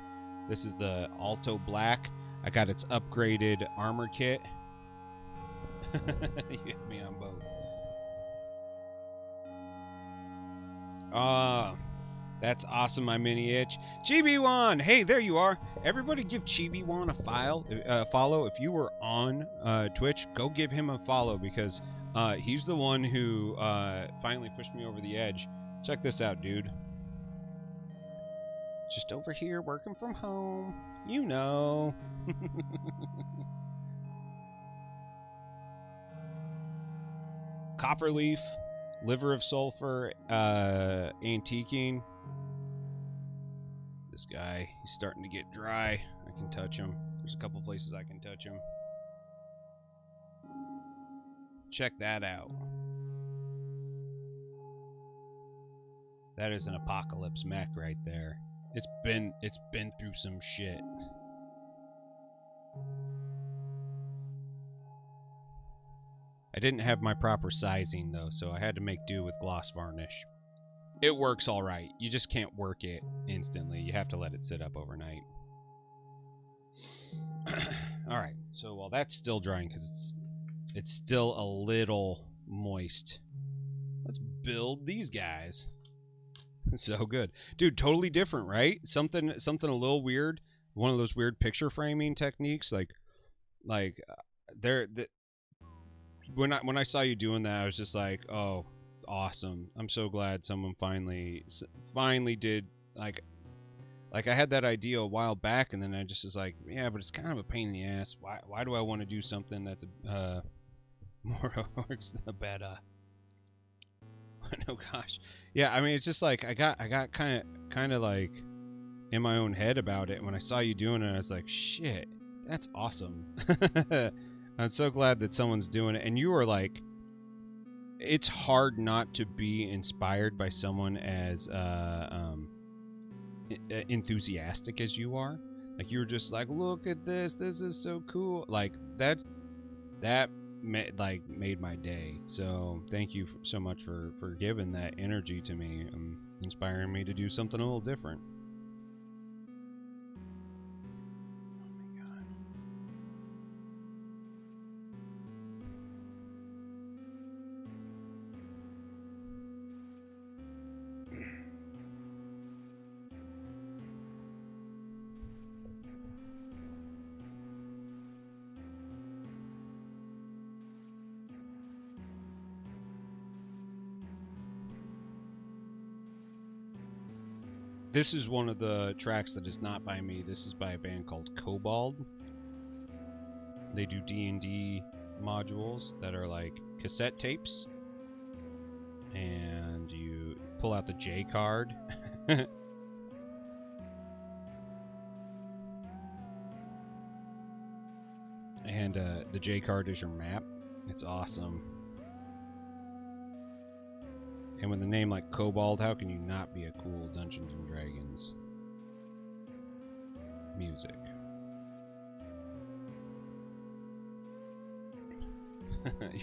This is the Alto Black. I got its upgraded armor kit. You hit me on both. That's awesome, my mini itch. Chibi-wan! Hey, there you are. Everybody give Chibi-wan a follow. If you were on Twitch, go give him a follow, because he's the one who finally pushed me over the edge. Check this out, dude. Just over here working from home. You know. Copperleaf. Liver of sulfur, antiquing. This guy, he's starting to get dry. I can touch him. There's a couple places I can touch him. Check that out. That is an apocalypse mech right there. It's been through some shit. I didn't have my proper sizing, though, so I had to make do with gloss varnish. It works all right. You just can't work it instantly. You have to let it sit up overnight. All right, so while that's still drying, because it's still a little moist, let's build these guys. So good. Dude, totally different, right? Something a little weird. One of those weird picture framing techniques, like when I saw you doing that, I was just like, oh, awesome. I'm so glad someone finally did, like I had that idea a while back, and then I just was like, yeah, but it's kind of a pain in the ass. Why do I want to do something that's more better? Oh gosh. Yeah, I mean, it's just like I got kind of like in my own head about it. When I saw you doing it, I was like, shit, that's awesome. I'm so glad that someone's doing it. And you were like, it's hard not to be inspired by someone as enthusiastic as you are. Like, you were just like, look at this. This is so cool. Like, that made my day. So thank you so much for giving that energy to me and inspiring me to do something a little different. This is one of the tracks that is not by me. This is by a band called Cobalt. They do D&D modules that are like cassette tapes. And you pull out the J card. And the J card is your map. It's awesome. And with a name like Cobalt, how can you not be a cool Dungeons and Dragons music?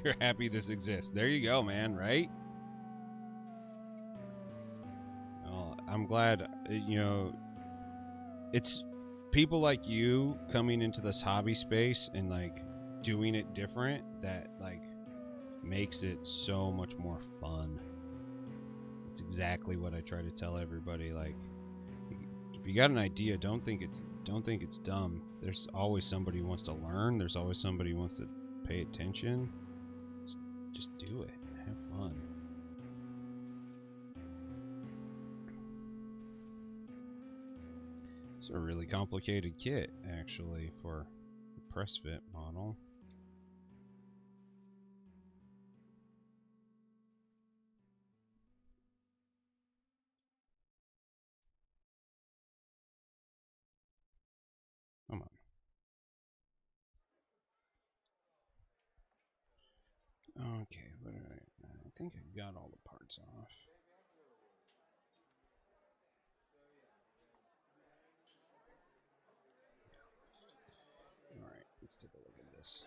You're happy this exists. There you go, man, right? Well, I'm glad, you know, it's people like you coming into this hobby space and like doing it different that like makes it so much more fun. It's exactly what I try to tell everybody. Like, if you got an idea, don't think it's dumb. There's always somebody who wants to learn. There's always somebody who wants to pay attention. Just do it. Have fun. It's a really complicated kit, actually, for a press fit model. Come on. Okay, what did I think I got all the parts off. Alright, let's take a look at this.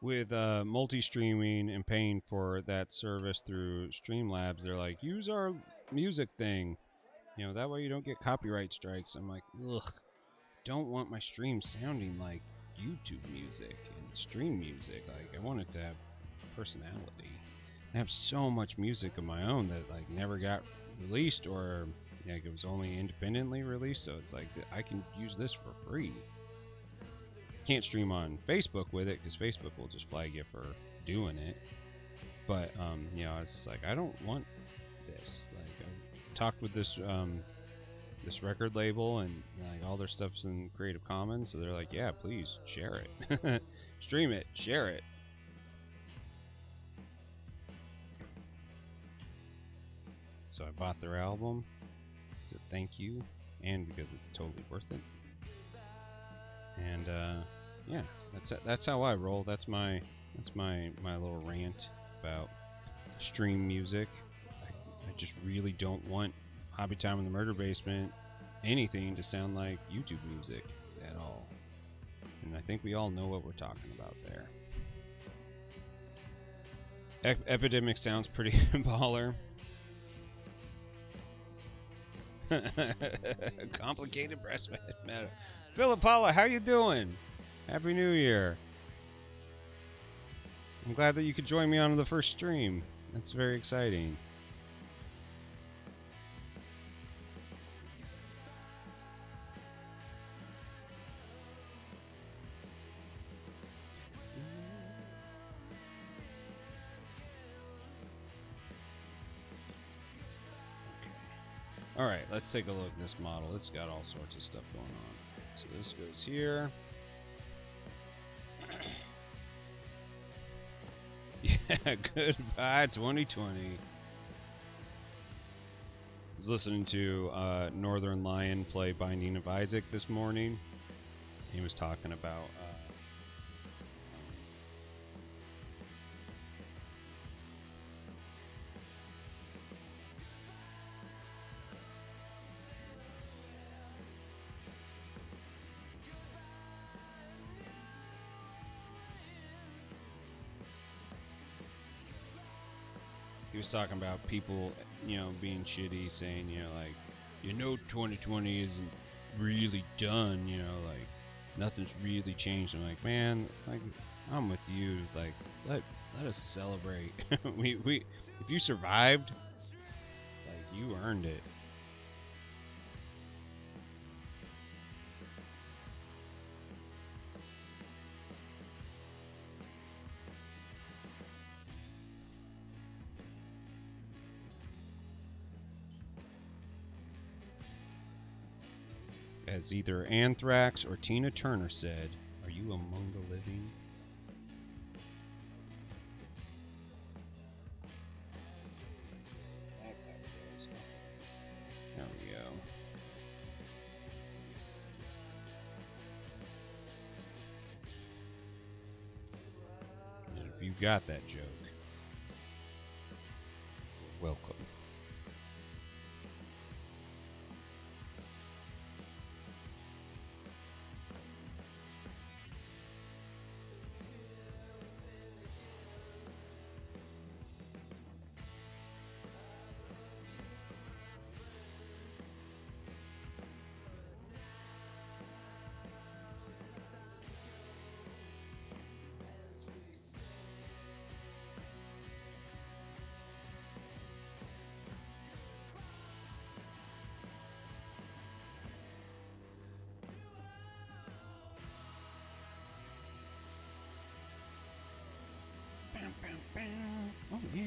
With multi-streaming and paying for that service through Streamlabs, they're like, use our music thing. You know, that way you don't get copyright strikes. I'm like, ugh, don't want my stream sounding like YouTube music and stream music. Like, I want it to have personality. I have so much music of my own that like never got released, or like it was only independently released, so it's like I can use this for free. Can't stream on Facebook with it because Facebook will just flag you for doing it. But you know, I was just like, I don't want this. Like, I talked with this this record label, and like all their stuff's in Creative Commons, so they're like, yeah, please share it, stream it, share it. So I bought their album. Said thank you, and because it's totally worth it. And yeah, that's how I roll. That's my little rant about stream music. I just really don't want Hobby Time in the Murder Basement anything to sound like YouTube music at all. And I think we all know what we're talking about there. Epidemic sounds pretty baller. Complicated breastfed matter. Philipala, how you doing? Happy New Year. I'm glad that you could join me on the first stream. That's very exciting. All right, let's take a look at this model. It's got all sorts of stuff going on. So this goes here. Yeah, goodbye 2020. I was listening to Northern Lion play Binding of Isaac this morning. He was talking about he was talking about people, you know, being shitty, saying, you know, like, 2020 isn't really done, you know, like, nothing's really changed. I'm like, man, like, I'm with you. Like, let us celebrate. we if you survived, like, you earned it. As either Anthrax or Tina Turner said, "Are you among the living?" That's how it goes. There we go. And if you got that joke, welcome. Oh, yeah.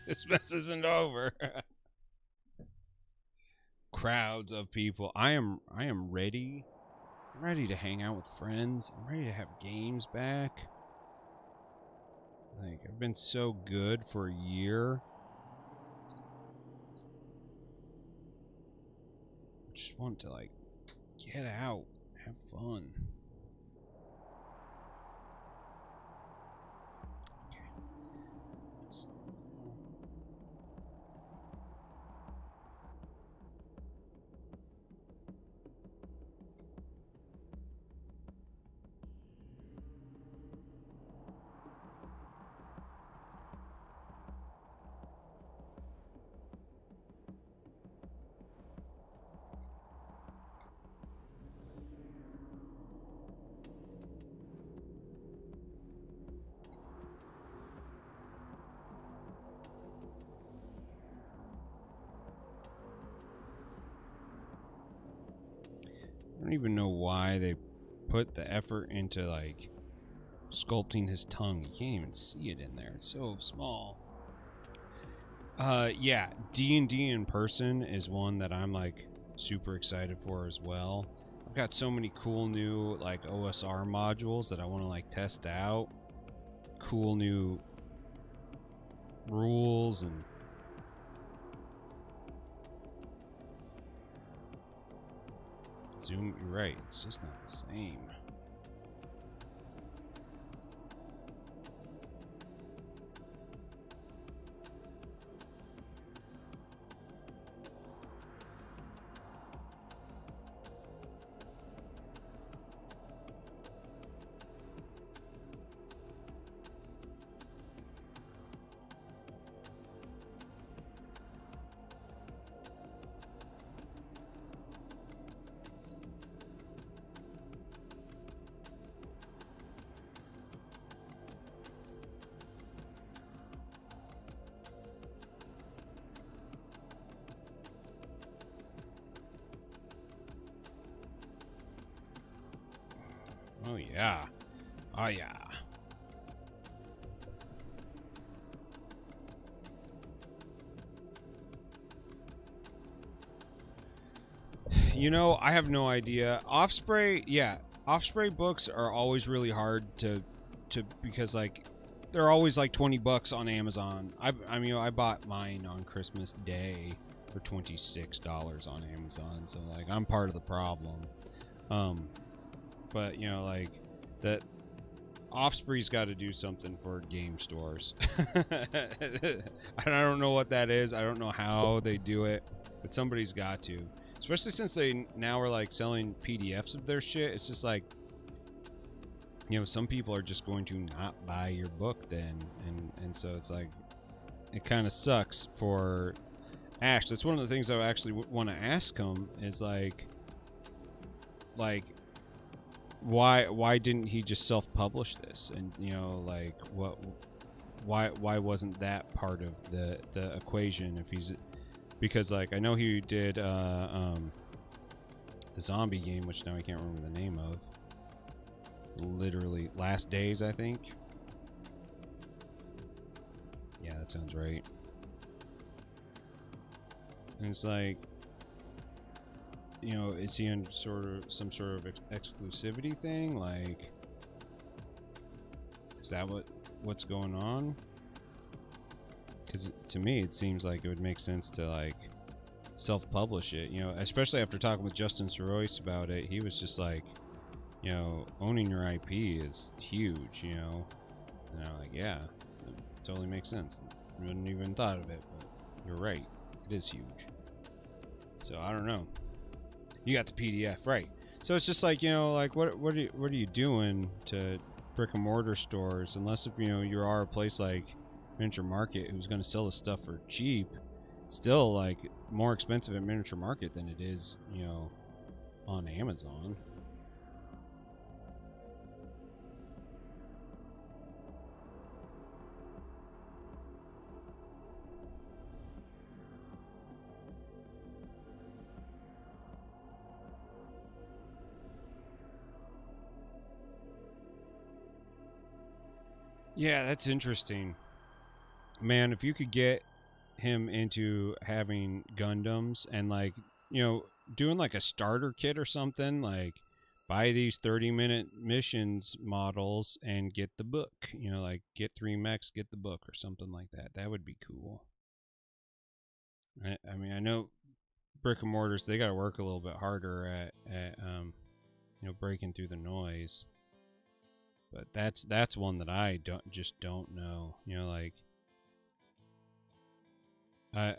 This mess isn't over. Crowds of people. I am ready. I'm ready to hang out with friends. I'm ready to have games back. Like, I've been so good for a year. I just want to, like, get out, have fun. Okay. So, I don't even know why they put the effort into, like, sculpting his tongue. You can't even see it in there. It's so small. Yeah, D&D in person is one that I'm, like, super excited for as well. I've got so many cool new, like, OSR modules that I want to, like, test out. Cool new rules and Zoom, you're right, it's just not the same. Oh yeah. Oh yeah. You know, I have no idea. Offspray, yeah. Offspray books are always really hard to because, like, they're always like $20 on Amazon. I mean, I bought mine on Christmas Day for $26 on Amazon, so, like, I'm part of the problem. But, you know, like, that Offspray's got to do something for game stores. I don't know what that is. I don't know how they do it, but somebody's got to. especially since they now are like selling PDFs of their shit. It's just like, you know, some people are just going to not buy your book then, and so it's like, it kind of sucks for Ash. That's one of the things I actually want to ask him is like why didn't he just self-publish this? And you know, like why wasn't that part of the equation? If he's, because like I know he did the zombie game, which now I can't remember the name of. Literally Last Days, I think. Yeah, that sounds right. And it's like, you know, is he in some sort of exclusivity thing? Like, is that what's going on? Because to me, it seems like it would make sense to like self-publish it. You know, especially after talking with Justin Sorois about it, he was just like, you know, owning your IP is huge. You know, and I'm like, yeah, it totally makes sense. I hadn't even thought of it, but you're right, it is huge. So I don't know. You got the PDF, right? So it's just like, you know, like what are you doing to brick and mortar stores? Unless if, you know, you are a place like Miniature Market who's going to sell this stuff for cheap, it's still like more expensive at Miniature Market than it is, you know, on Amazon. Yeah, that's interesting. Man, if you could get him into having Gundams and like, you know, doing like a starter kit or something, like buy these 30-minute missions models and get the book, you know, like get 3 mechs, get the book or something like that. That would be cool. I mean, I know brick and mortars, they got to work a little bit harder at you know, breaking through the noise. But that's one that I don't know. You know, like I'm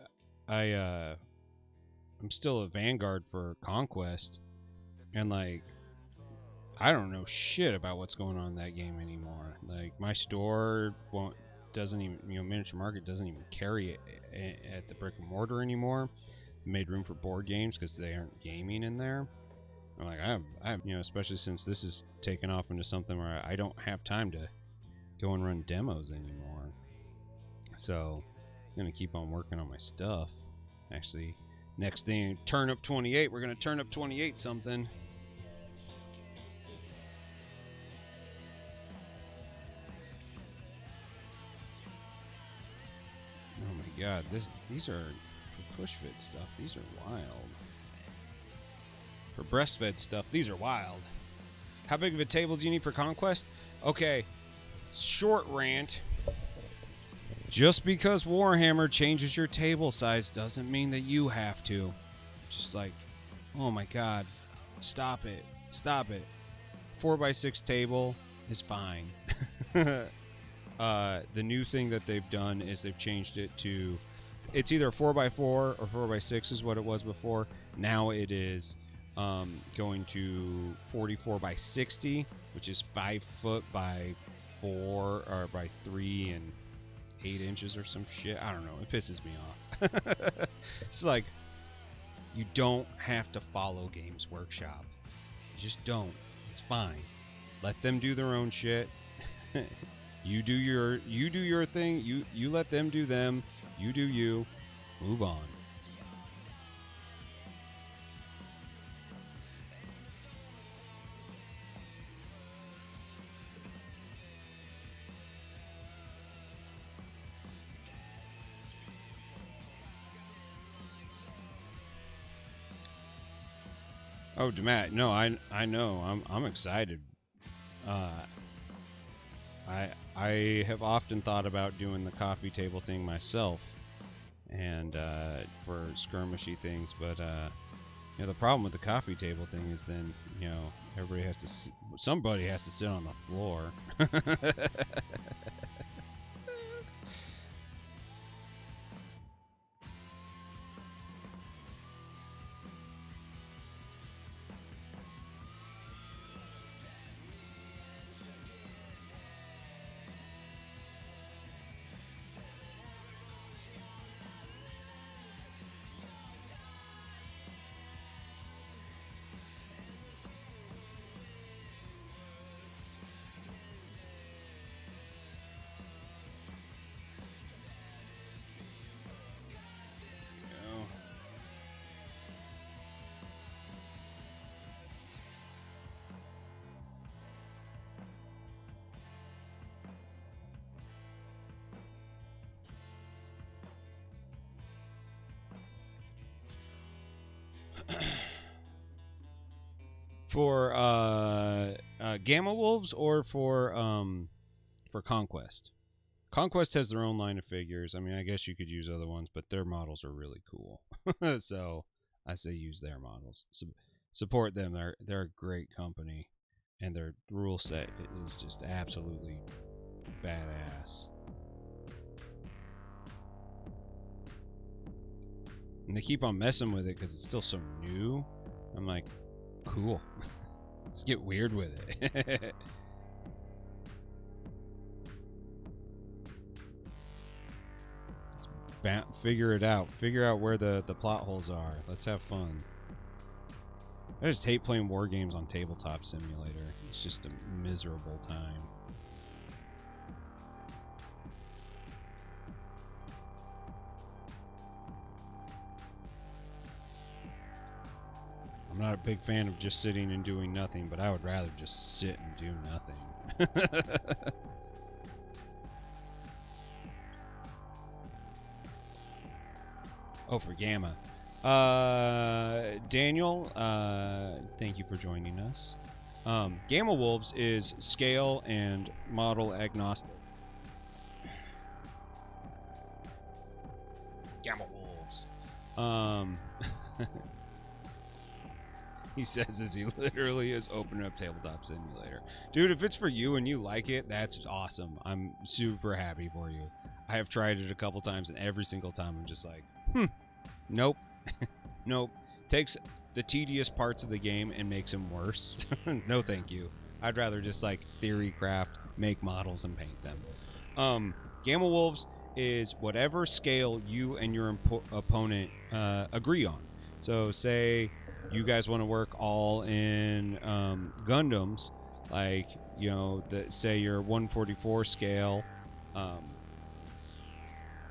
still a Vanguard for Conquest, and like I don't know shit about what's going on in that game anymore. Like my store doesn't even, you know, Miniature Market doesn't even carry it at the brick and mortar anymore. Made room for board games because they aren't gaming in there. I'm like, I, you know, especially since this is taken off into something where I don't have time to go and run demos anymore. So I'm gonna keep on working on my stuff. Actually, next thing, turn up 28. We're gonna turn up 28 something. Oh my god, these are for push fit stuff. These are wild. For breastfed stuff, these are wild. How big of a table do you need for Conquest? Okay, short rant. Just because Warhammer changes your table size doesn't mean that you have to. Just like, oh my god, stop it. Stop it. 4x6 table is fine. The new thing that they've done is they've changed it to, it's either 4x4 or 4x6 is what it was before. Now it is going to 44 by 60, which is 5 foot by 4 or by 3 and 8 inches or some shit. I don't know. It pisses me off. It's like, you don't have to follow Games Workshop. You just don't. It's fine. Let them do their own shit. You do your thing. You let them do them. You do you. Move on. Oh, Matt, no, I know. I'm excited. I have often thought about doing the coffee table thing myself, and for skirmishy things. But you know, the problem with the coffee table thing is then, you know, somebody has to sit on the floor. For Gamma Wolves or for Conquest? Conquest has their own line of figures. I mean, I guess you could use other ones, but their models are really cool. So I say use their models. Support them. They're a great company, and their rule set is just absolutely badass. And they keep on messing with it because it's still so new. I'm like, cool. Let's get weird with it. Figure it out. Figure out where the plot holes are. Let's have fun. I just hate playing war games on Tabletop Simulator. It's just a miserable time. I'm not a big fan of just sitting and doing nothing, but I would rather just sit and do nothing. Oh, for Gamma. Daniel, thank you for joining us. Gamma Wolves is scale and model agnostic. Gamma Wolves. He says as he literally is opening up Tabletop Simulator. Dude, if it's for you and you like it, that's awesome. I'm super happy for you. I have tried it a couple times, and every single time I'm just like, nope. Nope. Takes the tedious parts of the game and makes them worse. No thank you. I'd rather just like theory craft, make models, and paint them. Gamma Wolves is whatever scale you and your opponent agree on. So say you guys want to work all in Gundams, like, you know, say your 144 scale,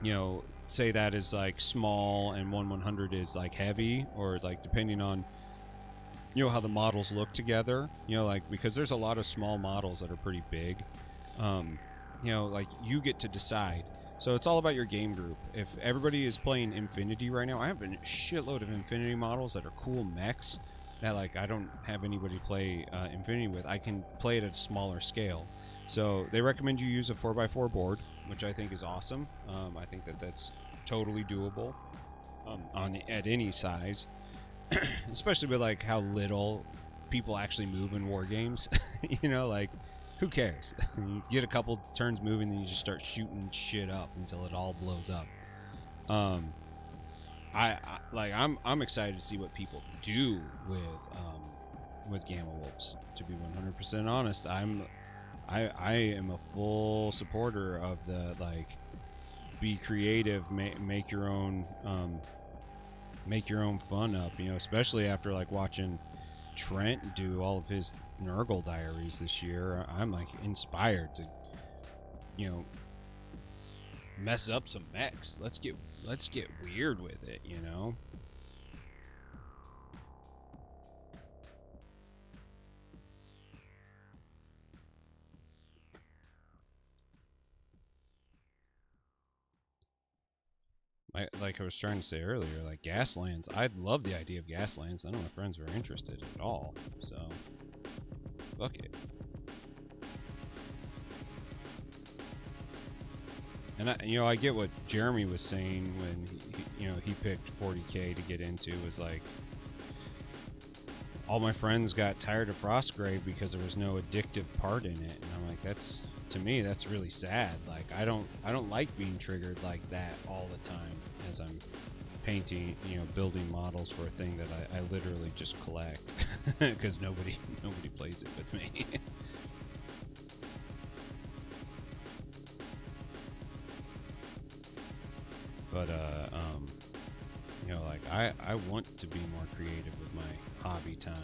you know, say that is like small and 1/100 is like heavy, or like depending on, you know, how the models look together, you know, like, because there's a lot of small models that are pretty big, you know, like you get to decide. So it's all about your game group. If everybody is playing Infinity right now, I have a shitload of Infinity models that are cool mechs that, like, I don't have anybody play Infinity with. I can play it at a smaller scale. So they recommend you use a 4x4 board, which I think is awesome. I think that that's totally doable at any size, especially with like how little people actually move in war games. You know, like, who cares? You get a couple turns moving, then you just start shooting shit up until it all blows up. I'm excited to see what people do with Gamma Wolves. To be 100% honest, I am a full supporter of the, like, be creative, make your own fun up, you know, especially after like watching Trent do all of his Nurgle diaries this year. I'm like inspired to, you know, mess up some mechs. Let's get weird with it, you know. Like I was trying to say earlier, like Gaslands, I love the idea of Gaslands. None of my friends were interested at all, so fuck it. And I get what Jeremy was saying when he picked 40K to get into, was like, all my friends got tired of Frostgrave because there was no addictive part in it, and I'm like, to me that's really sad. Like, I don't like being triggered like that all the time as I'm painting, building models for a thing that I literally just collect because nobody plays it with me. But like, I want to be more creative with my hobby time.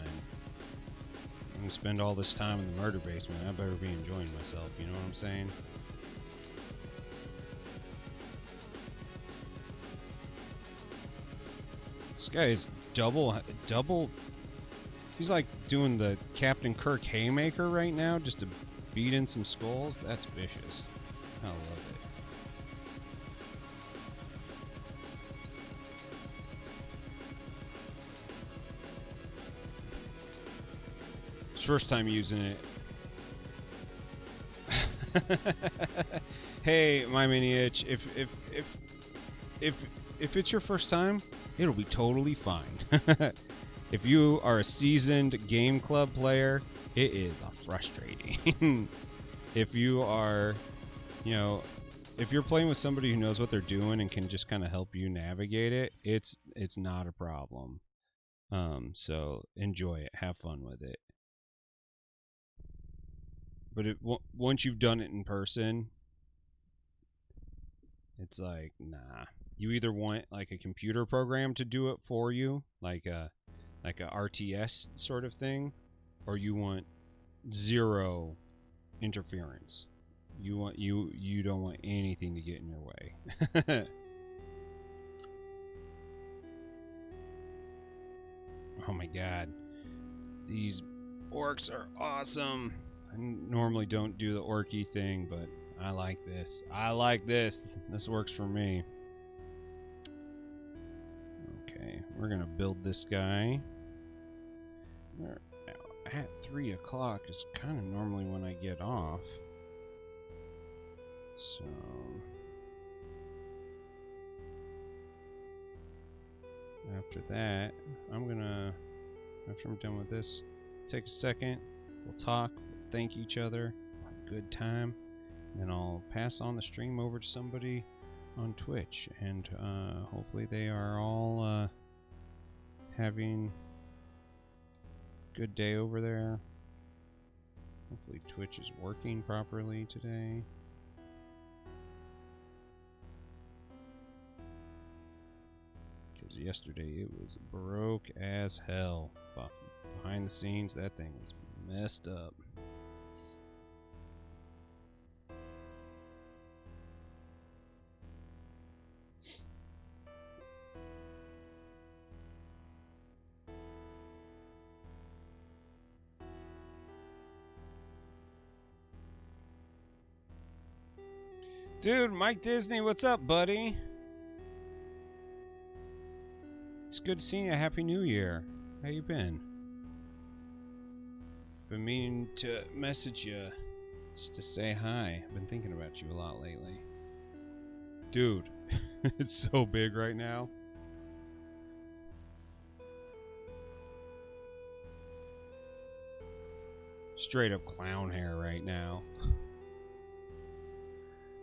I'm gonna spend all this time in the murder basement. I better be enjoying myself, you know what I'm saying? This guy is double. He's like doing the Captain Kirk haymaker right now just to beat in some skulls. That's vicious. I love it. first time using it. Hey, my mini itch, if it's your first time, it'll be totally fine. If you are a seasoned game club player, it is frustrating. If you are, you know, if you're playing with somebody who knows what they're doing and can just kind of help you navigate it, it's not a problem. So enjoy it, have fun with it. But once you've done it in person, it's like, nah. You either want like a computer program to do it for you, like a RTS sort of thing, or you want zero interference. You don't want anything to get in your way. Oh my god. These orcs are awesome. I normally don't do the orky thing, but I like this. I like this. This works for me. Okay, we're gonna build this guy. We're at 3 o'clock is kind of normally when I get off. So after that, after I'm done with this, take a second, we'll talk, we'll thank each other, have a good time, and then I'll pass on the stream over to somebody on Twitch, and hopefully they are all having a good day over there. Hopefully Twitch is working properly today. Because yesterday it was broke as hell. But behind the scenes, that thing was messed up. Dude, Mike Disney, what's up, buddy? It's good seeing you. Happy New Year. How you been? Been meaning to message you just to say hi. I've been thinking about you a lot lately. Dude, it's so big right now. Straight up clown hair right now.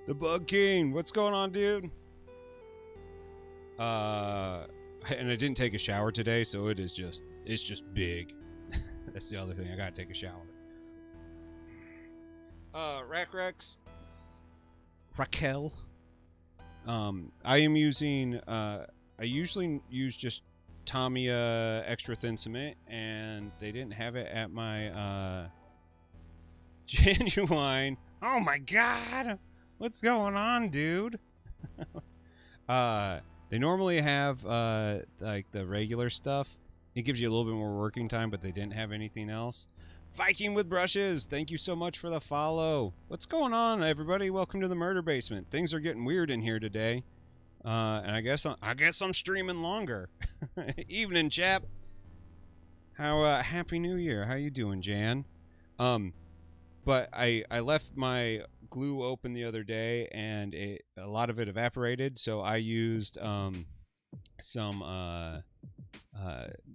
The Bug King, what's going on, dude? And I didn't take a shower today, so it's just big. That's the other thing. I gotta take a shower. Raquel. I am using. I usually use just Tamiya extra thin cement, and they didn't have it at my Genuine. Oh my god. What's going on, dude? They normally have like the regular stuff. It gives you a little bit more working time, but they didn't have anything else. Viking with brushes, thank you so much for the follow. What's going on, everybody? Welcome to the Murder Basement. Things are getting weird in here today, and I guess I'm streaming longer. Evening, chap. How Happy New Year. How you doing, Jan? But I left my glue open the other day, and a lot of it evaporated, so I used some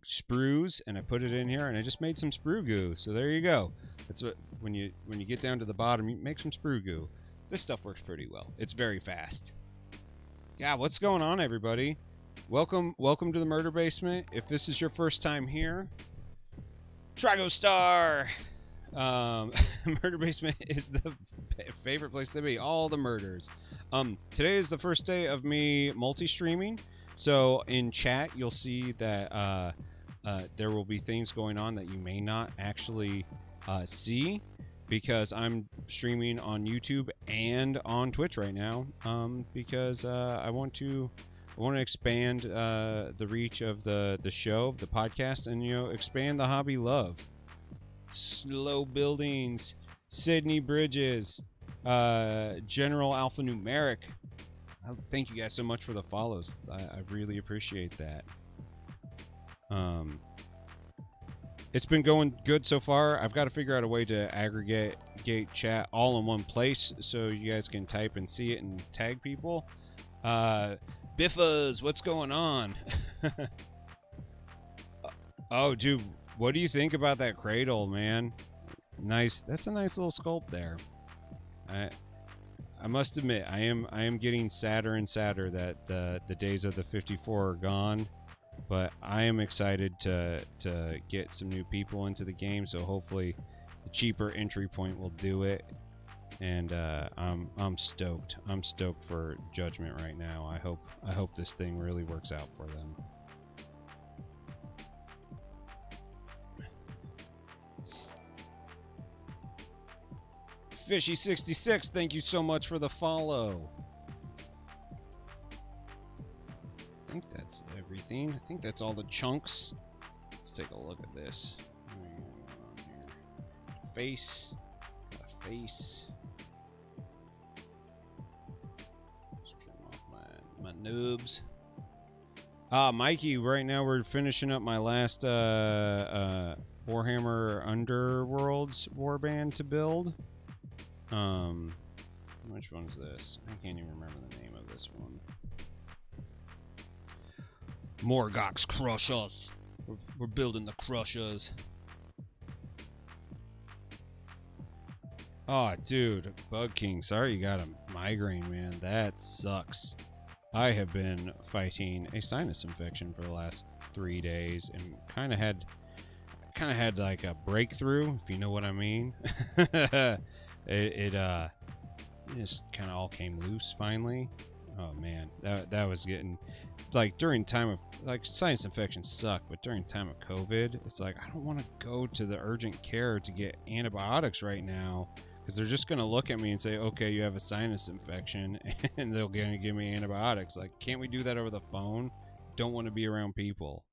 sprues, and I put it in here, and I just made some sprue goo. So there you go. That's what when you get down to the bottom, you make some sprue goo. This stuff works pretty well. It's very fast. Yeah, what's going on, everybody? Welcome to the Murder Basement. If this is your first time here, Dragostar. Murder Basement is the favorite place to be. All the murders. Today is the first day of me multi-streaming, so in chat you'll see that there will be things going on that you may not actually see, because I'm streaming on YouTube and on Twitch right now, because I want to expand the reach of the show, the podcast, and expand the hobby love. Slow Buildings, Sydney Bridges, General Alphanumeric. Thank you guys so much for the follows. I really appreciate that. it's been going good so far. I've got to figure out a way to aggregate chat all in one place so you guys can type and see it and tag people. Biffas, what's going on? Oh, dude, what do you think about that cradle, man? Nice. That's a nice little sculpt there. I must admit, I am getting sadder and sadder that the days of the 54 are gone. But I am excited to get some new people into the game, so hopefully the cheaper entry point will do it. And I'm stoked. I'm stoked for Judgment right now. I hope this thing really works out for them. Fishy66, thank you so much for the follow. I think that's everything. I think that's all the chunks. Let's take a look at this. Face. Face. Just trim off my noobs. Mikey, right now we're finishing up my last Warhammer Underworlds warband to build. Which one is this? I can't even remember the name of this one. Morgoth's Crushers. We're building the Crushers. Oh, dude. Bug King, sorry you got a migraine, man. That sucks. I have been fighting a sinus infection for the last 3 days and kind of had like a breakthrough, if you know what I mean. It just kind of all came loose finally. Oh man, that was getting, like, during time of, like, sinus infections suck, but during time of COVID, it's like I don't want to go to the urgent care to get antibiotics right now because they're just gonna look at me and say, okay, you have a sinus infection, and they're gonna give me antibiotics. Like, can't we do that over the phone? Don't want to be around people.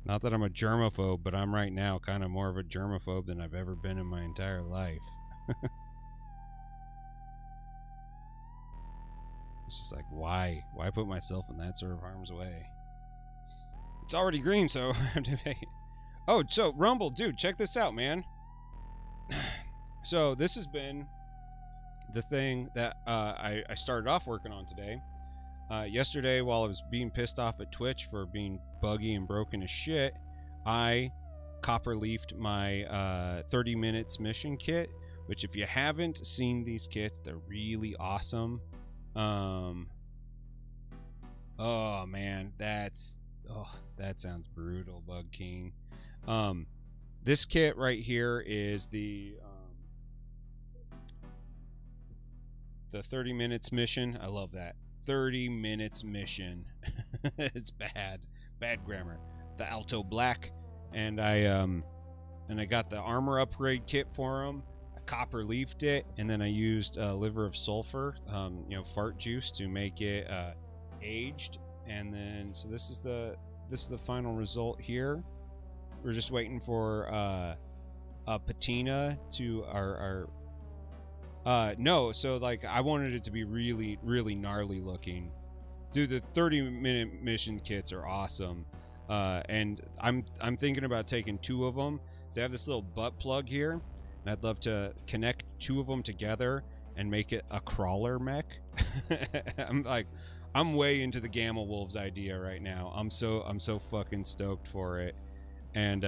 Not that I'm a germaphobe, but I'm right now kind of more of a germaphobe than I've ever been in my entire life. It's just like, why? Why put myself in that sort of harm's way? It's already green, so I have to pay. Oh, so Rumble, dude, check this out, man. So this has been the thing that I started off working on today. Yesterday, while I was being pissed off at Twitch for being buggy and broken as shit, I copper leafed my 30 minutes mission kit, which if you haven't seen these kits, they're really awesome. Oh man, that sounds brutal, Bug King. This kit right here is the 30 minutes mission. I love that. 30 minutes mission. It's bad grammar. The Alto Black, and I got the armor upgrade kit for him. I copper leafed it, and then I used liver of sulfur, fart juice, to make it aged. And then so this is the final result here. We're just waiting for a patina to our no, so like I wanted it to be really, really gnarly looking. Dude, the 30-minute mission kits are awesome. And I'm thinking about taking 2 of them. So I have this little butt plug here, and I'd love to connect 2 of them together and make it a crawler mech. I'm way into the Gamma Wolves idea right now. I'm so fucking stoked for it. And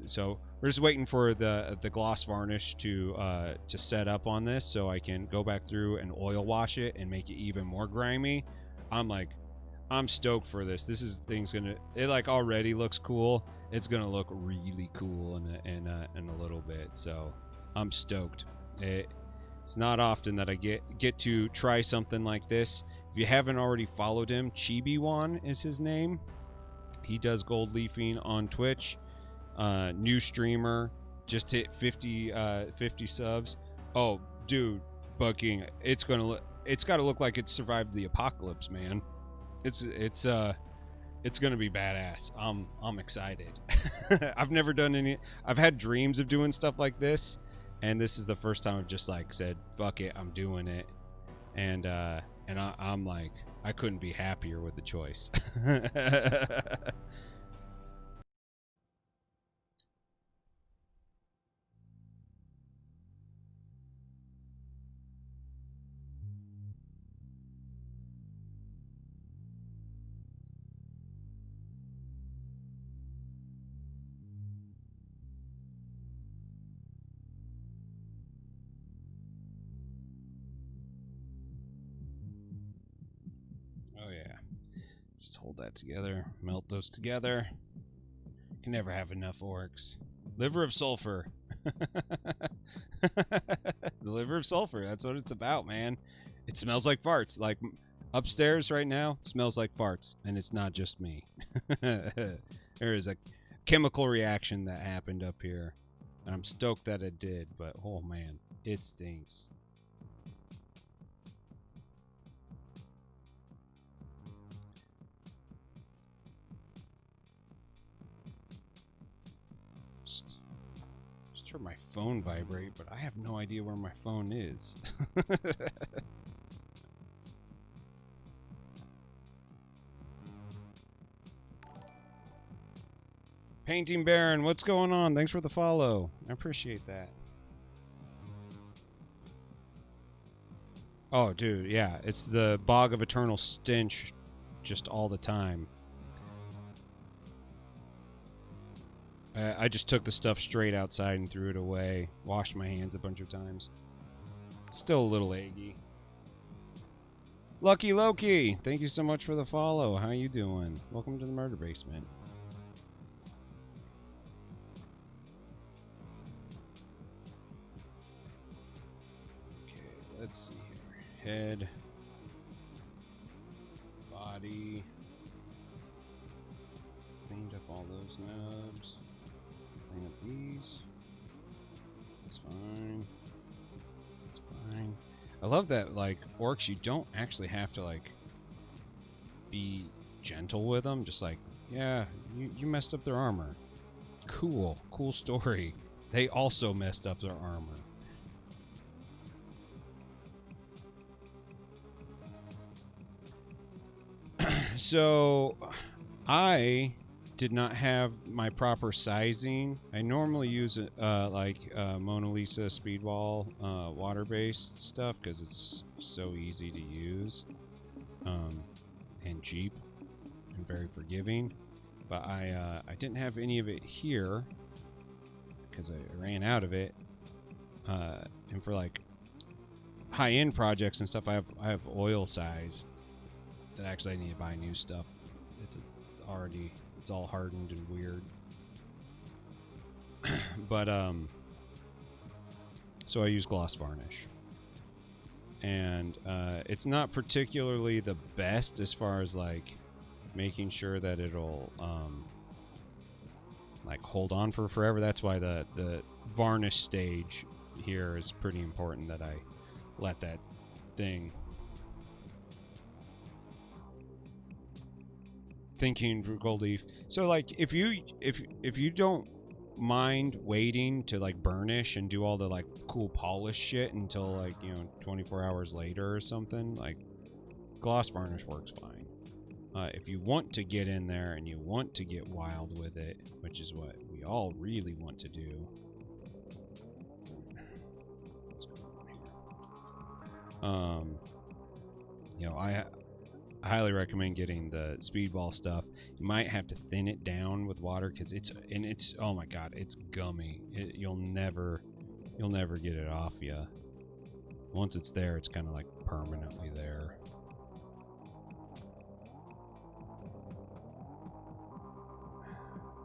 so we're just waiting for the gloss varnish to set up on this so I can go back through and oil wash it and make it even more grimy. I'm stoked for this. It like already looks cool. It's gonna look really cool in a little bit. So I'm stoked. It's not often that I get to try something like this. If you haven't already followed him, Chibi-wan is his name. He does gold leafing on Twitch. New streamer, just hit 50 subs. Oh, dude, Bug King, it's got to look like it survived the apocalypse, man. It's gonna be badass. I'm excited. I've never done any. I've had dreams of doing stuff like this, and this is the first time I've just like said, "Fuck it, I'm doing it," and I'm like, I couldn't be happier with the choice. Just hold that together. Melt those together. Can never have enough orcs. Liver of sulfur. The liver of sulfur. That's what it's about, man. It smells like farts. Like upstairs right now smells like farts, and it's not just me. There is a chemical reaction that happened up here, and I'm stoked that it did, but oh man, it stinks. Just heard my phone vibrate, but I have no idea where my phone is. Painting Baron, what's going on? Thanks for the follow. I appreciate that. Oh, dude, yeah. It's the Bog of Eternal Stench just all the time. I just took the stuff straight outside and threw it away. Washed my hands a bunch of times. Still a little eggy. Lucky Loki, thank you so much for the follow. How you doing? Welcome to the Murder Basement. Okay, let's see here. Head. Body. Cleaned up all those nubs. Clean up these. It's fine. It's fine. I love that, like, orcs, you don't actually have to, like, be gentle with them. Just like, yeah, you messed up their armor. Cool. Cool story. They also messed up their armor. So, I did not have my proper sizing. I normally use Mona Lisa Speedball water-based stuff because it's so easy to use and cheap and very forgiving. But I didn't have any of it here because I ran out of it. And for like high-end projects and stuff, I have oil size. That actually I need to buy new stuff. It's all hardened and weird. But so I use gloss varnish, and it's not particularly the best as far as like making sure that it'll like hold on for forever. That's why the varnish stage here is pretty important, that I let that thing. Thinking for gold leaf. So like if you don't mind waiting to like burnish and do all the like cool polish shit until like 24 hours later or something, like gloss varnish works fine. If you want to get in there and you want to get wild with it, which is what we all really want to do. What's going on here? I highly recommend getting the Speedball stuff. You might have to thin it down with water because it's oh my god, it's gummy. You'll never get it off you. Once it's there, it's kind of like permanently there.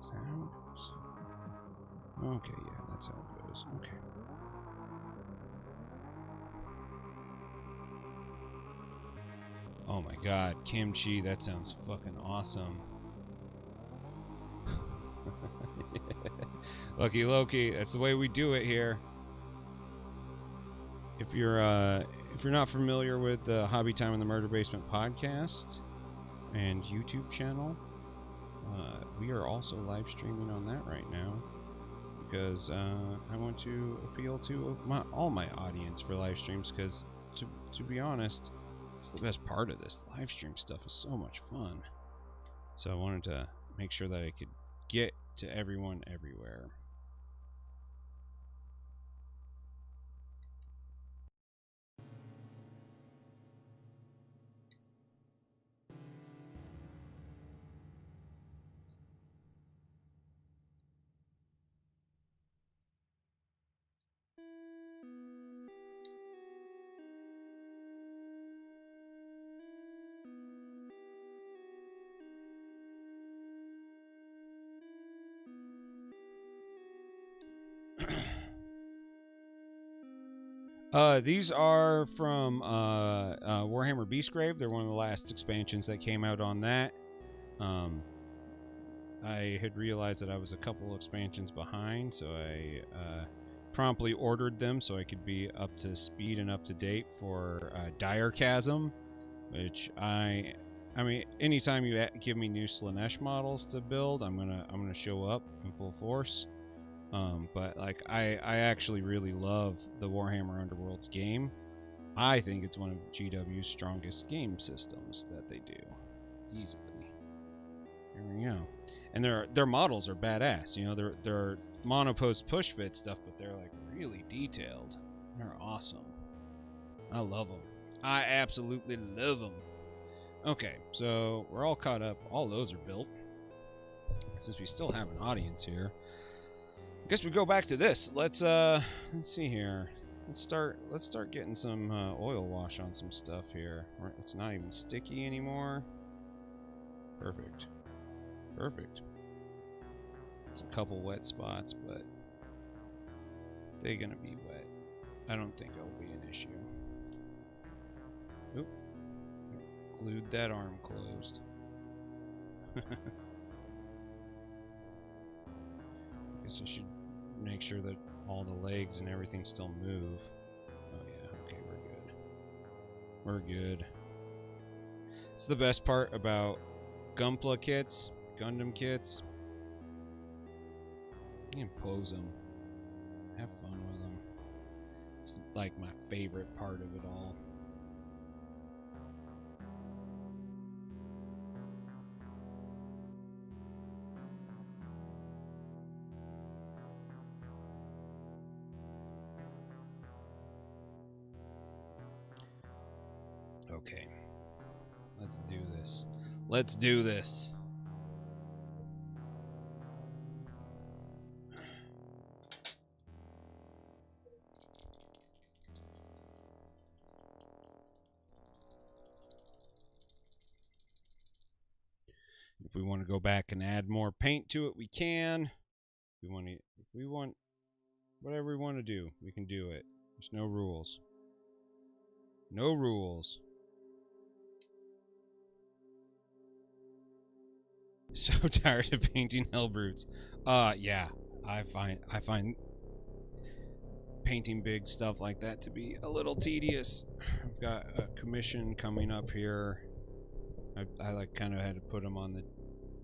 Is that how it goes? Okay, yeah, that's how it goes. Okay. Oh my god, kimchi, that sounds fucking awesome. Lucky Loki, that's the way we do it here. If you're not familiar with the Hobby Time in the Murder Basement podcast and YouTube channel, we are also live streaming on that right now because I want to appeal to all my audience for live streams, because to be honest, it's the best part of this. Live stream stuff is so much fun. So I wanted to make sure that I could get to everyone everywhere. These are from Warhammer Beastgrave. They're one of the last expansions that came out on that. I had realized that I was a couple expansions behind, so I promptly ordered them so I could be up to speed and up to date for Dire Chasm, which I mean, anytime you give me new Slanesh models to build, I'm gonna show up in full force. But like I actually really love the Warhammer Underworlds game. I think it's one of GW's strongest game systems that they do easily. Here we go. And their models are badass. You know, they're monopost push fit stuff, but they're like really detailed. They're awesome. I love them. I absolutely love them. Okay, so we're all caught up. All those are built. Since we still have an audience here, I guess we go back to this. Let's see here. Let's start getting some oil wash on some stuff here. It's not even sticky anymore. Perfect. Perfect. There's a couple wet spots, but they're gonna be wet. I don't think it'll be an issue. Oop. Glued that arm closed. Guess I should make sure that all the legs and everything still move. Oh yeah, okay, we're good. We're good. It's the best part about Gunpla kits, Gundam kits. You can pose them. Have fun with them. It's like my favorite part of it all. Okay. Let's do this. Let's do this. If we want to go back and add more paint to it, we can. If we want whatever we want to do, we can do it. There's no rules. No rules. So tired of painting Hellbrutes. Yeah. I find painting big stuff like that to be a little tedious. I've got a commission coming up here. I like kind of had to put them on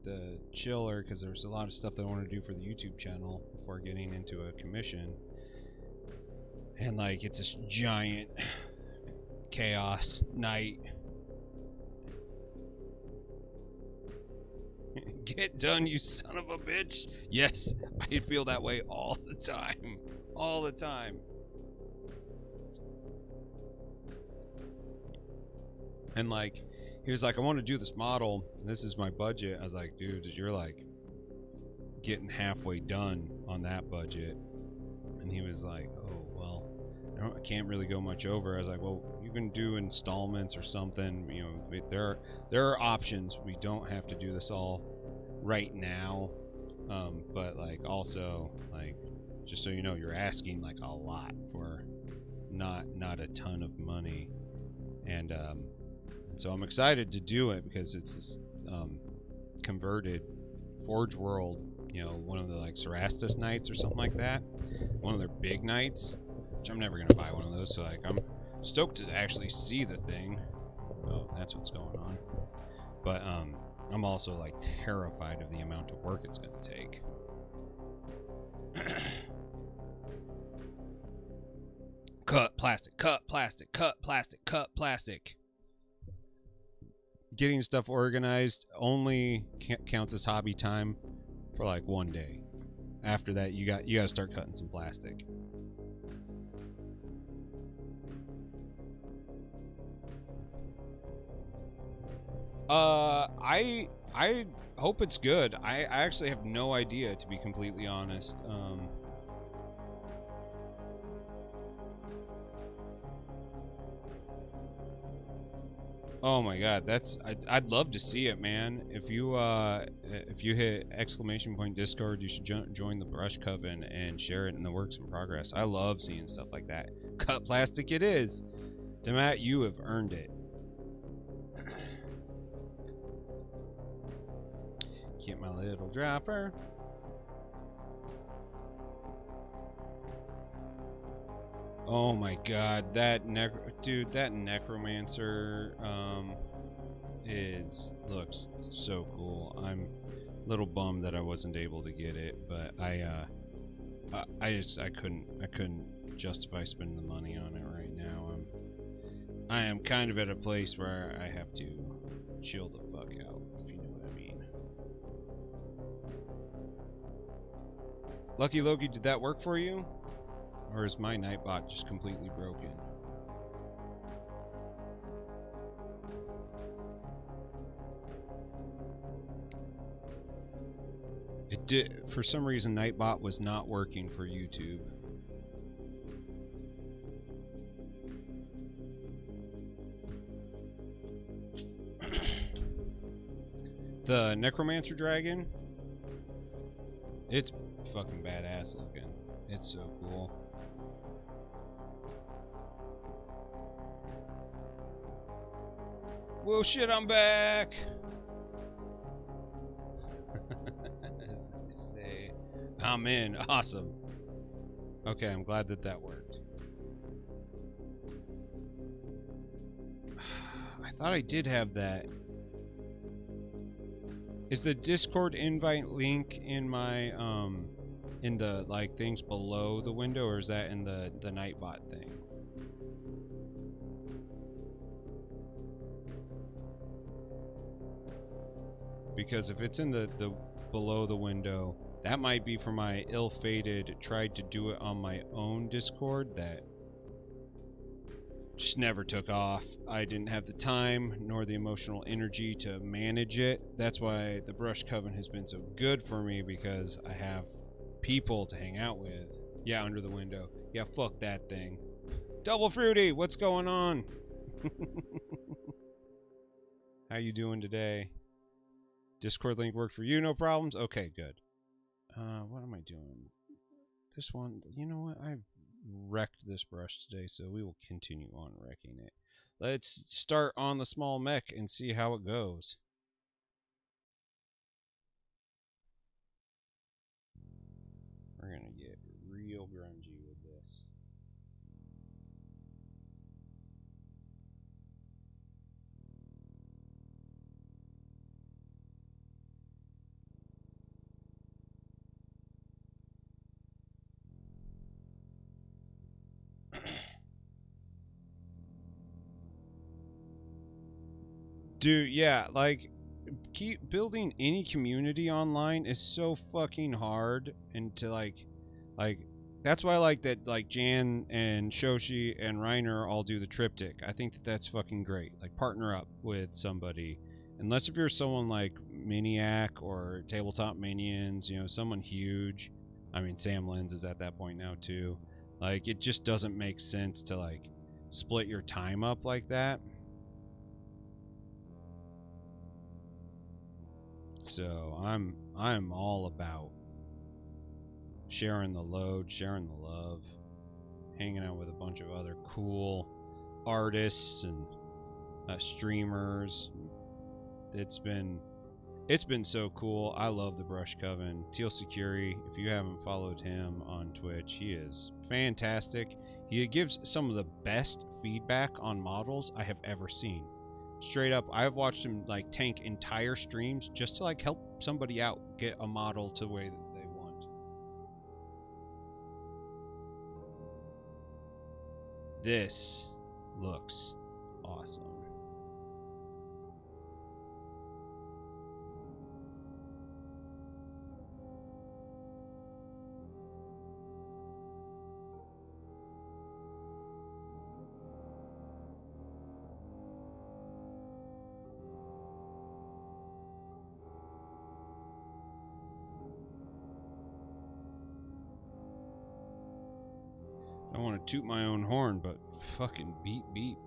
the chiller because there's a lot of stuff that I want to do for the YouTube channel before getting into a commission. And like it's this giant chaos night. Get done, you son of a bitch. Yes, I feel that way all the time. All the time. And like, he was like, I want to do this model. This is my budget. I was like, dude, you're like getting halfway done on that budget. And he was like, oh, well, I can't really go much over. I was like, well, you can do installments or something. You know, there are options. We don't have to do this all right now. But like also, like, just so you know, you're asking like a lot for not a ton of money. And so I'm excited to do it because it's this converted Forge World, you know, one of the like Cerastus Knights or something like that. One of their big knights, which I'm never gonna buy one of those. So like I'm stoked to actually see the thing. Oh, that's what's going on. But I'm also like terrified of the amount of work it's gonna take. Cut plastic, cut plastic, cut plastic, cut plastic. Getting stuff organized only counts as hobby time for like one day. After that, you got to start cutting some plastic. I hope it's good. I actually have no idea, to be completely honest. Oh my god, I'd love to see it, man. If you hit !Discord, you should join the Brush Coven and share it in the works in progress. I love seeing stuff like that. Cut plastic it is. Demat, you have earned it. Get my little dropper. Oh my god, that necromancer looks so cool. I'm a little bummed that I wasn't able to get it, but I couldn't justify spending the money on it right now. I am kind of at a place where I have to chill the fuck out, if you know what I mean. Lucky Loki, did that work for you? Or is my Nightbot just completely broken? It did. For some reason, Nightbot was not working for YouTube. The Necromancer Dragon, it's fucking badass looking. It's so cool. Well, shit, I'm back. As I say, I'm in. Awesome. Okay, I'm glad that that worked. I thought I did have that. Is the Discord invite link in my in the like things below the window, or is that in the Nightbot thing? Because if it's in the below the window, that might be for my ill-fated tried to do it on my own Discord that just never took off. I didn't have the time nor the emotional energy to manage it. That's why the Brush Coven has been so good for me, because I have people to hang out with. Yeah, under the window. Yeah, fuck that thing. Double Fruity, what's going on? How you doing today? Discord link worked for you, no problems? Okay, good. What am I doing? This one, you know what? I've wrecked this brush today, so we will continue on wrecking it. Let's start on the small mech and see how it goes. We're gonna get real grungy with this. Dude, yeah, like, keep building any community online is so fucking hard, and to like that's why I like that, like, Jan and Shoshi and Reiner all do the triptych. I think that that's fucking great. Like, partner up with somebody, unless if you're someone like Miniac or Tabletop Minions, you know, someone huge. I mean, Sam Lens is at that point now too. Like, it just doesn't make sense to like split your time up like that. So I'm all about sharing the load, sharing the love, hanging out with a bunch of other cool artists and streamers. It's been so cool. I love the Brush Coven. Teal Security, if you haven't followed him on Twitch, he is fantastic. He gives some of the best feedback on models I have ever seen. Straight up, I've watched him like tank entire streams just to like help somebody out get a model to the way that they want. This looks awesome. I want to toot my own horn, but fucking beep beep.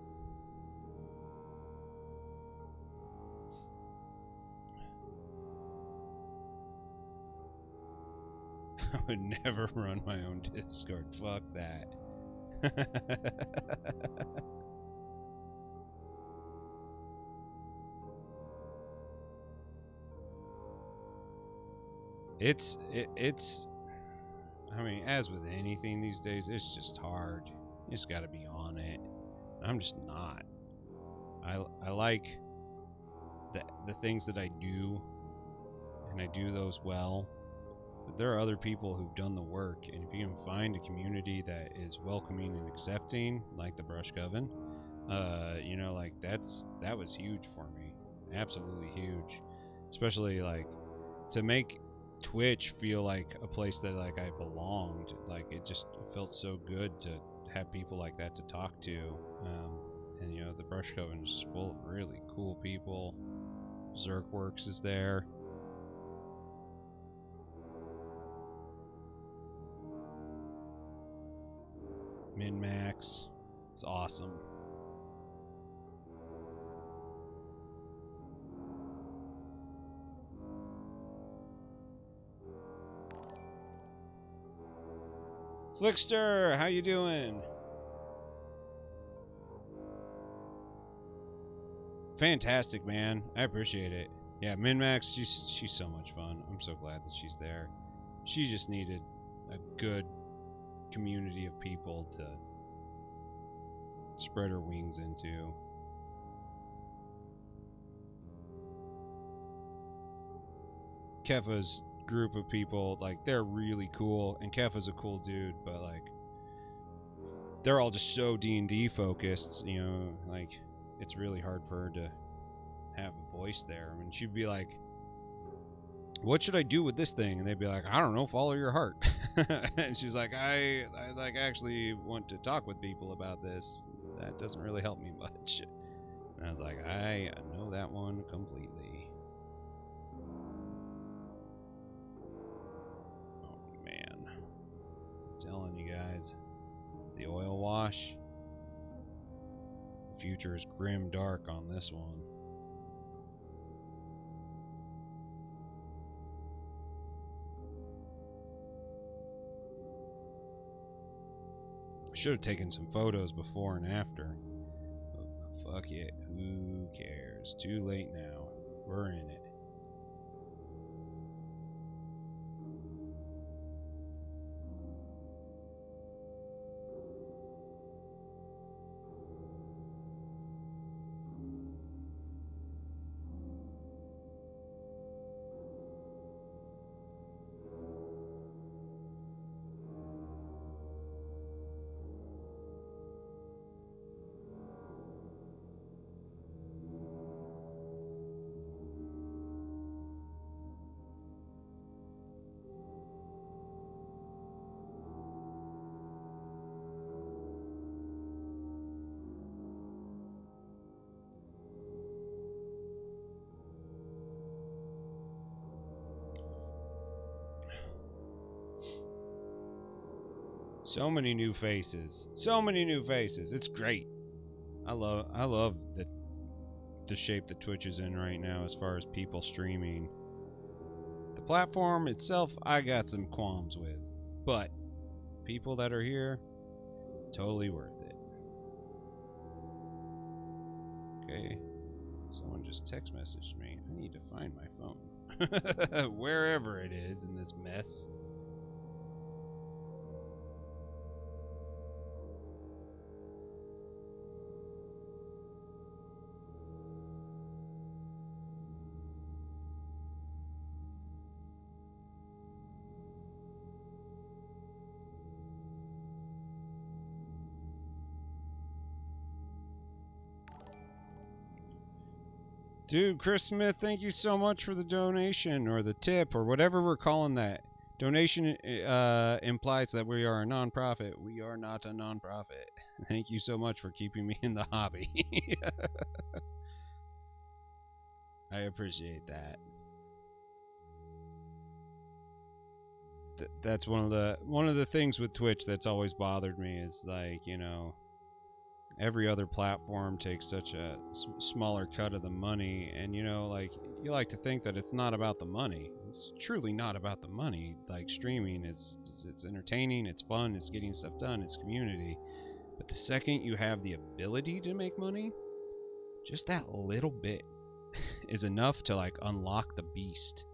I would never run my own Discord. Fuck that. It's I mean, as with anything these days, it's just hard. You just got to be on it. I'm just not. I like the things that I do, and I do those well. But there are other people who've done the work, and if you can find a community that is welcoming and accepting, like the Brush Coven, you know, like that was huge for me, absolutely huge, especially like to make Twitch feel like a place that like I belonged. Like it just felt so good to have people like that to talk to, and you know, the Brush Coven is just full of really cool people. Zerkworks is there. Min-Max. It's awesome. Flickster, how you doing? Fantastic, man. I appreciate it. Yeah, Min-Max, she's so much fun. I'm so glad that she's there. She just needed a good community of people to spread her wings into. Kefa's group of people, like, they're really cool, and Kefa's a cool dude, but like they're all just so D&D focused, you know, like it's really hard for her to have a voice there. I mean, she'd be like, what should I do with this thing? And they'd be like, I don't know, follow your heart. And she's like, I like actually want to talk with people about this. That doesn't really help me much. And I was like, I know that one completely. Oh man, I'm telling you guys, the oil wash, the future is grim dark on this one. Should have taken some photos before and after. But fuck it. Who cares? Too late now. We're in it. So many new faces. So many new faces. It's great. I love the shape that Twitch is in right now as far as people streaming. The platform itself, I got some qualms with, but people that are here, totally worth it. Okay, someone just text messaged me. I need to find my phone. Wherever it is in this mess. Dude, Chris Smith, thank you so much for the donation, or the tip, or whatever we're calling that. Donation implies that we are a non-profit. We are not a non-profit. Thank you so much for keeping me in the hobby. I appreciate that. That's one of the things with Twitch that's always bothered me is, like, you know, every other platform takes such a smaller cut of the money, and you know, like, you like to think that it's not about the money. It's truly not about the money. Like, streaming is, it's entertaining, it's fun, it's getting stuff done, it's community. But the second you have the ability to make money, just that little bit is enough to like unlock the beast.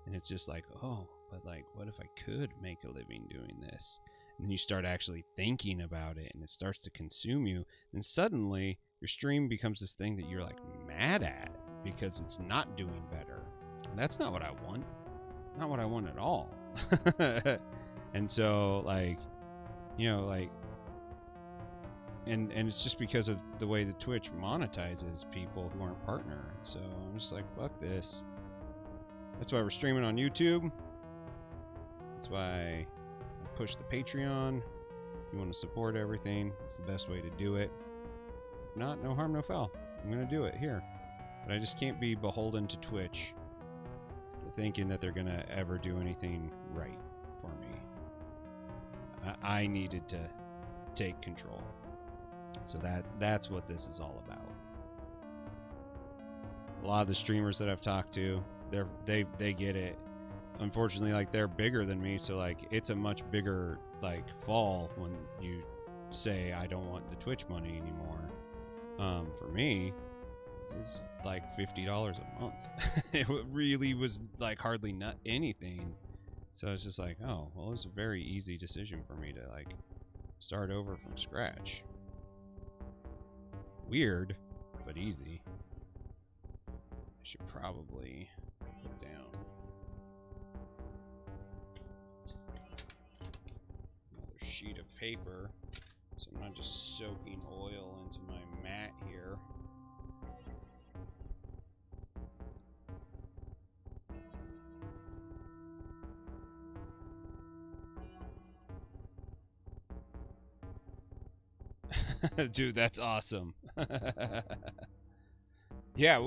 And it's just like, oh, but like, what if I could make a living doing this? And then you start actually thinking about it, and it starts to consume you. And suddenly your stream becomes this thing that you're like mad at because it's not doing better. And that's not what I want. Not what I want at all. And so like, you know, like, and it's just because of the way the Twitch monetizes people who aren't partner. So I'm just like, fuck this. That's why we're streaming on YouTube. That's why I push the Patreon. If you want to support everything, it's the best way to do it. If not, no harm, no foul. I'm going to do it here. But I just can't be beholden to Twitch thinking that they're going to ever do anything right for me. I needed to take control. So that's what this is all about. A lot of the streamers that I've talked to, they get it. Unfortunately, like, they're bigger than me, so like it's a much bigger like fall when you say I don't want the Twitch money anymore. For me, it's like $50 a month. It really was like hardly not anything. So it's just like, oh, well, it was a very easy decision for me to like start over from scratch. Weird, but easy. I should probably put down another sheet of paper so I'm not just soaking oil into my mat here. Dude, that's awesome. Yeah,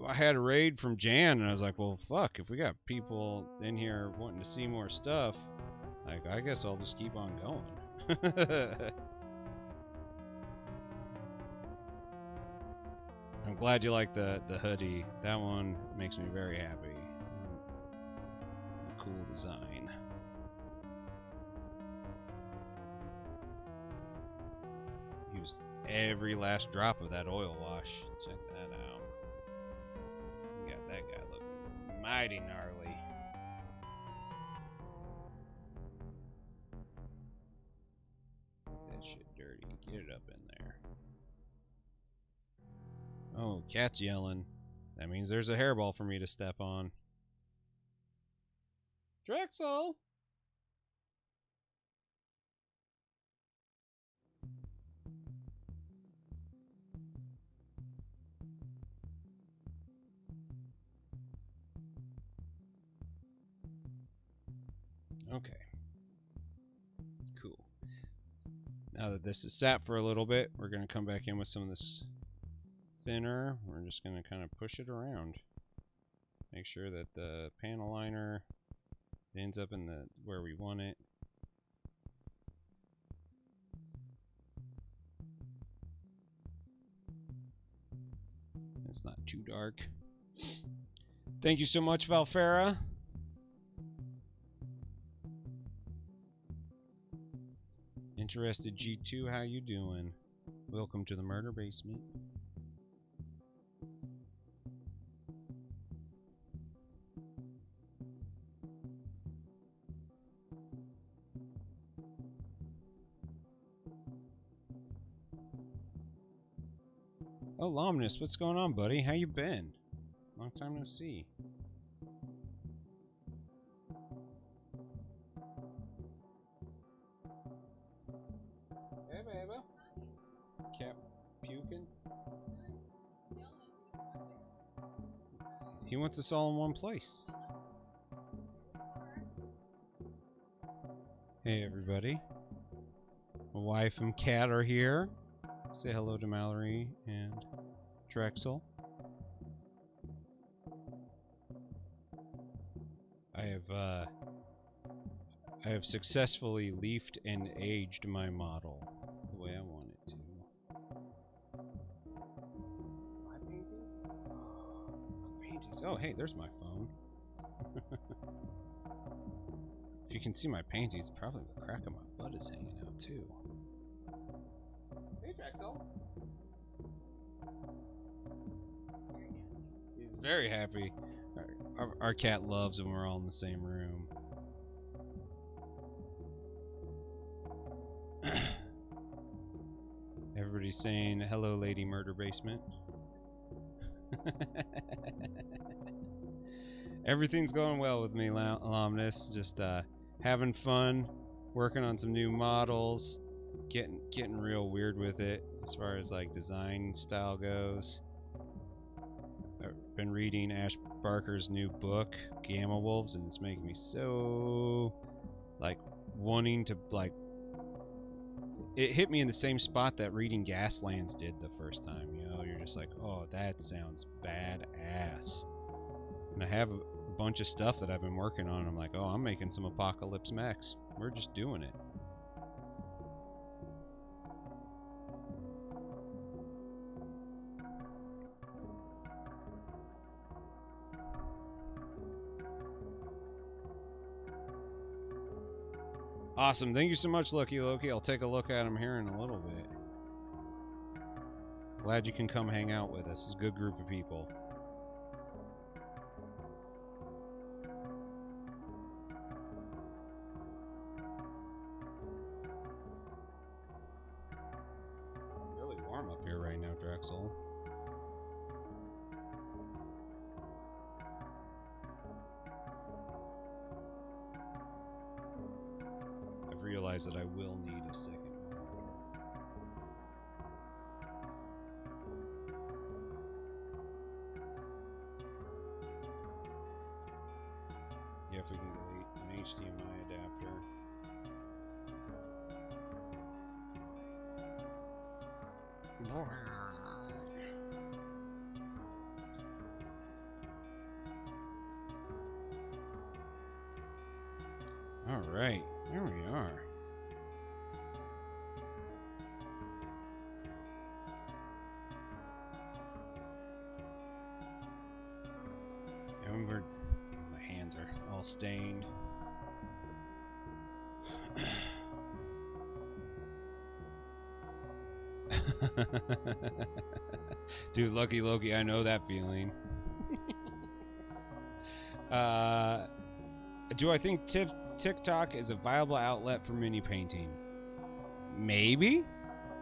I had a raid from Jan, and I was like, well, fuck, if we got people in here wanting to see more stuff, like, I guess I'll just keep on going. I'm glad you like the hoodie. That one makes me very happy. A cool design. Used every last drop of that oil wash. Check that out. We got that guy looking mighty gnarly. That shit dirty. Get it up in there. Oh, cat's yelling. That means there's a hairball for me to step on. Drexel! Okay. Cool. Now that this is sat for a little bit, we're going to come back in with some of this thinner. We're just going to kind of push it around. Make sure that the panel liner ends up in the where we want it. It's not too dark. Thank you so much, Valfera. Interested G2, how you doing? Welcome to the murder basement. Oh, Lomnus, what's going on, buddy? How you been? Long time no see. Hey, baby. Cat puking? He wants us all in one place. Hey, everybody. My wife and cat are here. Say hello to Mallory and Drexel. I have successfully leafed and aged my model the way I want it to. My paintings? My paintings. Oh, hey, there's my phone. If you can see my paintings, probably the crack of my butt is hanging out too. Drexel? He's very happy. Our cat loves when we're all in the same room. Everybody's saying, hello, Lady Murder Basement. Everything's going well with me, alumnus. Just having fun, working on some new models, getting real weird with it as far as like design style goes. I've been reading Ash Barker's new book, Gamma Wolves, and it's making me so like wanting to like. It hit me in the same spot that reading Gaslands did the first time. You know, you're just like, oh, that sounds badass. And I have a bunch of stuff that I've been working on. And I'm like, oh, I'm making some Apocalypse mechs. We're just doing it. Awesome. Thank you so much, Lucky Loki. I'll take a look at him here in a little bit. Glad you can come hang out with us. It's a good group of people. Really warm up here right now, Drexel. I've realized that I will need a second. Yeah, if we can delete an HDMI adapter. All right, here we are. My hands are all stained. Dude, Lucky Loki, I know that feeling. Do I think TikTok is a viable outlet for mini painting? Maybe.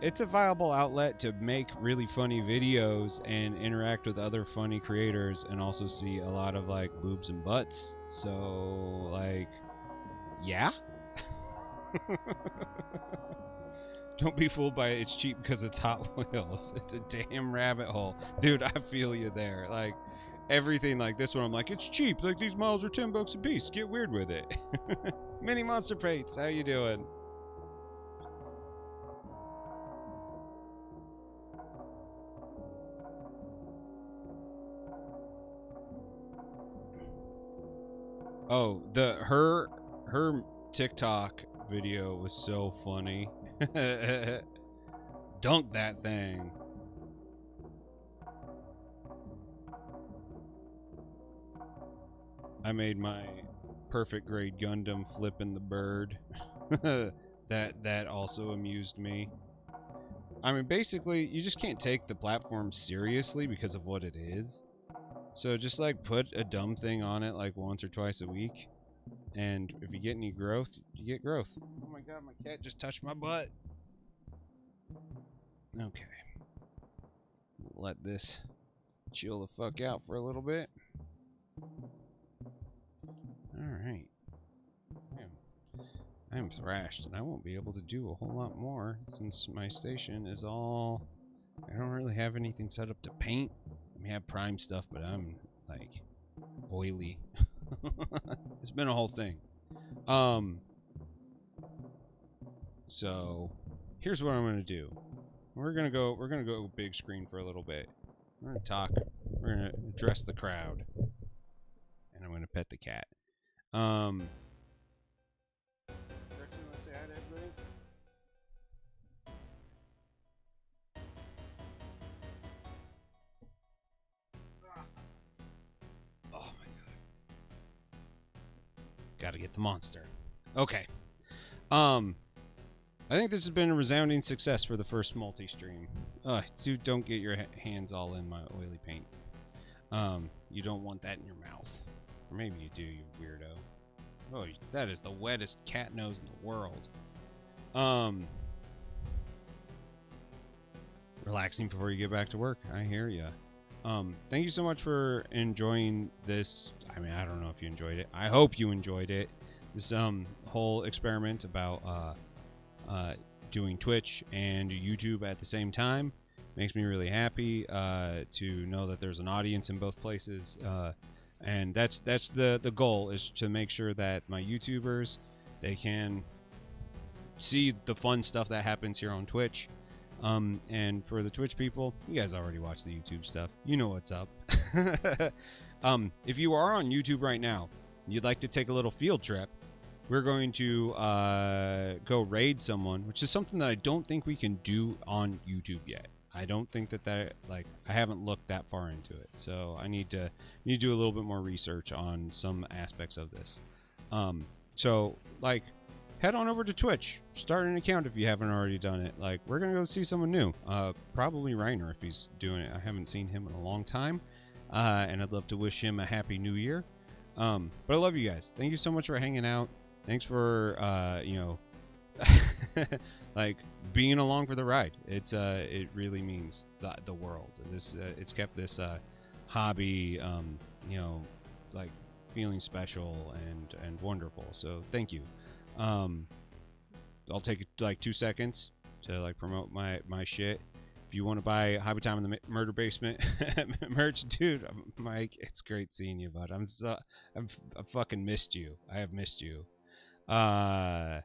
It's a viable outlet to make really funny videos and interact with other funny creators and also see a lot of like boobs and butts. So like, yeah. Don't be fooled by it. It's cheap because it's Hot Wheels. It's a damn rabbit hole. Dude, I feel you there. Like, everything like this one, I'm like, it's cheap. Like, these models are $10 a piece. Get weird with it. Mini Monster Pates, how you doing? Oh, her TikTok video was so funny. Dunk that thing. I made my perfect grade Gundam flipping the bird. that also amused me. I mean, basically, you just can't take the platform seriously because of what it is. So just like put a dumb thing on it like once or twice a week. And if you get any growth, you get growth. Oh my god, my cat just touched my butt. Okay. Let this chill the fuck out for a little bit. Alright. I am thrashed, and I won't be able to do a whole lot more since my station is all... I don't really have anything set up to paint. I have prime stuff, but I'm, like, oily. It's been a whole thing. So, here's what I'm gonna do. We're gonna go big screen for a little bit. We're gonna talk. We're gonna address the crowd. And I'm gonna pet the cat. Let's say hi to everybody. Oh my god. Gotta get the monster. Okay. I think this has been a resounding success for the first multi-stream. Dude, don't get your hands all in my oily paint. You don't want that in your mouth. Or maybe you do, you weirdo. Oh, that is the wettest cat nose in the world. Relaxing before you get back to work. I hear ya. Thank you so much for enjoying this. I mean, I don't know if you enjoyed it. I hope you enjoyed it. This whole experiment about doing Twitch and YouTube at the same time makes me really happy to know that there's an audience in both places. And that's the goal, is to make sure that my YouTubers, they can see the fun stuff that happens here on Twitch. And for the Twitch people, you guys already watch the YouTube stuff. You know what's up. If you are on YouTube right now, and you'd like to take a little field trip, we're going to go raid someone, which is something that I don't think we can do on YouTube yet. I don't think that like, I haven't looked that far into it, so I need to do a little bit more research on some aspects of this. So like, head on over to Twitch, start an account if you haven't already done it. Like, we're gonna go see someone new, probably Reiner if he's doing it. I haven't seen him in a long time, and I'd love to wish him a happy new year. But I love you guys. Thank you so much for hanging out. Thanks for you know, like, being along for the ride. It really means the world. This it's kept this hobby, you know, like, feeling special and wonderful. So thank you. I'll take like 2 seconds to like promote my shit. If you want to buy Hobby Time in the Murder Basement merch, dude, Mike, it's great seeing you, bud. I've fucking missed you. I have missed you. I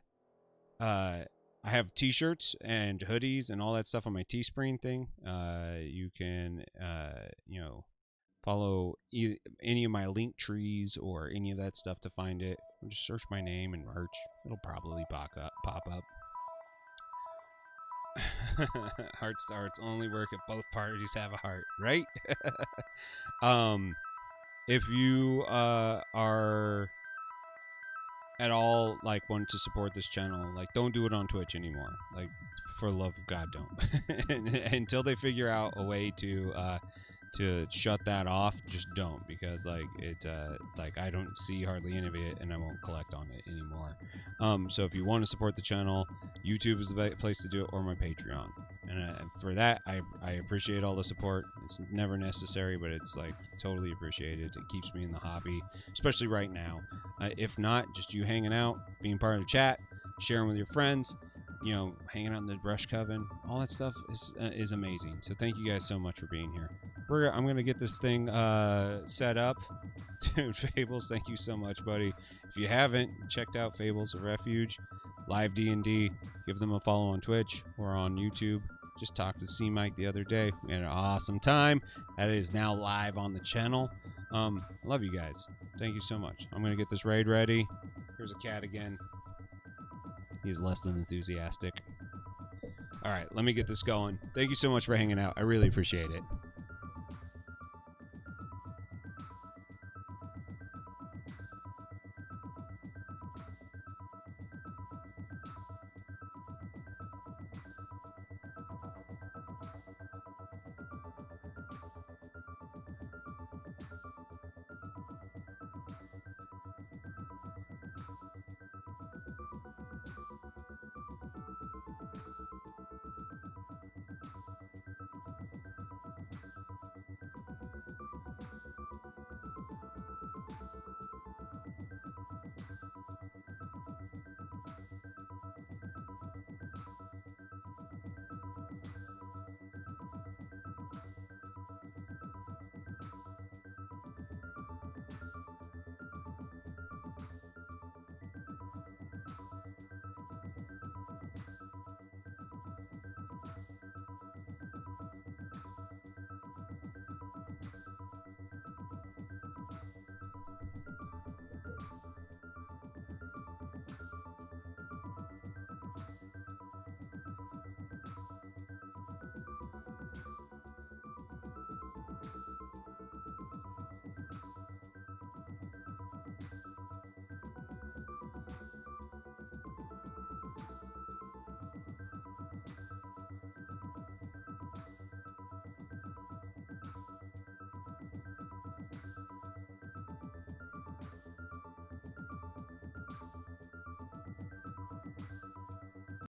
have t-shirts and hoodies and all that stuff on my Teespring thing. You can you know, follow any of my link trees or any of that stuff to find it. Just search my name and merch. It'll probably pop up. Heart starts only work if both parties have a heart, right? If you are at all like want to support this channel, like, don't do it on Twitch anymore. Like, for the love of God, don't. Until they figure out a way to shut that off, just don't, because like like, I don't see hardly any of it, and I won't collect on it anymore. So if you want to support the channel, YouTube is the place to do it, or my Patreon. And for that, I appreciate all the support. It's never necessary, but it's like totally appreciated. It keeps me in the hobby, especially right now. If not, just you hanging out, being part of the chat, sharing with your friends, you know, hanging out in the brush coven, all that stuff is amazing. So thank you guys so much for being here. I'm gonna get this thing set up. Dude, Fables, thank you so much, buddy. If you haven't checked out Fables of Refuge, live D&D, give them a follow on Twitch or on YouTube. Just talked to C Mike the other day. We had an awesome time. That is now live on the channel. Love you guys. Thank you so much. I'm gonna get this raid ready. Here's a cat again. He's less than enthusiastic. All right, let me get this going. Thank you so much for hanging out. I really appreciate it.